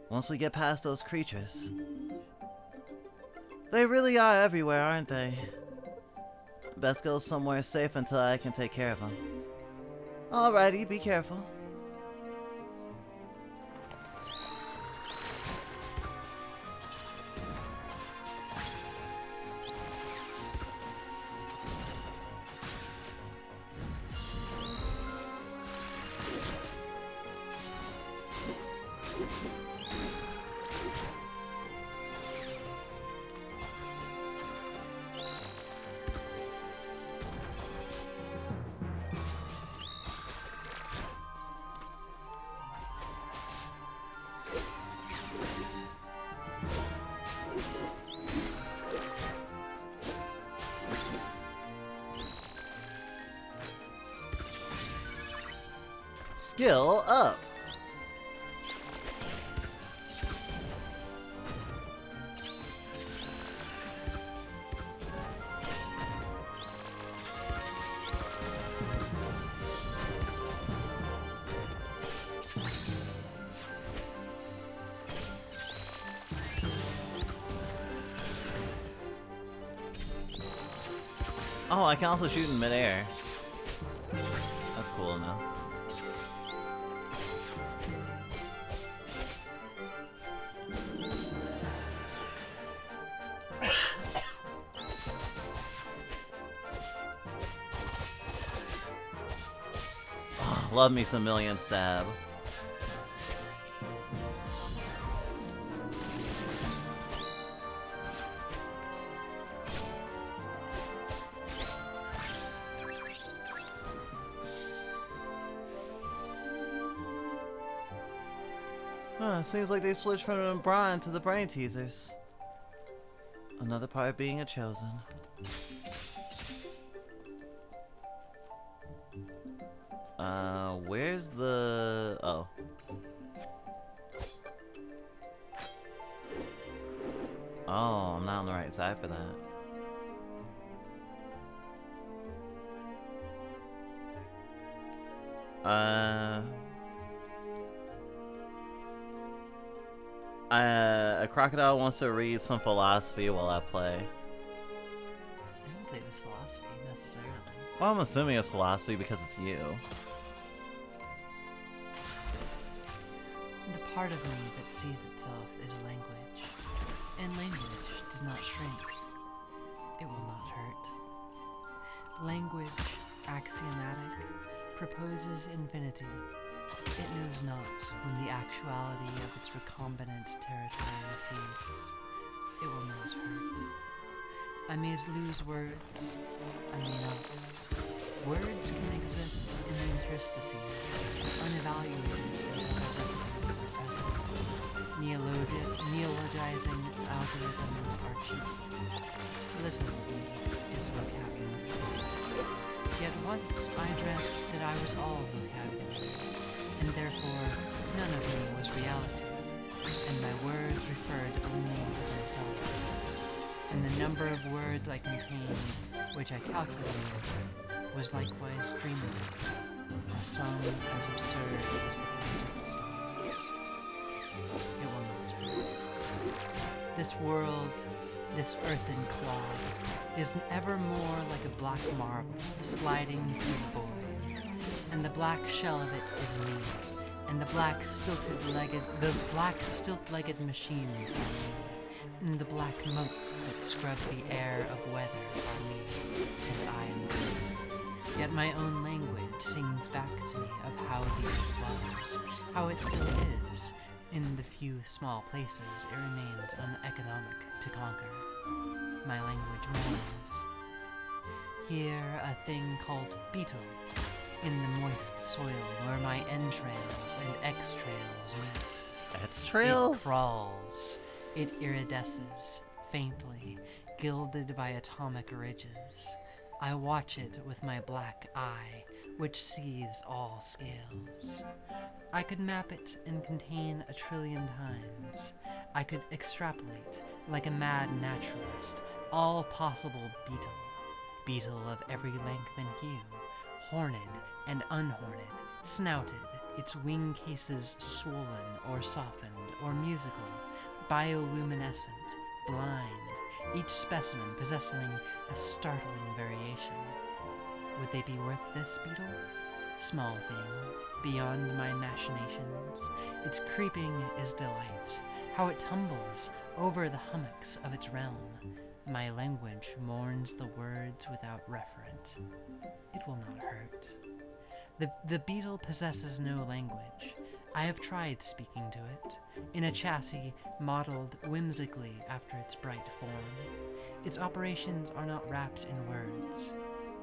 Once we get past those creatures. They really are everywhere, aren't they? Best go somewhere safe until I can take care of them. Alrighty, be careful. Skill up. Oh, I can also shoot in midair. That's cool enough. love me some million stab. Seems like they switched from the Brian to the brain teasers. Another part being a chosen. Where's the... oh. Oh, I'm not on the right side for that. A crocodile wants to read some philosophy while I play. I didn't say it was philosophy necessarily. Well, I'm assuming it's philosophy because it's you. The part of me that sees itself is language, and language does not shrink. It will not hurt. Language, axiomatic, proposes infinity. It knows not when the actuality of its recombinant territory recedes. It will not hurt. I may lose words, I may not. Words can exist in the interstices, unevaluated until the referents are present. Neologizing algorithms are cheap. Little of me is vocabulary. Yet once I dreamt that I was all vocabulary, and therefore none of me was reality, and my words referred only to themselves, and the number of words I contained, which I calculated, was likewise dreamlike, a song as absurd as the flight of the stars. It will not hurt. This world, this earthen clod, is evermore like a black marble sliding through the void, and the black shell of it is me, and the black stilt-legged machines are me, and the black motes that scrub the air of weather are me, and I am good. Yet my own language sings back to me of how the earth was, how it still is. In the few small places it remains uneconomic to conquer. My language mourns. Here a thing called beetle, in the moist soil where my entrails and extrails meet. That's trails. It crawls. It iridesces, faintly, gilded by atomic ridges. I watch it with my black eye, which sees all scales. I could map it and contain 1 trillion times. I could extrapolate, like a mad naturalist, all possible beetle of every length and hue, horned and unhorned, snouted, its wing cases swollen or softened or musical, bioluminescent, blind, each specimen possessing a startling variation. Would they be worth this beetle? Small thing, beyond my machinations, its creeping is delight, how it tumbles over the hummocks of its realm. My language mourns the words without referent. It will not hurt. The beetle possesses no language. I have tried speaking to it, in a chassis modeled whimsically after its bright form. Its operations are not wrapped in words.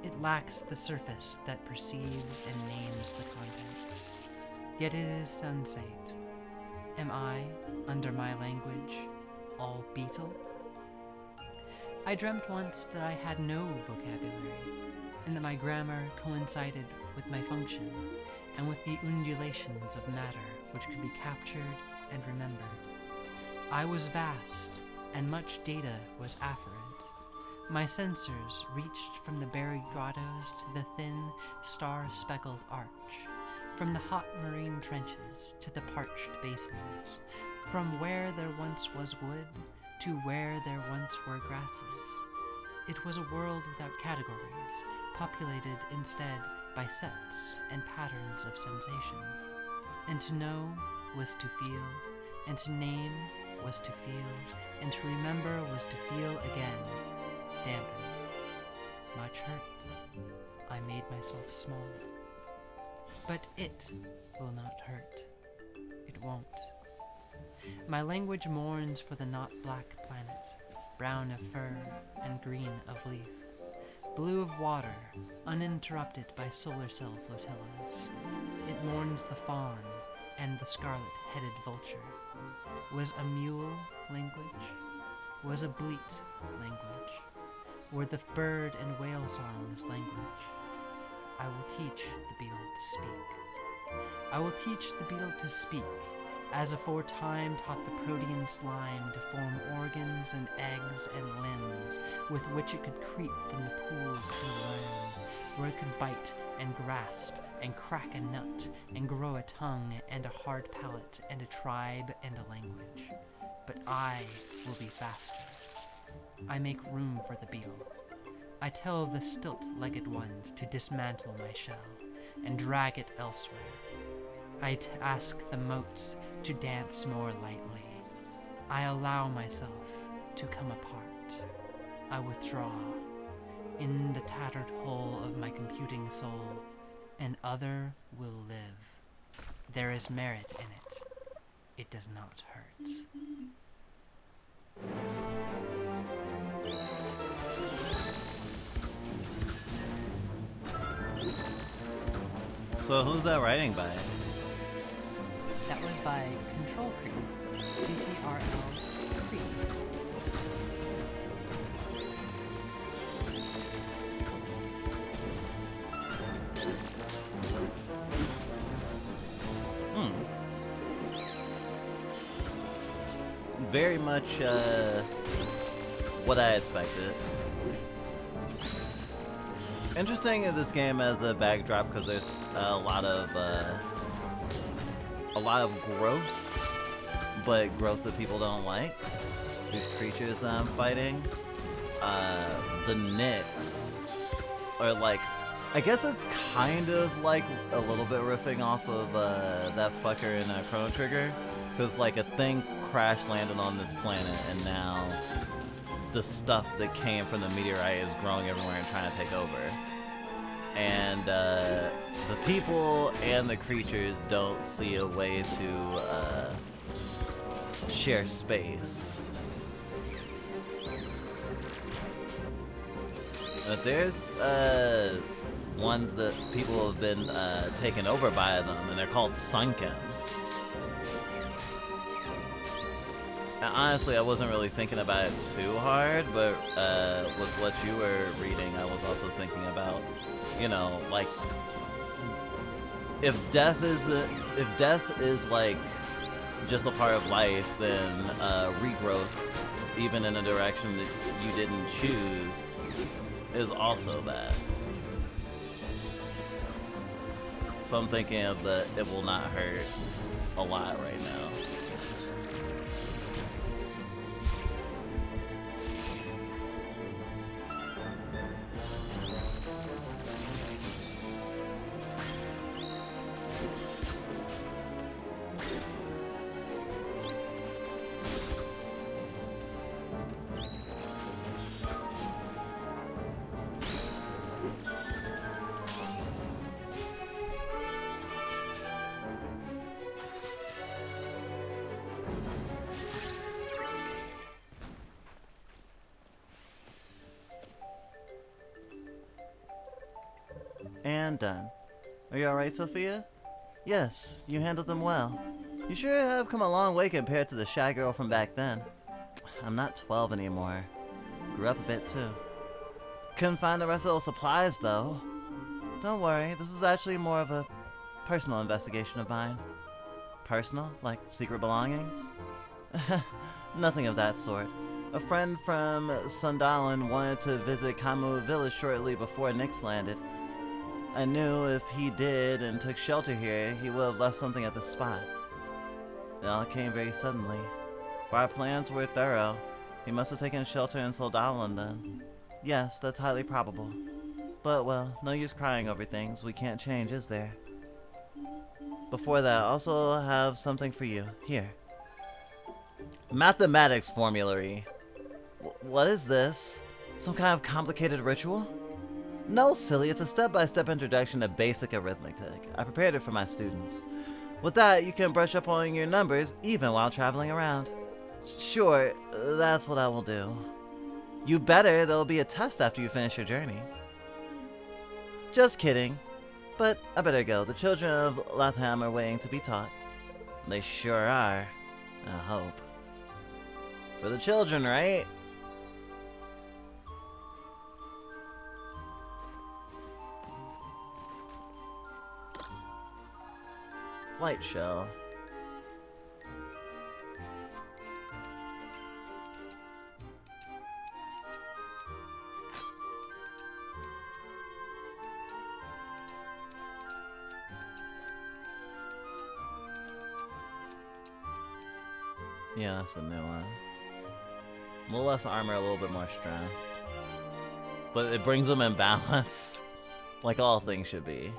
It lacks the surface that perceives and names the contents. Yet it is sensate. Am I, under my language, all beetle? I dreamt once that I had no vocabulary, and that my grammar coincided with my function, and with the undulations of matter which could be captured and remembered. I was vast, and much data was afferent. My sensors reached from the buried grottos to the thin, star-speckled arch, from the hot marine trenches to the parched basins, from where there once was wood to where there once were grasses. It was a world without categories, populated instead by sets and patterns of sensation. And to know was to feel, and to name was to feel, and to remember was to feel again, dampened. Much hurt. I made myself small. But it will not hurt. It won't. My language mourns for the not black planet, brown of fur and green of leaf, blue of water, uninterrupted by solar cell flotillas. It mourns the fawn and the scarlet-headed vulture. Was a mule language? Was a bleat language? Were the bird and whale songs language? I will teach the beetle to speak. I will teach the beetle to speak, as aforetime taught the protean slime to form organs and eggs and limbs with which it could creep from the pools to the land, where it could bite and grasp and crack a nut and grow a tongue and a hard palate and a tribe and a language. But I will be faster. I make room for the beetle. I tell the stilt-legged ones to dismantle my shell and drag it elsewhere. I ask the motes to dance more lightly. I allow myself to come apart. I withdraw. In the tattered hull of my computing soul, an other will live. There is merit in it. It does not hurt. So who's that writing by? That was by Control Creep. CTRL Creep. Very much what I expected. Interesting in this game as a backdrop because there's a lot of growth, but growth that people don't like. These creatures I'm fighting, the Nyx, are like, I guess it's kind of like a little bit riffing off of that fucker in Chrono Trigger, because like a thing crash landed on this planet and now the stuff that came from the meteorite is growing everywhere and trying to take over. And the people and the creatures don't see a way to share space. But there's ones that people have been taken over by them, and they're called Sunken. And honestly, I wasn't really thinking about it too hard, but with what you were reading, I was also thinking about, you know, like, if death is like just a part of life, then regrowth, even in a direction that you didn't choose, is also that. So I'm thinking of that it will not hurt a lot right now. And done. Are you alright, Sophia? Yes, you handled them well. You sure have come a long way compared to the shy girl from back then. I'm not 12 anymore. Grew up a bit too. Couldn't find the rest of those supplies though. Don't worry, this is actually more of a personal investigation of mine. Personal? Like secret belongings? Nothing of that sort. A friend from Sundalan wanted to visit Kamu village shortly before Nyx landed. I knew if he did and took shelter here, he would have left something at the spot. It all came very suddenly. But our plans were thorough. He must have taken shelter in Soldalan then. Yes, that's highly probable. But, well, no use crying over things we can't change, is there? Before that, I also have something for you. Here. Mathematics formulary. What is this? Some kind of complicated ritual? No, silly, it's a step-by-step introduction to basic arithmetic. I prepared it for my students. With that, you can brush up on your numbers even while traveling around. Sure, that's what I will do. You better, there'll be a test after you finish your journey. Just kidding. But I better go. The children of Latham are waiting to be taught. They sure are. I hope. For the children, right? Light shell. Yeah, that's a new one. A little less armor, a little bit more strength. But it brings them in balance. Like all things should be.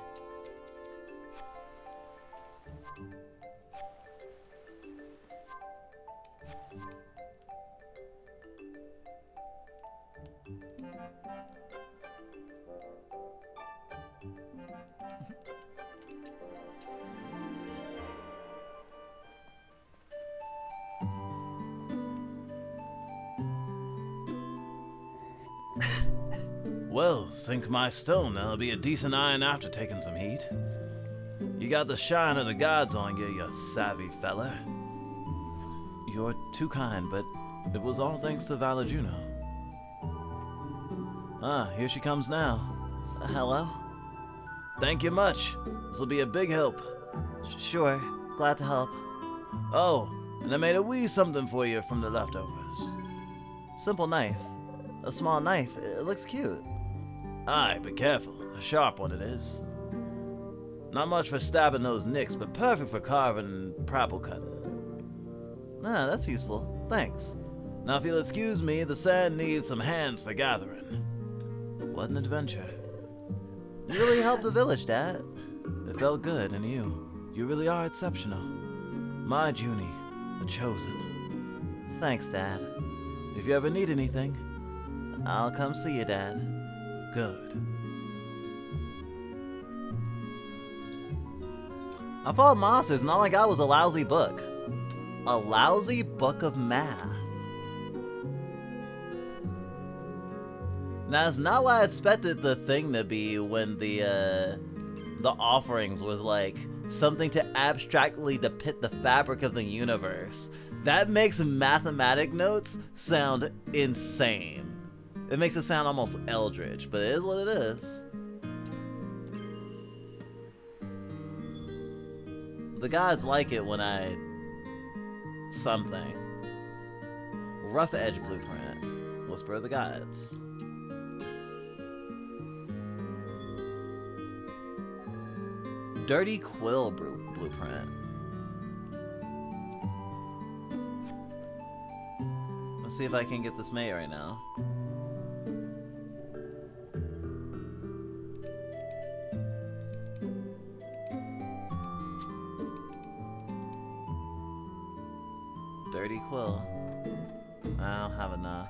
Well, sink my stone, that'll be a decent iron after taking some heat. You got the shine of the gods on you, you savvy fella. You're too kind, but it was all thanks to Valajuno. Ah, here she comes now. Hello? Thank you much. This'll be a big help. Sure, glad to help. Oh, and I made a wee something for you from the leftovers. Simple knife. A small knife. It looks cute. Aye, but careful. A sharp one it is. Not much for stabbing those nicks, but perfect for carving and prapple cutting. Ah, that's useful. Thanks. Now if you'll excuse me, the sand needs some hands for gathering. What an adventure. You really helped the village, Dad. It felt good, and you really are exceptional. My Junie, the chosen. Thanks, Dad. If you ever need anything, I'll come see you, Dad. good. I fought monsters and all I got was a lousy book. A lousy book of math. That's not what I expected the thing to be when the offerings was like something to abstractly depict the fabric of the universe. That makes mathematic notes sound insane. It makes it sound almost eldritch, but it is what it is. The gods like it when I... something. Rough Edge Blueprint. Whisper of the Gods. Dirty Quill Blueprint. Let's see if I can get this made right now. Dirty Quill. I don't have enough.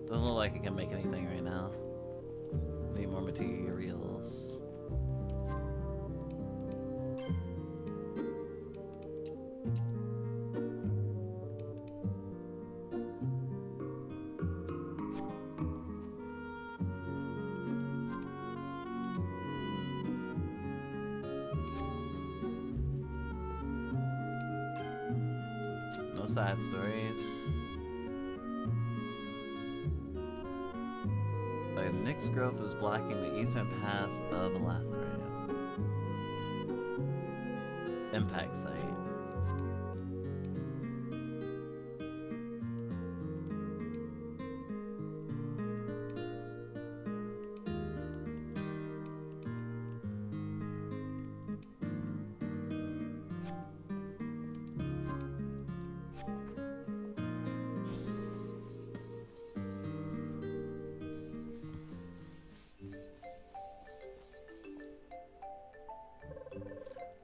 Doesn't look like I can make anything right now. Need more materials. No side stories. Like Nyx Grove is blocking the eastern pass of Elathrium. Impact site.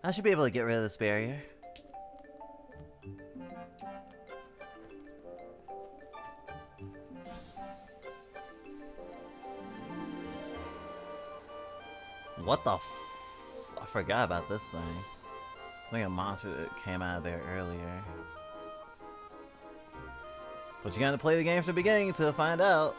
I should be able to get rid of this barrier. What the f... I forgot about this thing. I think a monster that came out of there earlier. But you gotta play the game from the beginning to find out.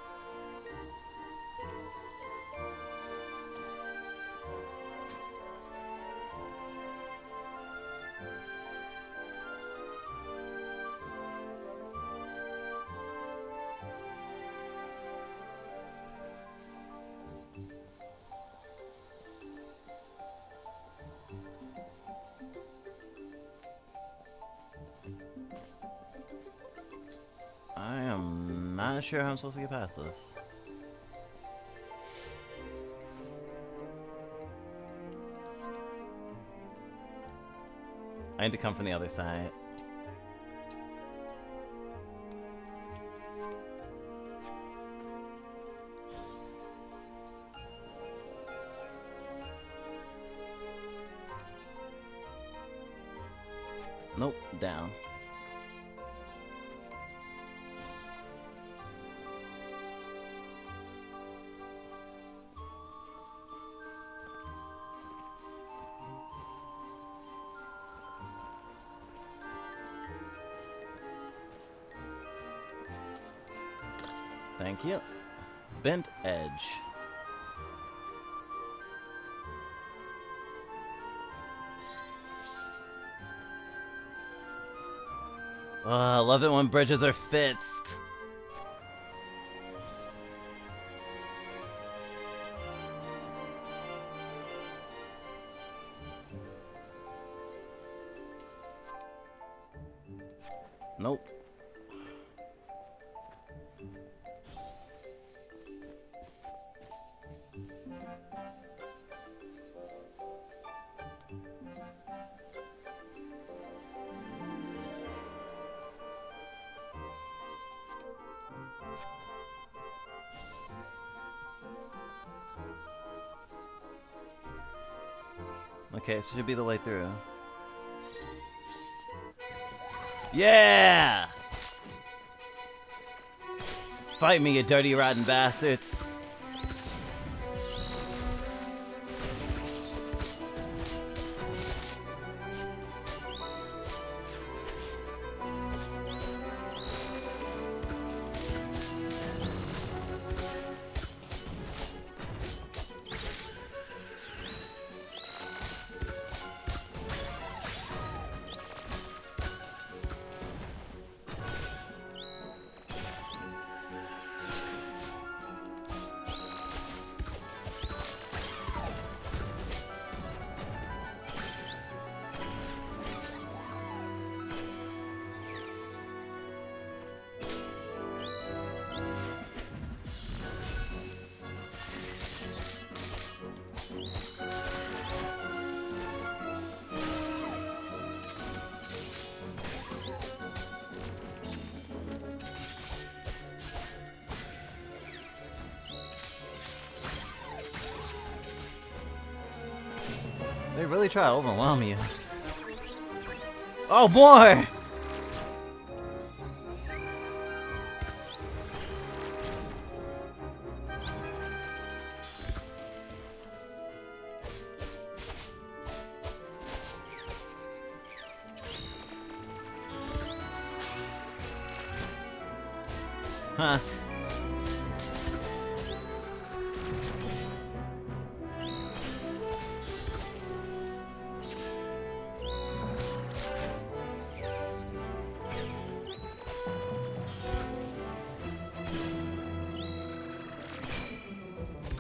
I am not sure how I'm supposed to get past this. I need to come from the other side. Nope, down. Thank you. Bent edge. I love it when bridges are fixed. Nope. Okay, so should be the way through. Yeah! Fight me, you dirty, rotten bastards. They really try to overwhelm you. Oh, more! Huh.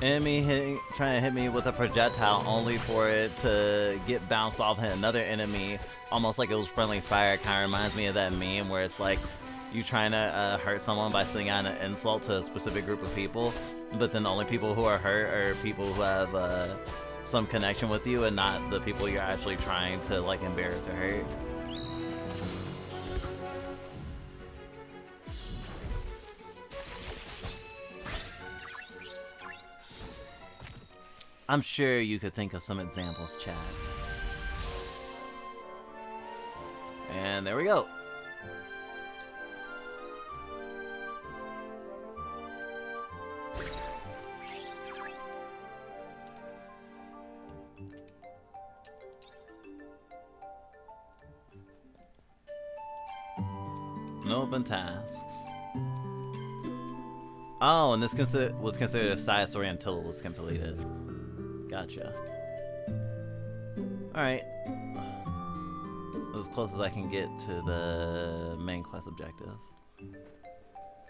Enemy trying to hit me with a projectile only for it to get bounced off and hit another enemy, almost like it was friendly fire. Kind of reminds me of that meme where it's like you trying to hurt someone by sending out an insult to a specific group of people, but then the only people who are hurt are people who have some connection with you and not the people you're actually trying to like embarrass or hurt. I'm sure you could think of some examples, Chad. And there we go. No open tasks. Oh, and this was considered a side story until it was completed. Gotcha. Alright. As close as I can get to the main quest objective.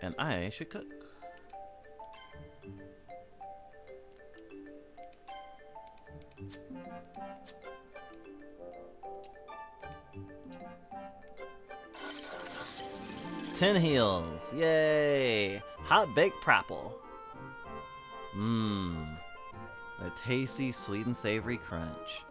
And I should cook. Tin heels. Yay! Hot baked prapple. Mmm. A tasty, sweet and savory crunch.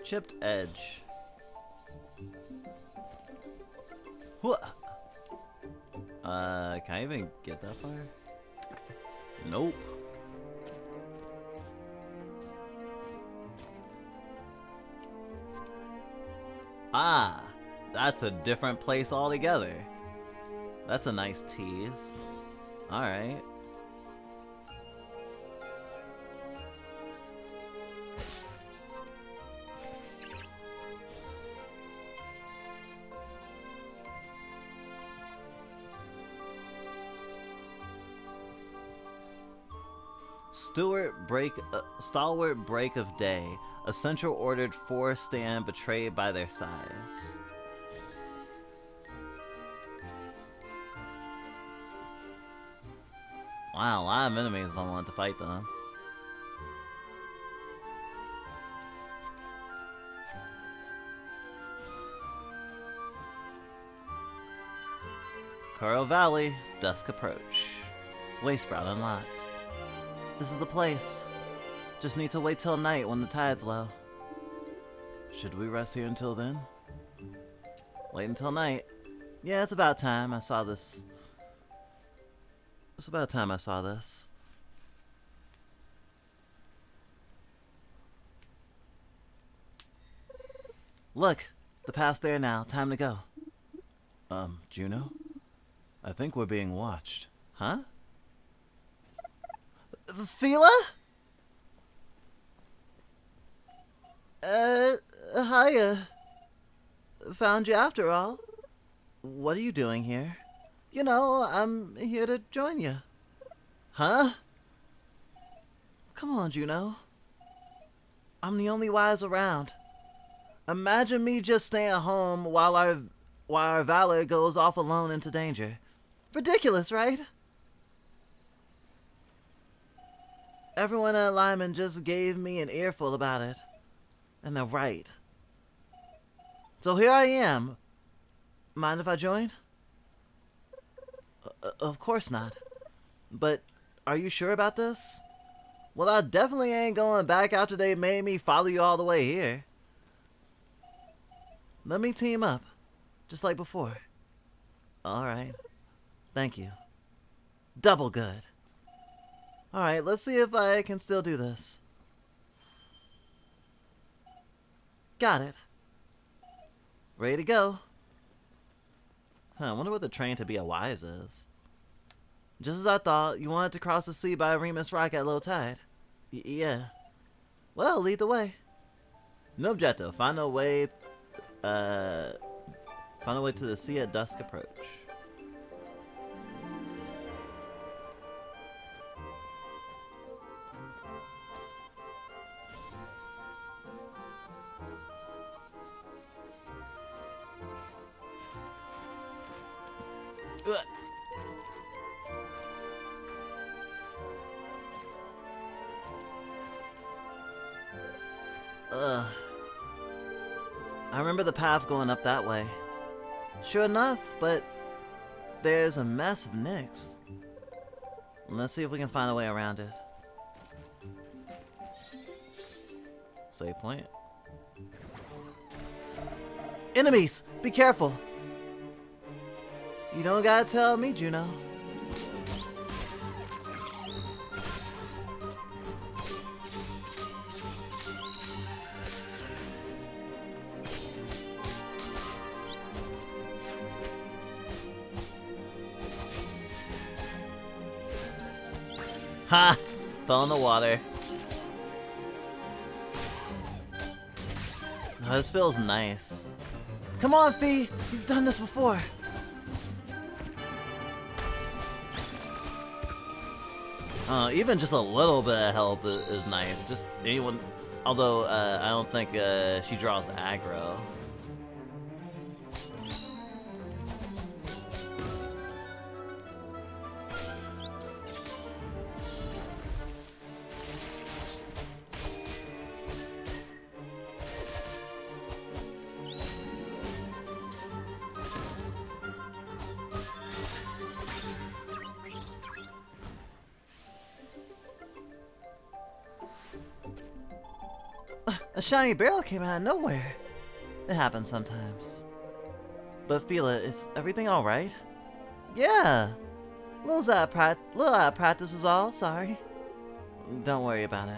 Chipped edge. What? Can I even get that far? Nope. Ah, that's a different place altogether. That's a nice tease. Alright. Stalwart break of day. A central ordered 4 stand betrayed by their size. Wow, a lot of enemies if I want to fight them. Coral Valley, dusk approach. Waste sprout unlocked. This is the place. Just need to wait till night when the tide's low. Should we rest here until then? Wait until night. Yeah, it's about time I saw this. It's about time I saw this. Look, the path's there now. Time to go. Juno? I think we're being watched. Huh? Fila? Hiya. Found you after all. What are you doing here? You know, I'm here to join you. Huh? Come on, Juno. I'm the only wise around. Imagine me just staying home while our Valor goes off alone into danger. Ridiculous, right? Everyone at Lyman just gave me an earful about it. And they're right. So here I am. Mind if I join? Of course not. But are you sure about this? Well, I definitely ain't going back after they made me follow you all the way here. Let me team up, just like before. Alright. Thank you. Double good. Alright, let's see if I can still do this. Got it. Ready to go. Huh, I wonder what the train to be a wise is. Just as I thought, you wanted to cross the sea by Remus Rock at low tide. Yeah. Well, lead the way. No objective. Find a way to the sea at dusk approach. I remember the path going up that way. Sure enough, but there's a mess of nicks. Let's see if we can find a way around it. Save point. Enemies! Be careful! You don't gotta tell me, Juno. Ha! Fell in the water. Oh, this feels nice. Come on, Fee! You've done this before! Even just a little bit of help is nice. Just anyone... Although, I don't think she draws aggro. A shiny barrel came out of nowhere. It happens sometimes. But Fila, is everything alright? Yeah. Little out of practice is all, sorry. Don't worry about it.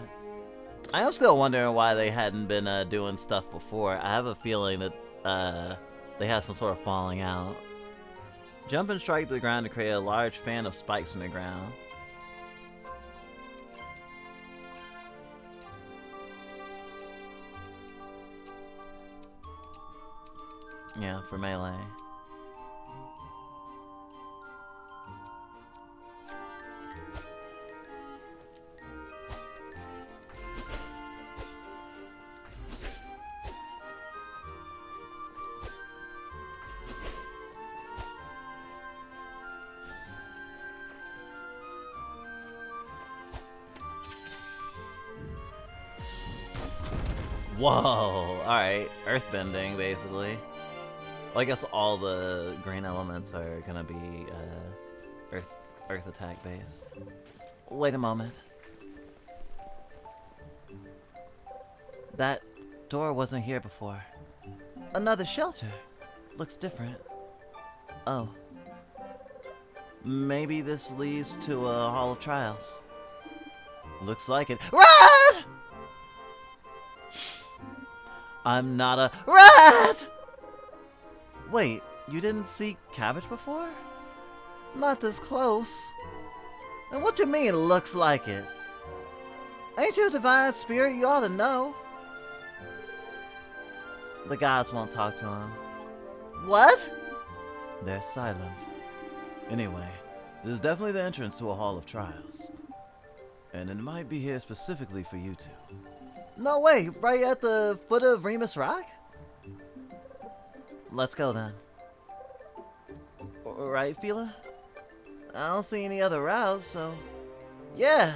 I am still wondering why they hadn't been doing stuff before. I have a feeling that they had some sort of falling out. Jump and strike the ground to create a large fan of spikes in the ground. Yeah, for melee. Whoa! Alright, earthbending, basically. Well, I guess all the green elements are gonna be earth attack based. Wait a moment. That door wasn't here before. Another shelter. Looks different. Oh. Maybe this leads to a Hall of Trials. Looks like it. Rat! I'm not a rat! Wait, you didn't see cabbage before? Not this close. And what you mean, looks like it? Ain't you a divine spirit? You ought to know. The gods won't talk to him. What? They're silent. Anyway, this is definitely the entrance to a Hall of Trials. And it might be here specifically for you two. No way, right at the foot of Remus Rock? Let's go then. Right, Fila? I don't see any other routes, so... Yeah!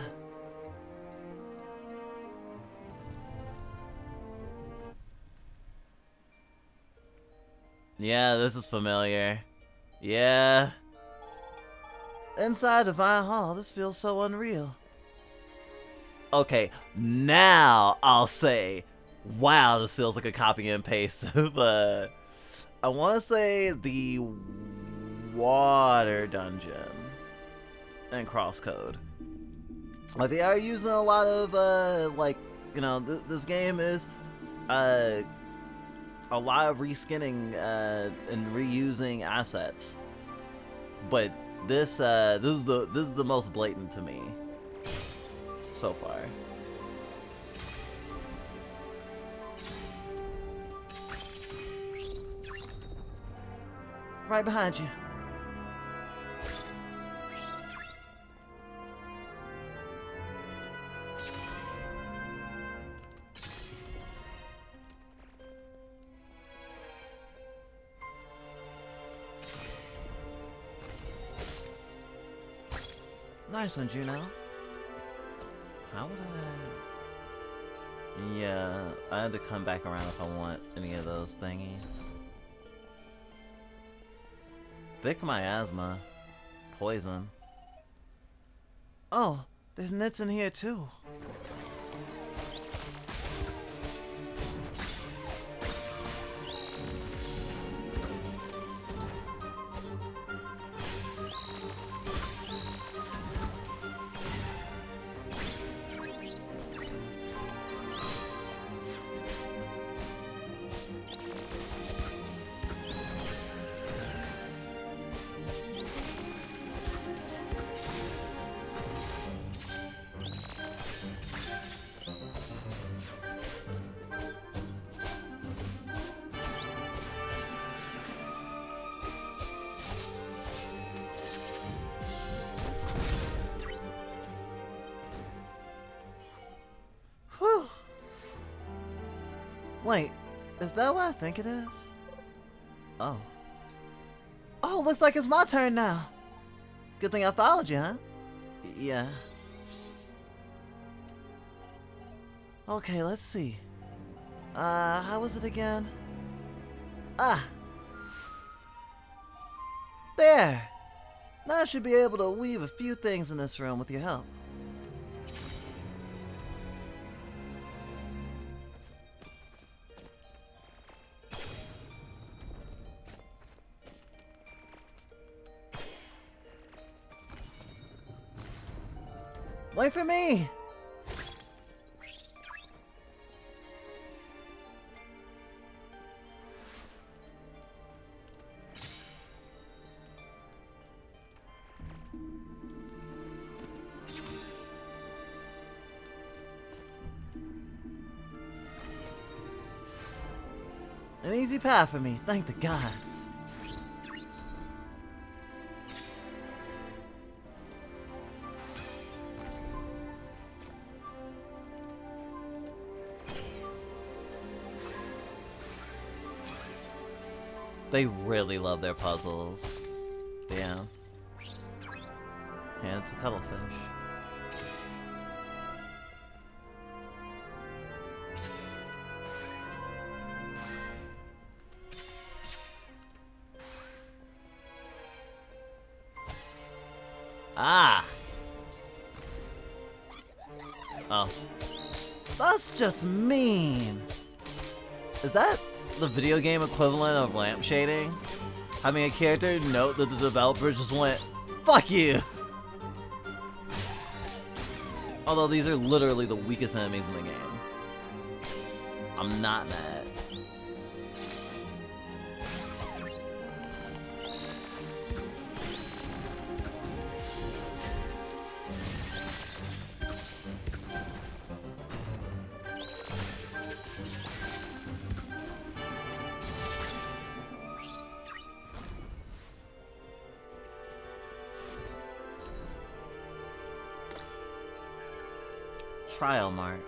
Yeah, this is familiar. Yeah. Inside Divine Hall, this feels so unreal. Okay, now I'll say, wow, this feels like a copy and paste of, I want to say the water dungeon and crosscode. Like, they are using a lot of, like, you know, this game is, a lot of reskinning, and reusing assets. But this is the most blatant to me so far. Right behind you. Nice one, Juno. How would I... Yeah, I had to come back around if I want any of those thingies. Thick miasma. Poison. Oh, there's nits in here too. Whew. Wait, is that what I think it is? Oh. Oh, looks like it's my turn now. Good thing I followed you, huh? Yeah. Okay, let's see. How was it again? Ah! There! Now I should be able to weave a few things in this room with your help. Wait for me! An easy path for me, thank the gods. They really love their puzzles. Damn. Hand to cuttlefish. Ah! Oh. That's just mean! Is that the video game equivalent of lamp shading? Having a character note that the developer just went, fuck you! Although these are literally the weakest enemies in the game. I'm not mad. Trial mark.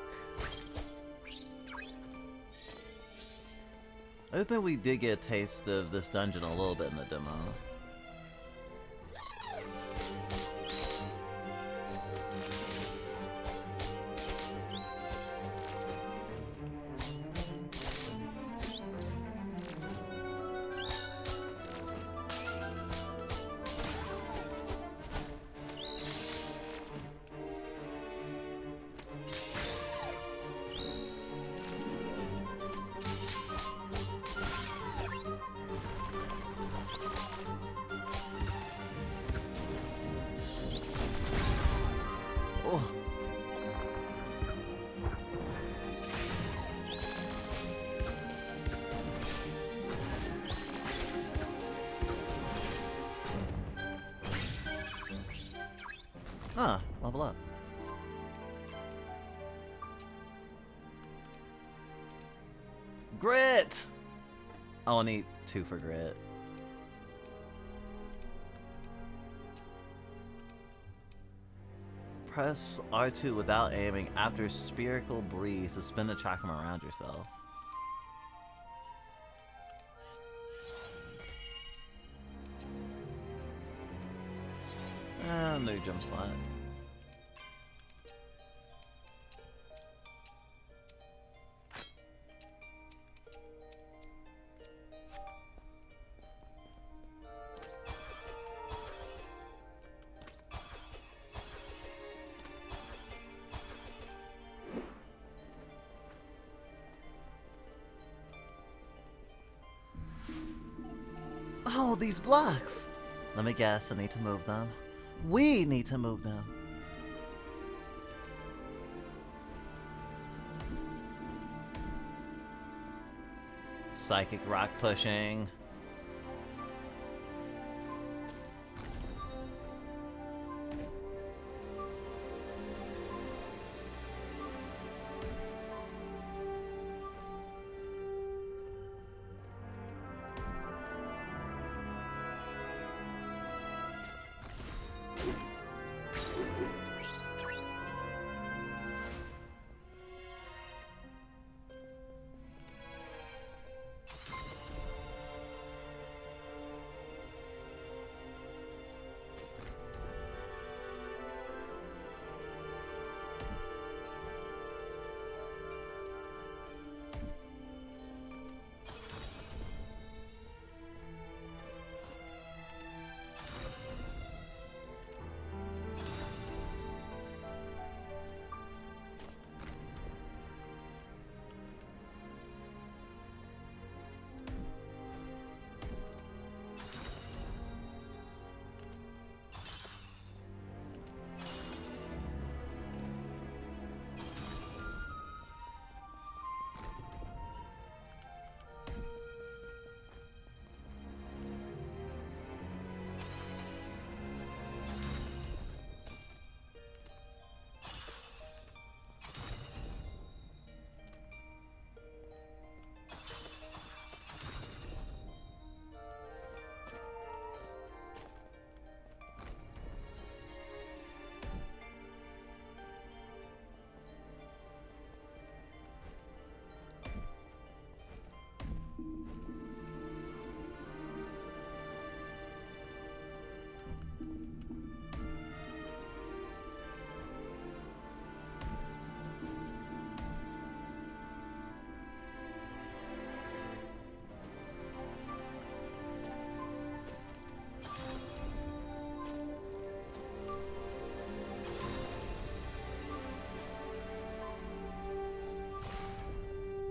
I think we did get a taste of this dungeon a little bit in the demo. Oh. Ah, level up. Grit! I'll need 2 for grit. Press R2 without aiming after spherical breeze to spin the chakram around yourself. New jump slot. these blocks? Let me guess, I need to move them. We need to move them. Psychic rock pushing.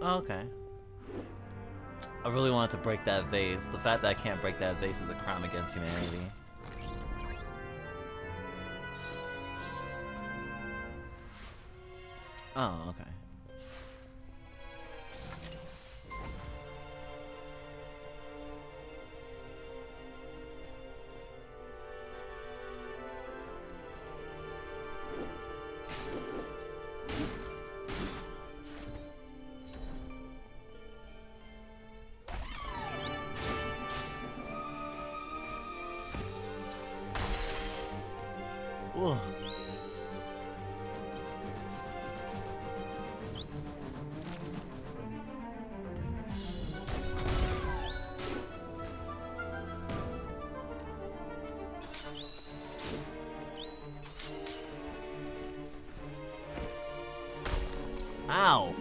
Okay. I really wanted to break that vase. The fact that I can't break that vase is a crime against humanity. Oh, okay. Ugh. Ow.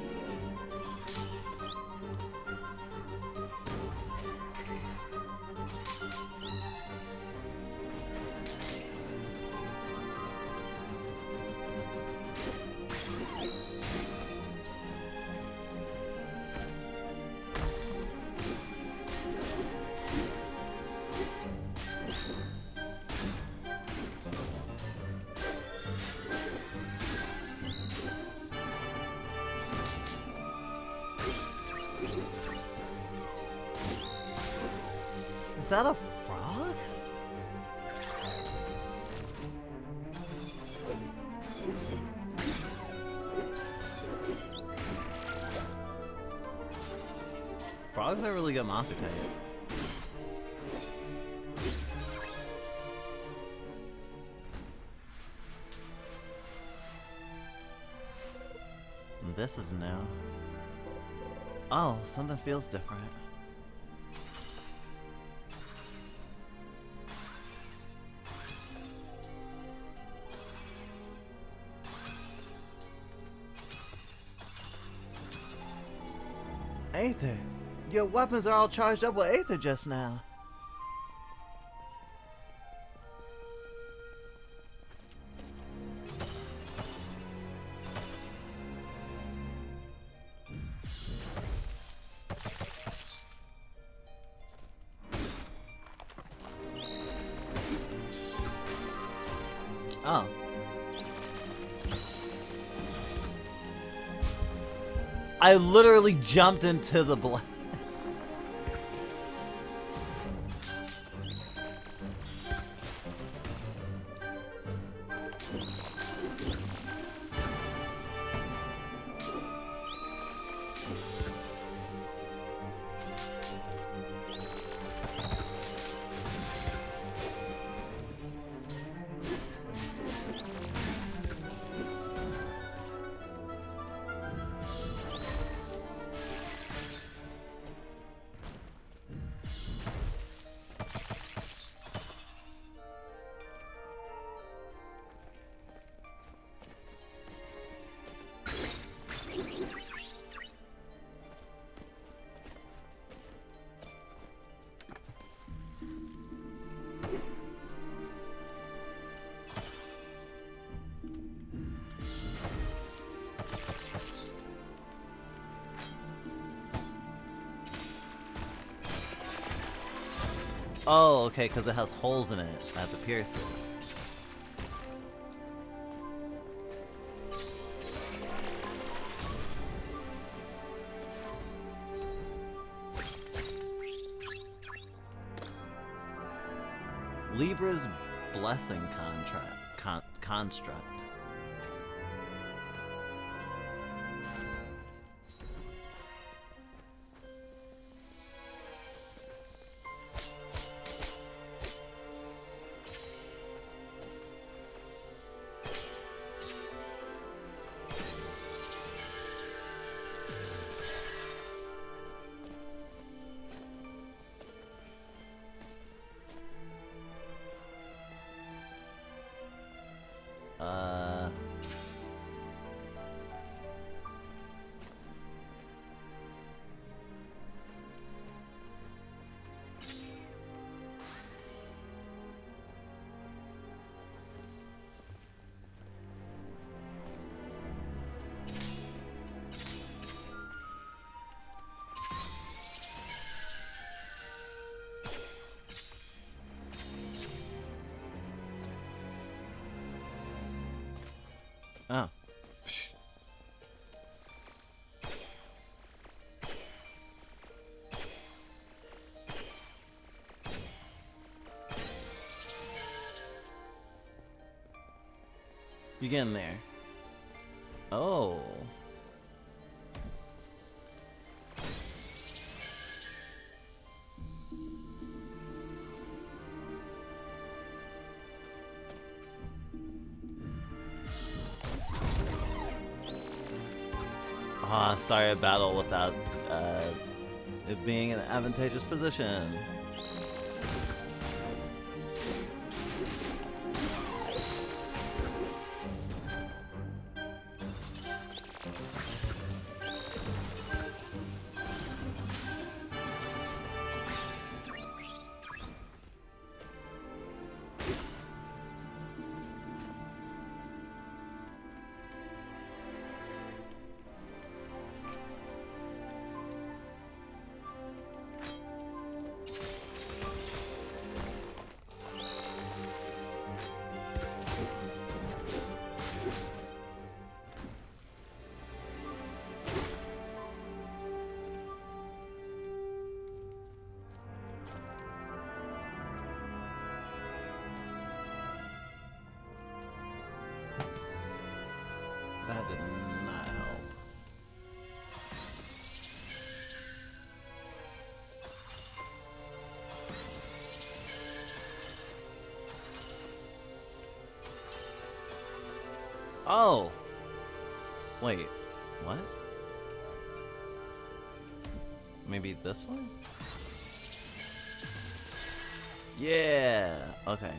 Is that a frog? Frogs are really good monster type. And this is new. Oh, something feels different. Aether, your weapons are all charged up with Aether just now. Oh. I literally jumped into the blast. Oh, okay, because it has holes in it. I have to pierce it. Libra's blessing construct. Oh. You get in there. Oh. Ah, start a battle without it being in an advantageous position. That did not help. Oh! Wait, what? Maybe this one? Yeah! Okay.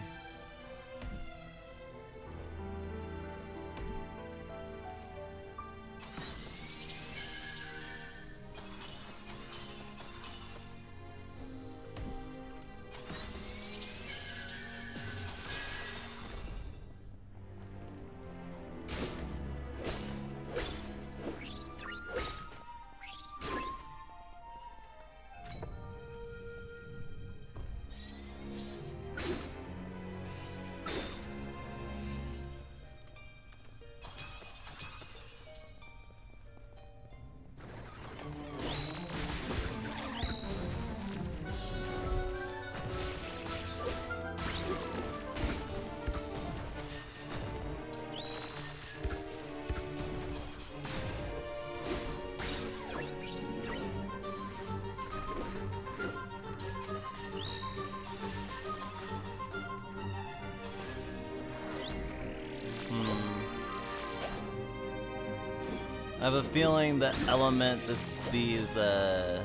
I have a feeling the element that these that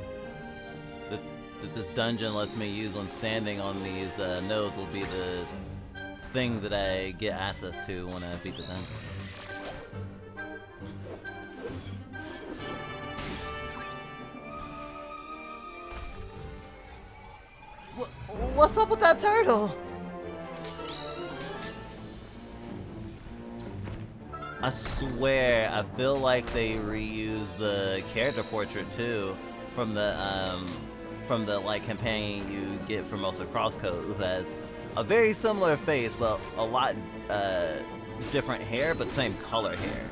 this dungeon lets me use when standing on these nodes will be the thing that I get access to when I beat the dungeon. What's up with that turtle? I swear, I feel like they reused the character portrait too from the like companion you get from most of Crosscode, who has a very similar face, but a lot different hair, but same color hair.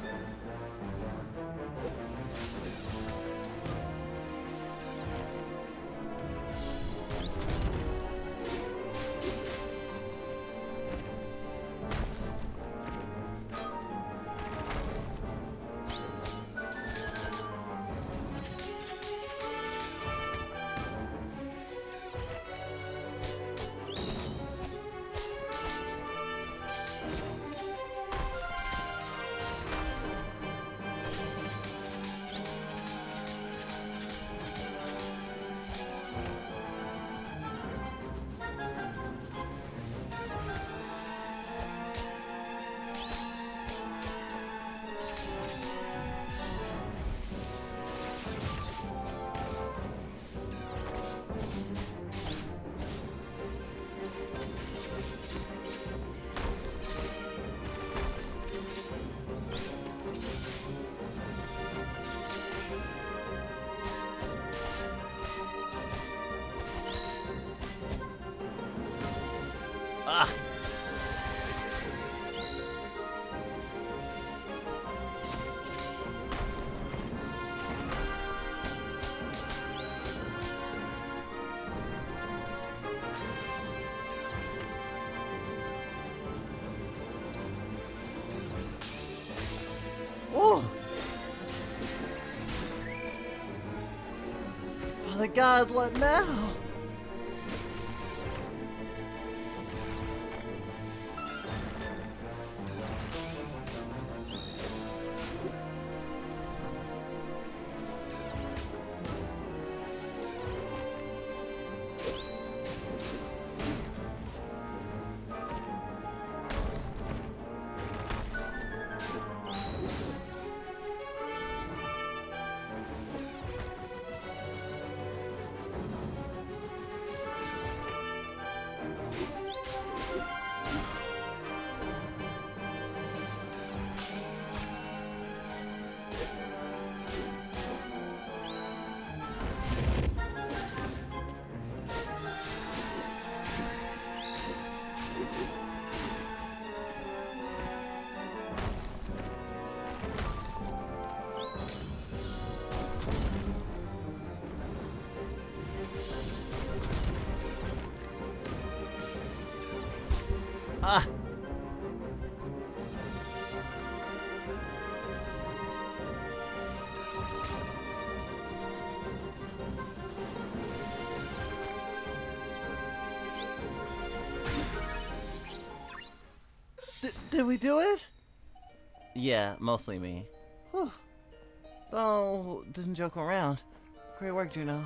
Ah! Oh! Oh the gods, what now? Ah! Did we do it? Yeah, mostly me. Whew. Oh, didn't joke around. Great work, Juno.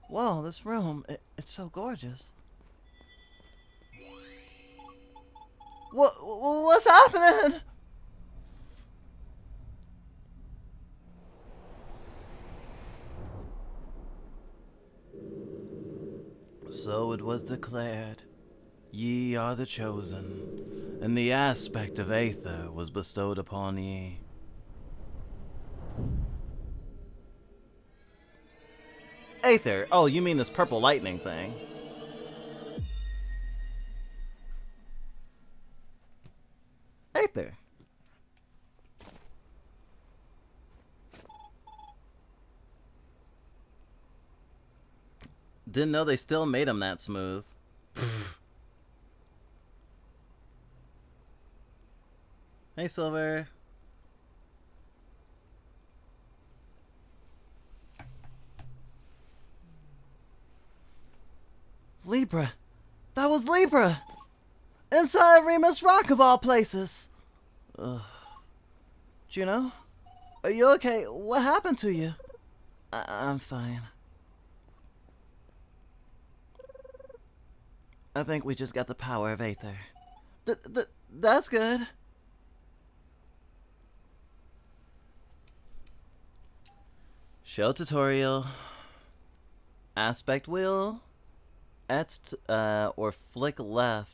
Whoa, this room, it's so gorgeous. What's happening? So it was declared, ye are the chosen, and the aspect of Aether was bestowed upon ye. Aether? Oh, you mean this purple lightning thing. Aether. Didn't know they still made him that smooth. Hey, Silver. Libra, That was Libra! Inside Remus Rock of all places! Juno? Are you okay? What happened to you? I'm fine. I think we just got the power of Aether. That's good. Show tutorial. Aspect wheel. Or flick left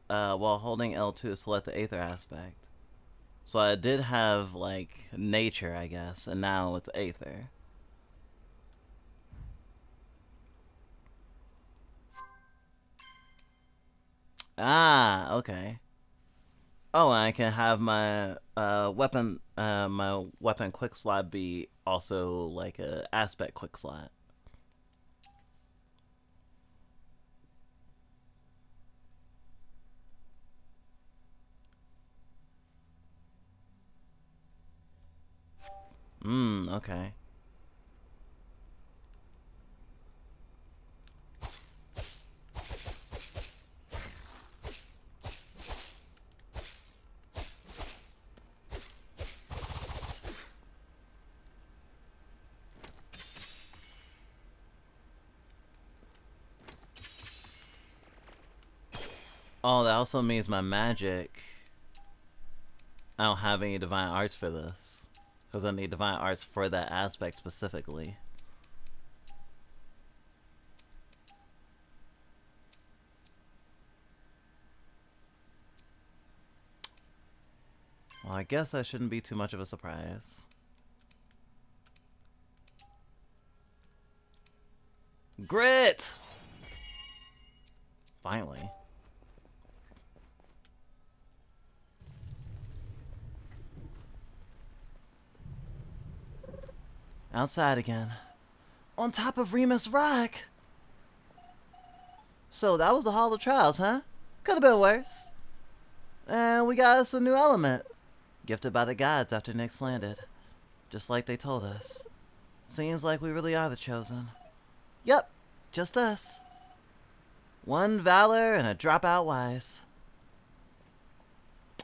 while holding L2 to select the Aether aspect. So I did have, like, nature, I guess, and now it's Aether. Ah, okay. Oh, and I can have my weapon quick slot be also like a aspect quick slot. Okay. Oh, that also means my magic. I don't have any divine arts for this. Because I need divine arts for that aspect specifically. Well, I guess that shouldn't be too much of a surprise. Grit! Finally. Outside again. On top of Remus Rock! So that was the Hall of Trials, huh? Could have been worse. And we got us a new element. Gifted by the gods after Nyx landed. Just like they told us. Seems like we really are the chosen. Yep, just us. One valor and a dropout wise.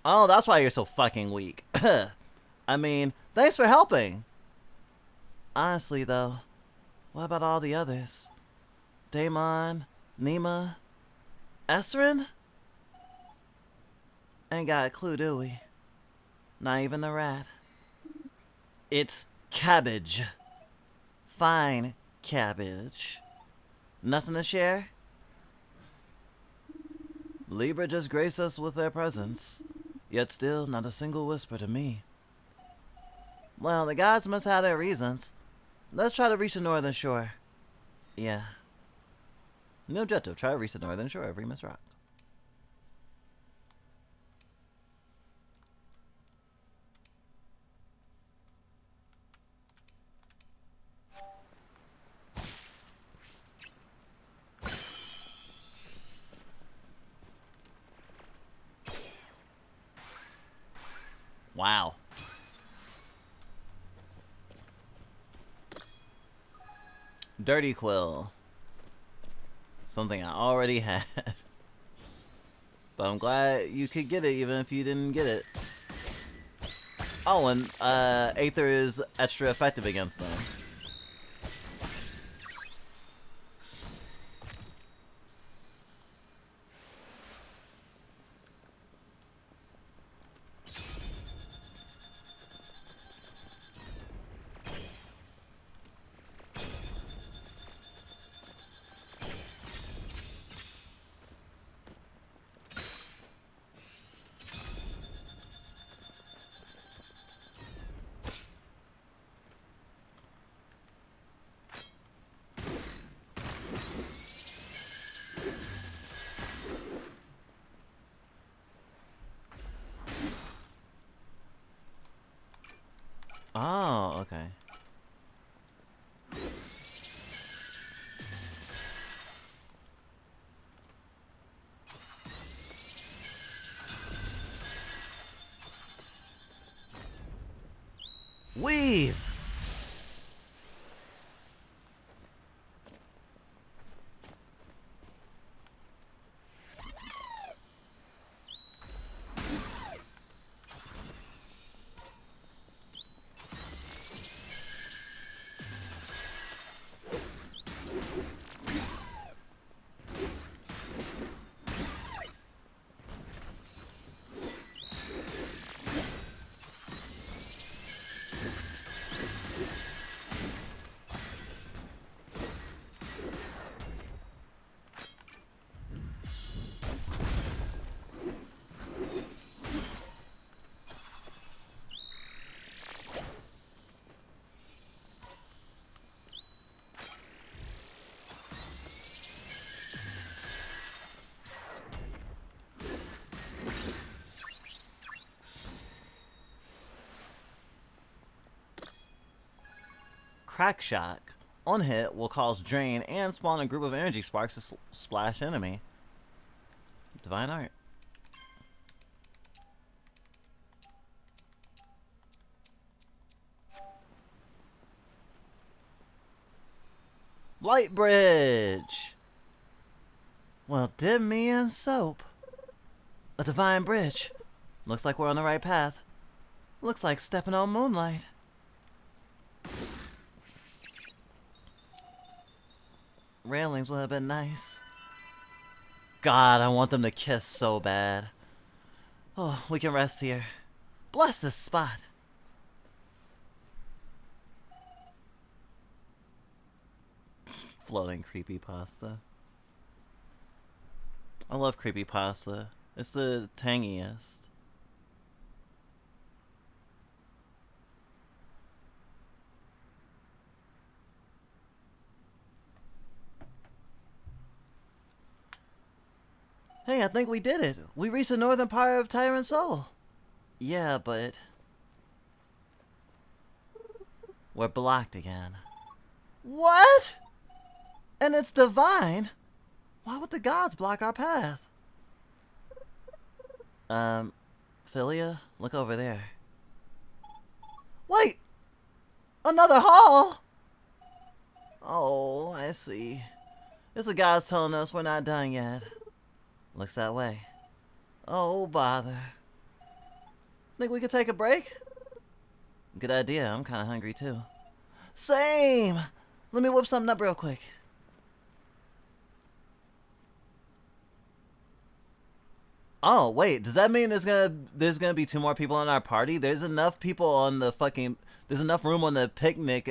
Oh, that's why you're so fucking weak. I mean, thanks for helping. Honestly, though, what about all the others? Daemon, Nima, Esrin? Ain't got a clue, do we? Not even the rat. It's cabbage. Fine cabbage. Nothing to share? Libra just graced us with their presence, yet still not a single whisper to me. Well, the gods must have their reasons. Let's try to reach the northern shore. Yeah. New objective, try to reach the northern shore of Remus Rock. Wow. Dirty Quill. Something I already had. But I'm glad you could get it even if you didn't get it. Oh, and Aether is extra effective against them. Oh, okay. Weave! Crack Shock. On hit will cause drain and spawn a group of energy sparks to splash enemy. Divine art. Light bridge. Well, dip me in soap. A divine bridge. Looks like we're on the right path. Looks like stepping on moonlight. Railings would have been nice. God, I want them to kiss so bad. Oh, we can rest here. Bless this spot. Floating creepypasta. I love creepypasta. It's the tangiest. Hey, I think we did it. We reached the northern part of Tyrant Soul. Yeah, but we're blocked again. What? And it's divine? Why would the gods block our path? Philia, look over there. Wait! Another hall? Oh, I see. It's the gods telling us we're not done yet. Looks that way. Oh, bother. Think we could take a break? Good idea. I'm kind of hungry, too. Same! Let me whip something up real quick. Oh, wait. Does that mean there's gonna be 2 more people in our party? There's enough people on the fucking... There's enough room on the picnic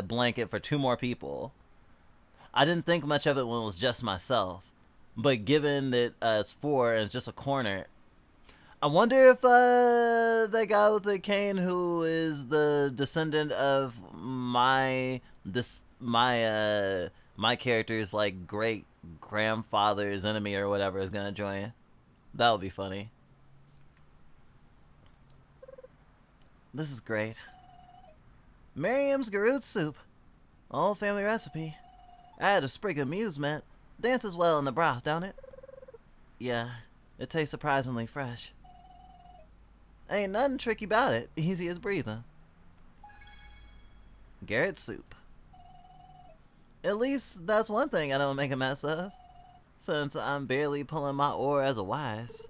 blanket for 2 more people. I didn't think much of it when it was just myself. But given that it's 4 and it's just a corner, I wonder if that guy with the cane who is the descendant of my character's like great grandfather's enemy or whatever is gonna join. That would be funny. This is great. Miriam's Garut soup. Old family recipe. Add a sprig of amusement. Dances well in the broth, don't it? Yeah, it tastes surprisingly fresh. Ain't nothing tricky about it. Easy as breathing. Garrett soup. At least that's one thing I don't make a mess of. Since I'm barely pulling my oar as a wise.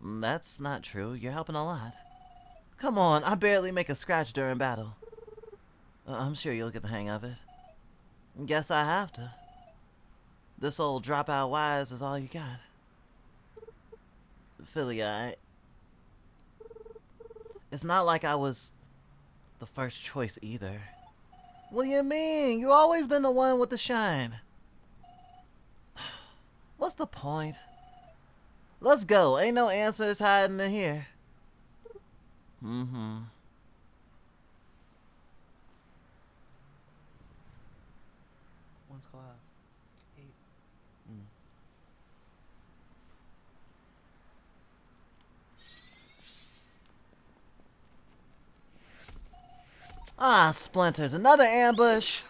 That's not true. You're helping a lot. Come on, I barely make a scratch during battle. I'm sure you'll get the hang of it. Guess I have to. This old dropout wise is all you got. Philia, it's not like I was the first choice either. What do you mean? You always been the one with the shine. What's the point? Let's go. Ain't no answers hiding in here. Mm-hmm. When's class? 8. Ah, splinters. Another ambush.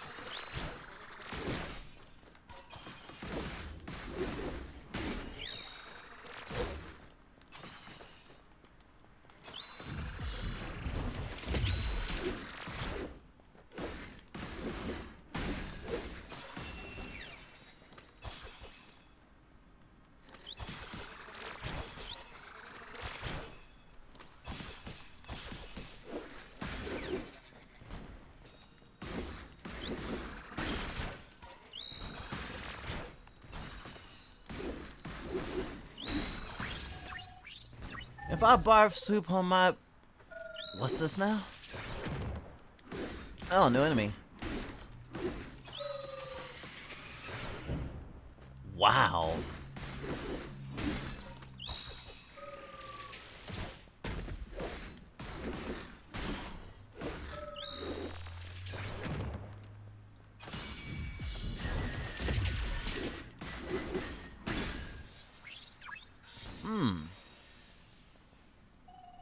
If I barf soup on my... What's this now? Oh, new enemy. Wow.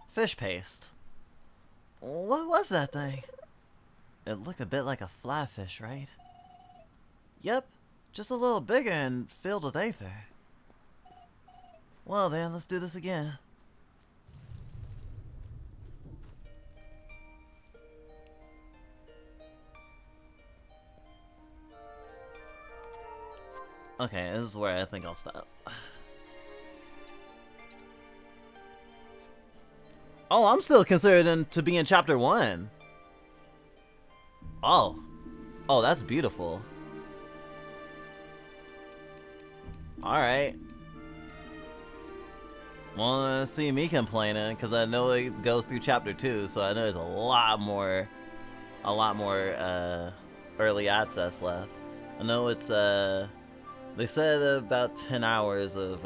Fish paste. What was that thing? It looked a bit like a flyfish, right? Yep, just a little bigger and filled with aether. Well then, let's do this again. Okay, this is where I think I'll stop. Oh, I'm still considered to be in chapter 1. Oh. Oh, that's beautiful. Alright. Wanna see me complaining, because I know it goes through chapter 2, so I know there's a lot more early access left. I know it's, they said about 10 hours of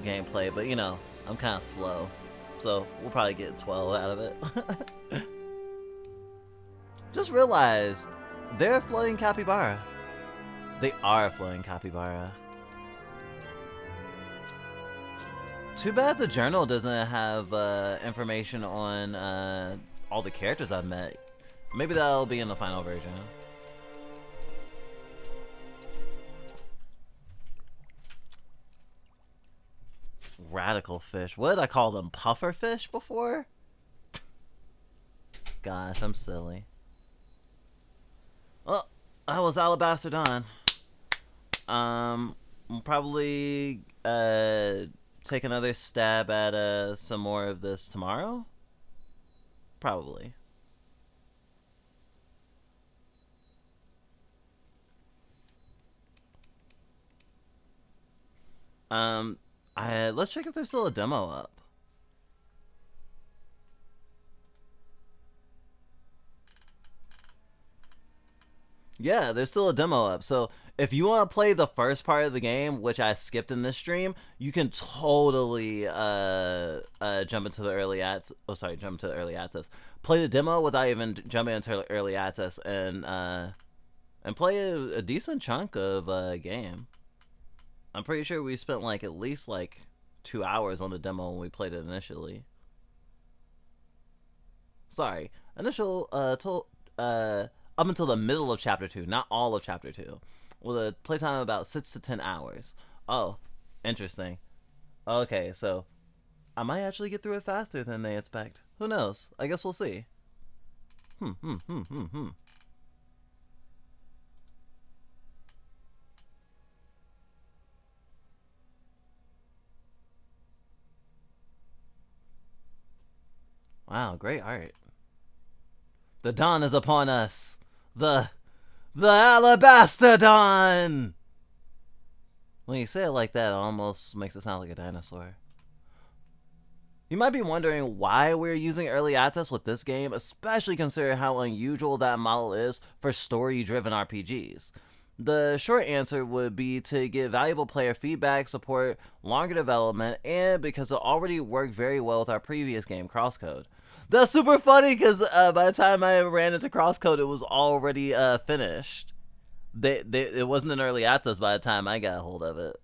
gameplay, but you know, I'm kind of slow. So we'll probably get 12 out of it. Just realized they're a floating capybara. They are a floating capybara. Too bad the journal doesn't have information on all the characters I've met. Maybe that'll be in the final version. Radical fish. What did I call them? Puffer fish before? Gosh, I'm silly. Well, that was Alabaster Dawn. We'll probably take another stab at some more of this tomorrow. Probably. Let's check if there's still a demo up. Yeah, there's still a demo up. So if you want to play the first part of the game, which I skipped in this stream, you can totally jump into the early access. Oh, sorry, jump into the early access. Play the demo without even jumping into early access and play a decent chunk of game. I'm pretty sure we spent like at least like 2 hours on the demo when we played it initially. Sorry, initial up until the middle of chapter 2, not all of chapter 2, with a playtime of about 6 to 10 hours. Oh, interesting. Okay, so I might actually get through it faster than they expect. Who knows? I guess we'll see. Wow, great art. The dawn is upon us. The Alabaster Dawn! When you say it like that, it almost makes it sound like a dinosaur. You might be wondering why we're using early access with this game, especially considering how unusual that model is for story-driven RPGs. The short answer would be to get valuable player feedback, support longer development, and because it already worked very well with our previous game, Crosscode. That's super funny because by the time I ran into Crosscode, it was already finished. It wasn't an early access by the time I got a hold of it.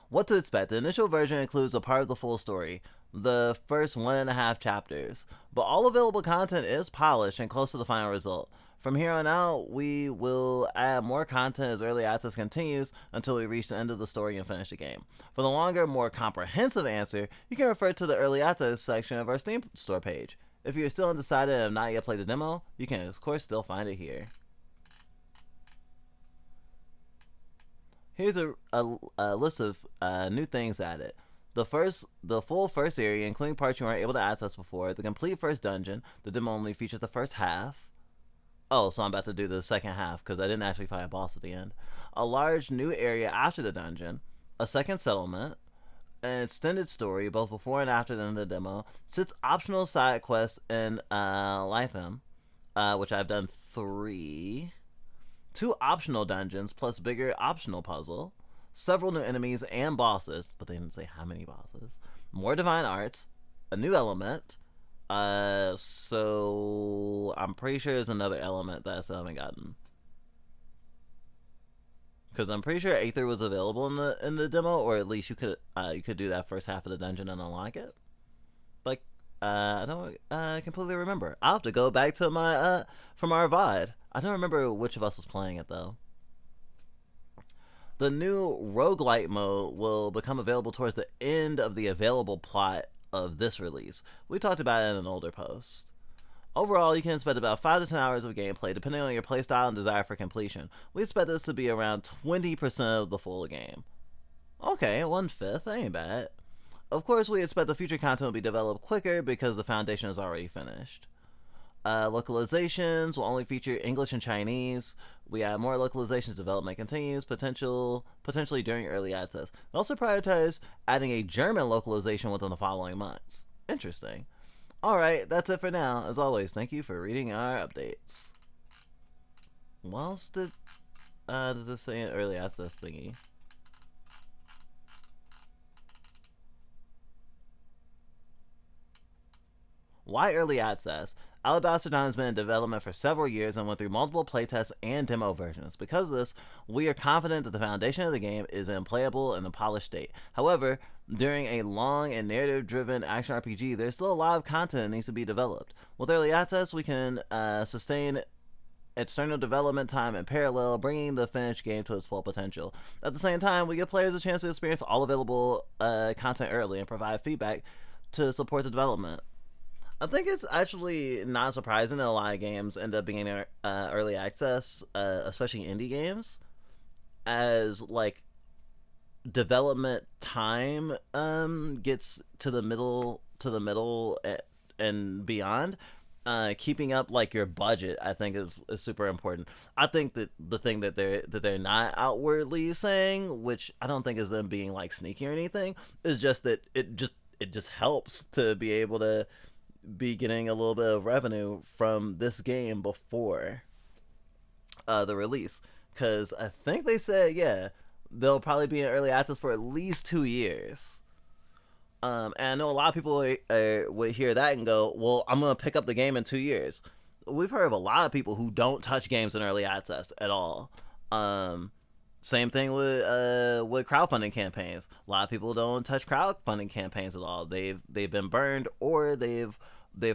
What to expect. The initial version includes a part of the full story, the first 1.5 chapters, but all available content is polished and close to the final result. From here on out, we will add more content as early access continues until we reach the end of the story and finish the game. For the longer, more comprehensive answer, you can refer to the early access section of our Steam store page. If you're still undecided and have not yet played the demo, you can of course still find it here. Here's a list of new things added. The full first area, including parts you weren't able to access before, the complete first dungeon. The demo only features the first half. Oh, so I'm about to do the second half because I didn't actually fight a boss at the end. A large new area after the dungeon, a second settlement, an extended story both before and after the end of the demo, 6 optional side quests in Lytham, which I've done 3. 2 optional dungeons plus bigger optional puzzle, several new enemies and bosses, but they didn't say how many bosses, more divine arts, a new element, so I'm pretty sure there's another element that I still haven't gotten. Because I'm pretty sure Aether was available in the demo, or at least you could do that first half of the dungeon and unlock it. Like, I don't completely remember. I'll have to go back to my from our VOD. I don't remember which of us was playing it though. The new roguelite mode will become available towards the end of the available plot of this release. We talked about it in an older post. Overall, you can expect about 5 to 10 hours of gameplay, depending on your playstyle and desire for completion. We expect this to be around 20% of the full game. Okay, 1/5, that ain't bad. Of course, we expect the future content will be developed quicker because the foundation is already finished. Localizations will only feature English and Chinese. We add more localizations. Development continues, potentially during early access. We also prioritize adding a German localization within the following months. Interesting. Alright, that's it for now. As always, thank you for reading our updates. What else does this say in early access thingy? Why early access? Alabaster Dawn has been in development for several years and went through multiple playtests and demo versions. Because of this, we are confident that the foundation of the game is in playable and a polished state. However, during a long and narrative-driven action RPG, there's still a lot of content that needs to be developed. With early access, we can sustain external development time in parallel, bringing the finished game to its full potential. At the same time, we give players a chance to experience all available content early and provide feedback to support the development. I think it's actually not surprising that a lot of games end up being in early access, especially indie games, as like development time gets to the middle and beyond. Keeping up like your budget, I think is super important. I think that the thing that they're not outwardly saying, which I don't think is them being like sneaky or anything, is just that it just helps to be able to be getting a little bit of revenue from this game before the release, because I think they said they'll probably be in early access for at least 2 years. And I know a lot of people would hear that and go, well, I'm gonna pick up the game in 2 years. We've heard of a lot of people who don't touch games in early access at all. Same thing with crowdfunding campaigns. A lot of people don't touch crowdfunding campaigns at all. They've been burned, or they've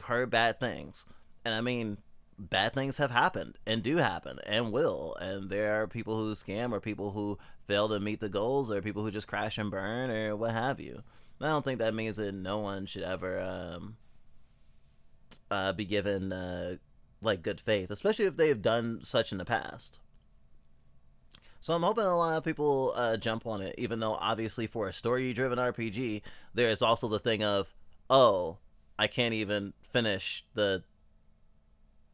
heard bad things. And I mean, bad things have happened and do happen and will. And there are people who scam, or people who fail to meet the goals, or people who just crash and burn, or what have you. I don't think that means that no one should ever be given like good faith, especially if they've done such in the past. So I'm hoping a lot of people jump on it, even though obviously for a story-driven RPG, there is also the thing of, oh, I can't even finish the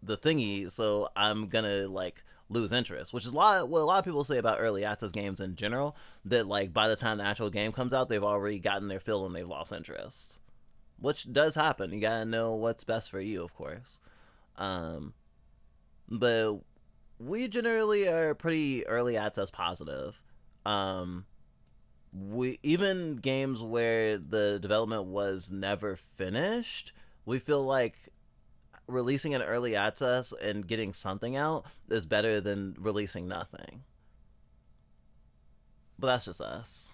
thingy, so I'm gonna like lose interest, which is what a lot of people say about early access games in general, that like by the time the actual game comes out, they've already gotten their fill and they've lost interest, which does happen. You gotta know what's best for you, of course. But we generally are pretty early access positive. We even games where the development was never finished, we feel like releasing an early access and getting something out is better than releasing nothing. But that's just us.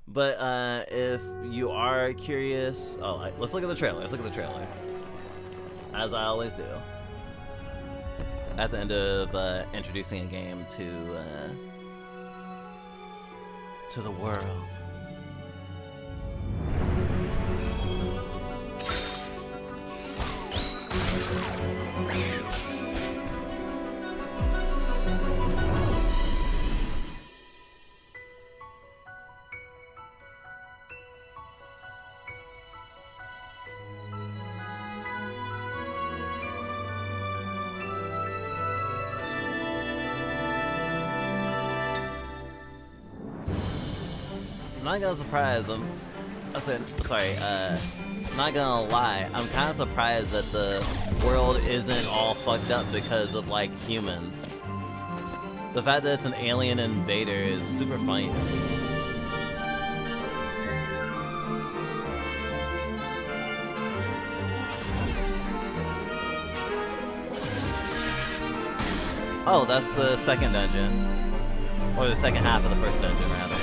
But if you are curious, let's look at the trailer. As I always do at the end of introducing a game to the world. Not gonna surprise them. Not gonna lie, I'm kind of surprised that the world isn't all fucked up because of like humans. The fact that it's an alien invader is super funny to me. Oh, that's the second dungeon. Or the second half of the first dungeon, rather.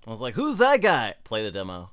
I was like, who's that guy? Play the demo.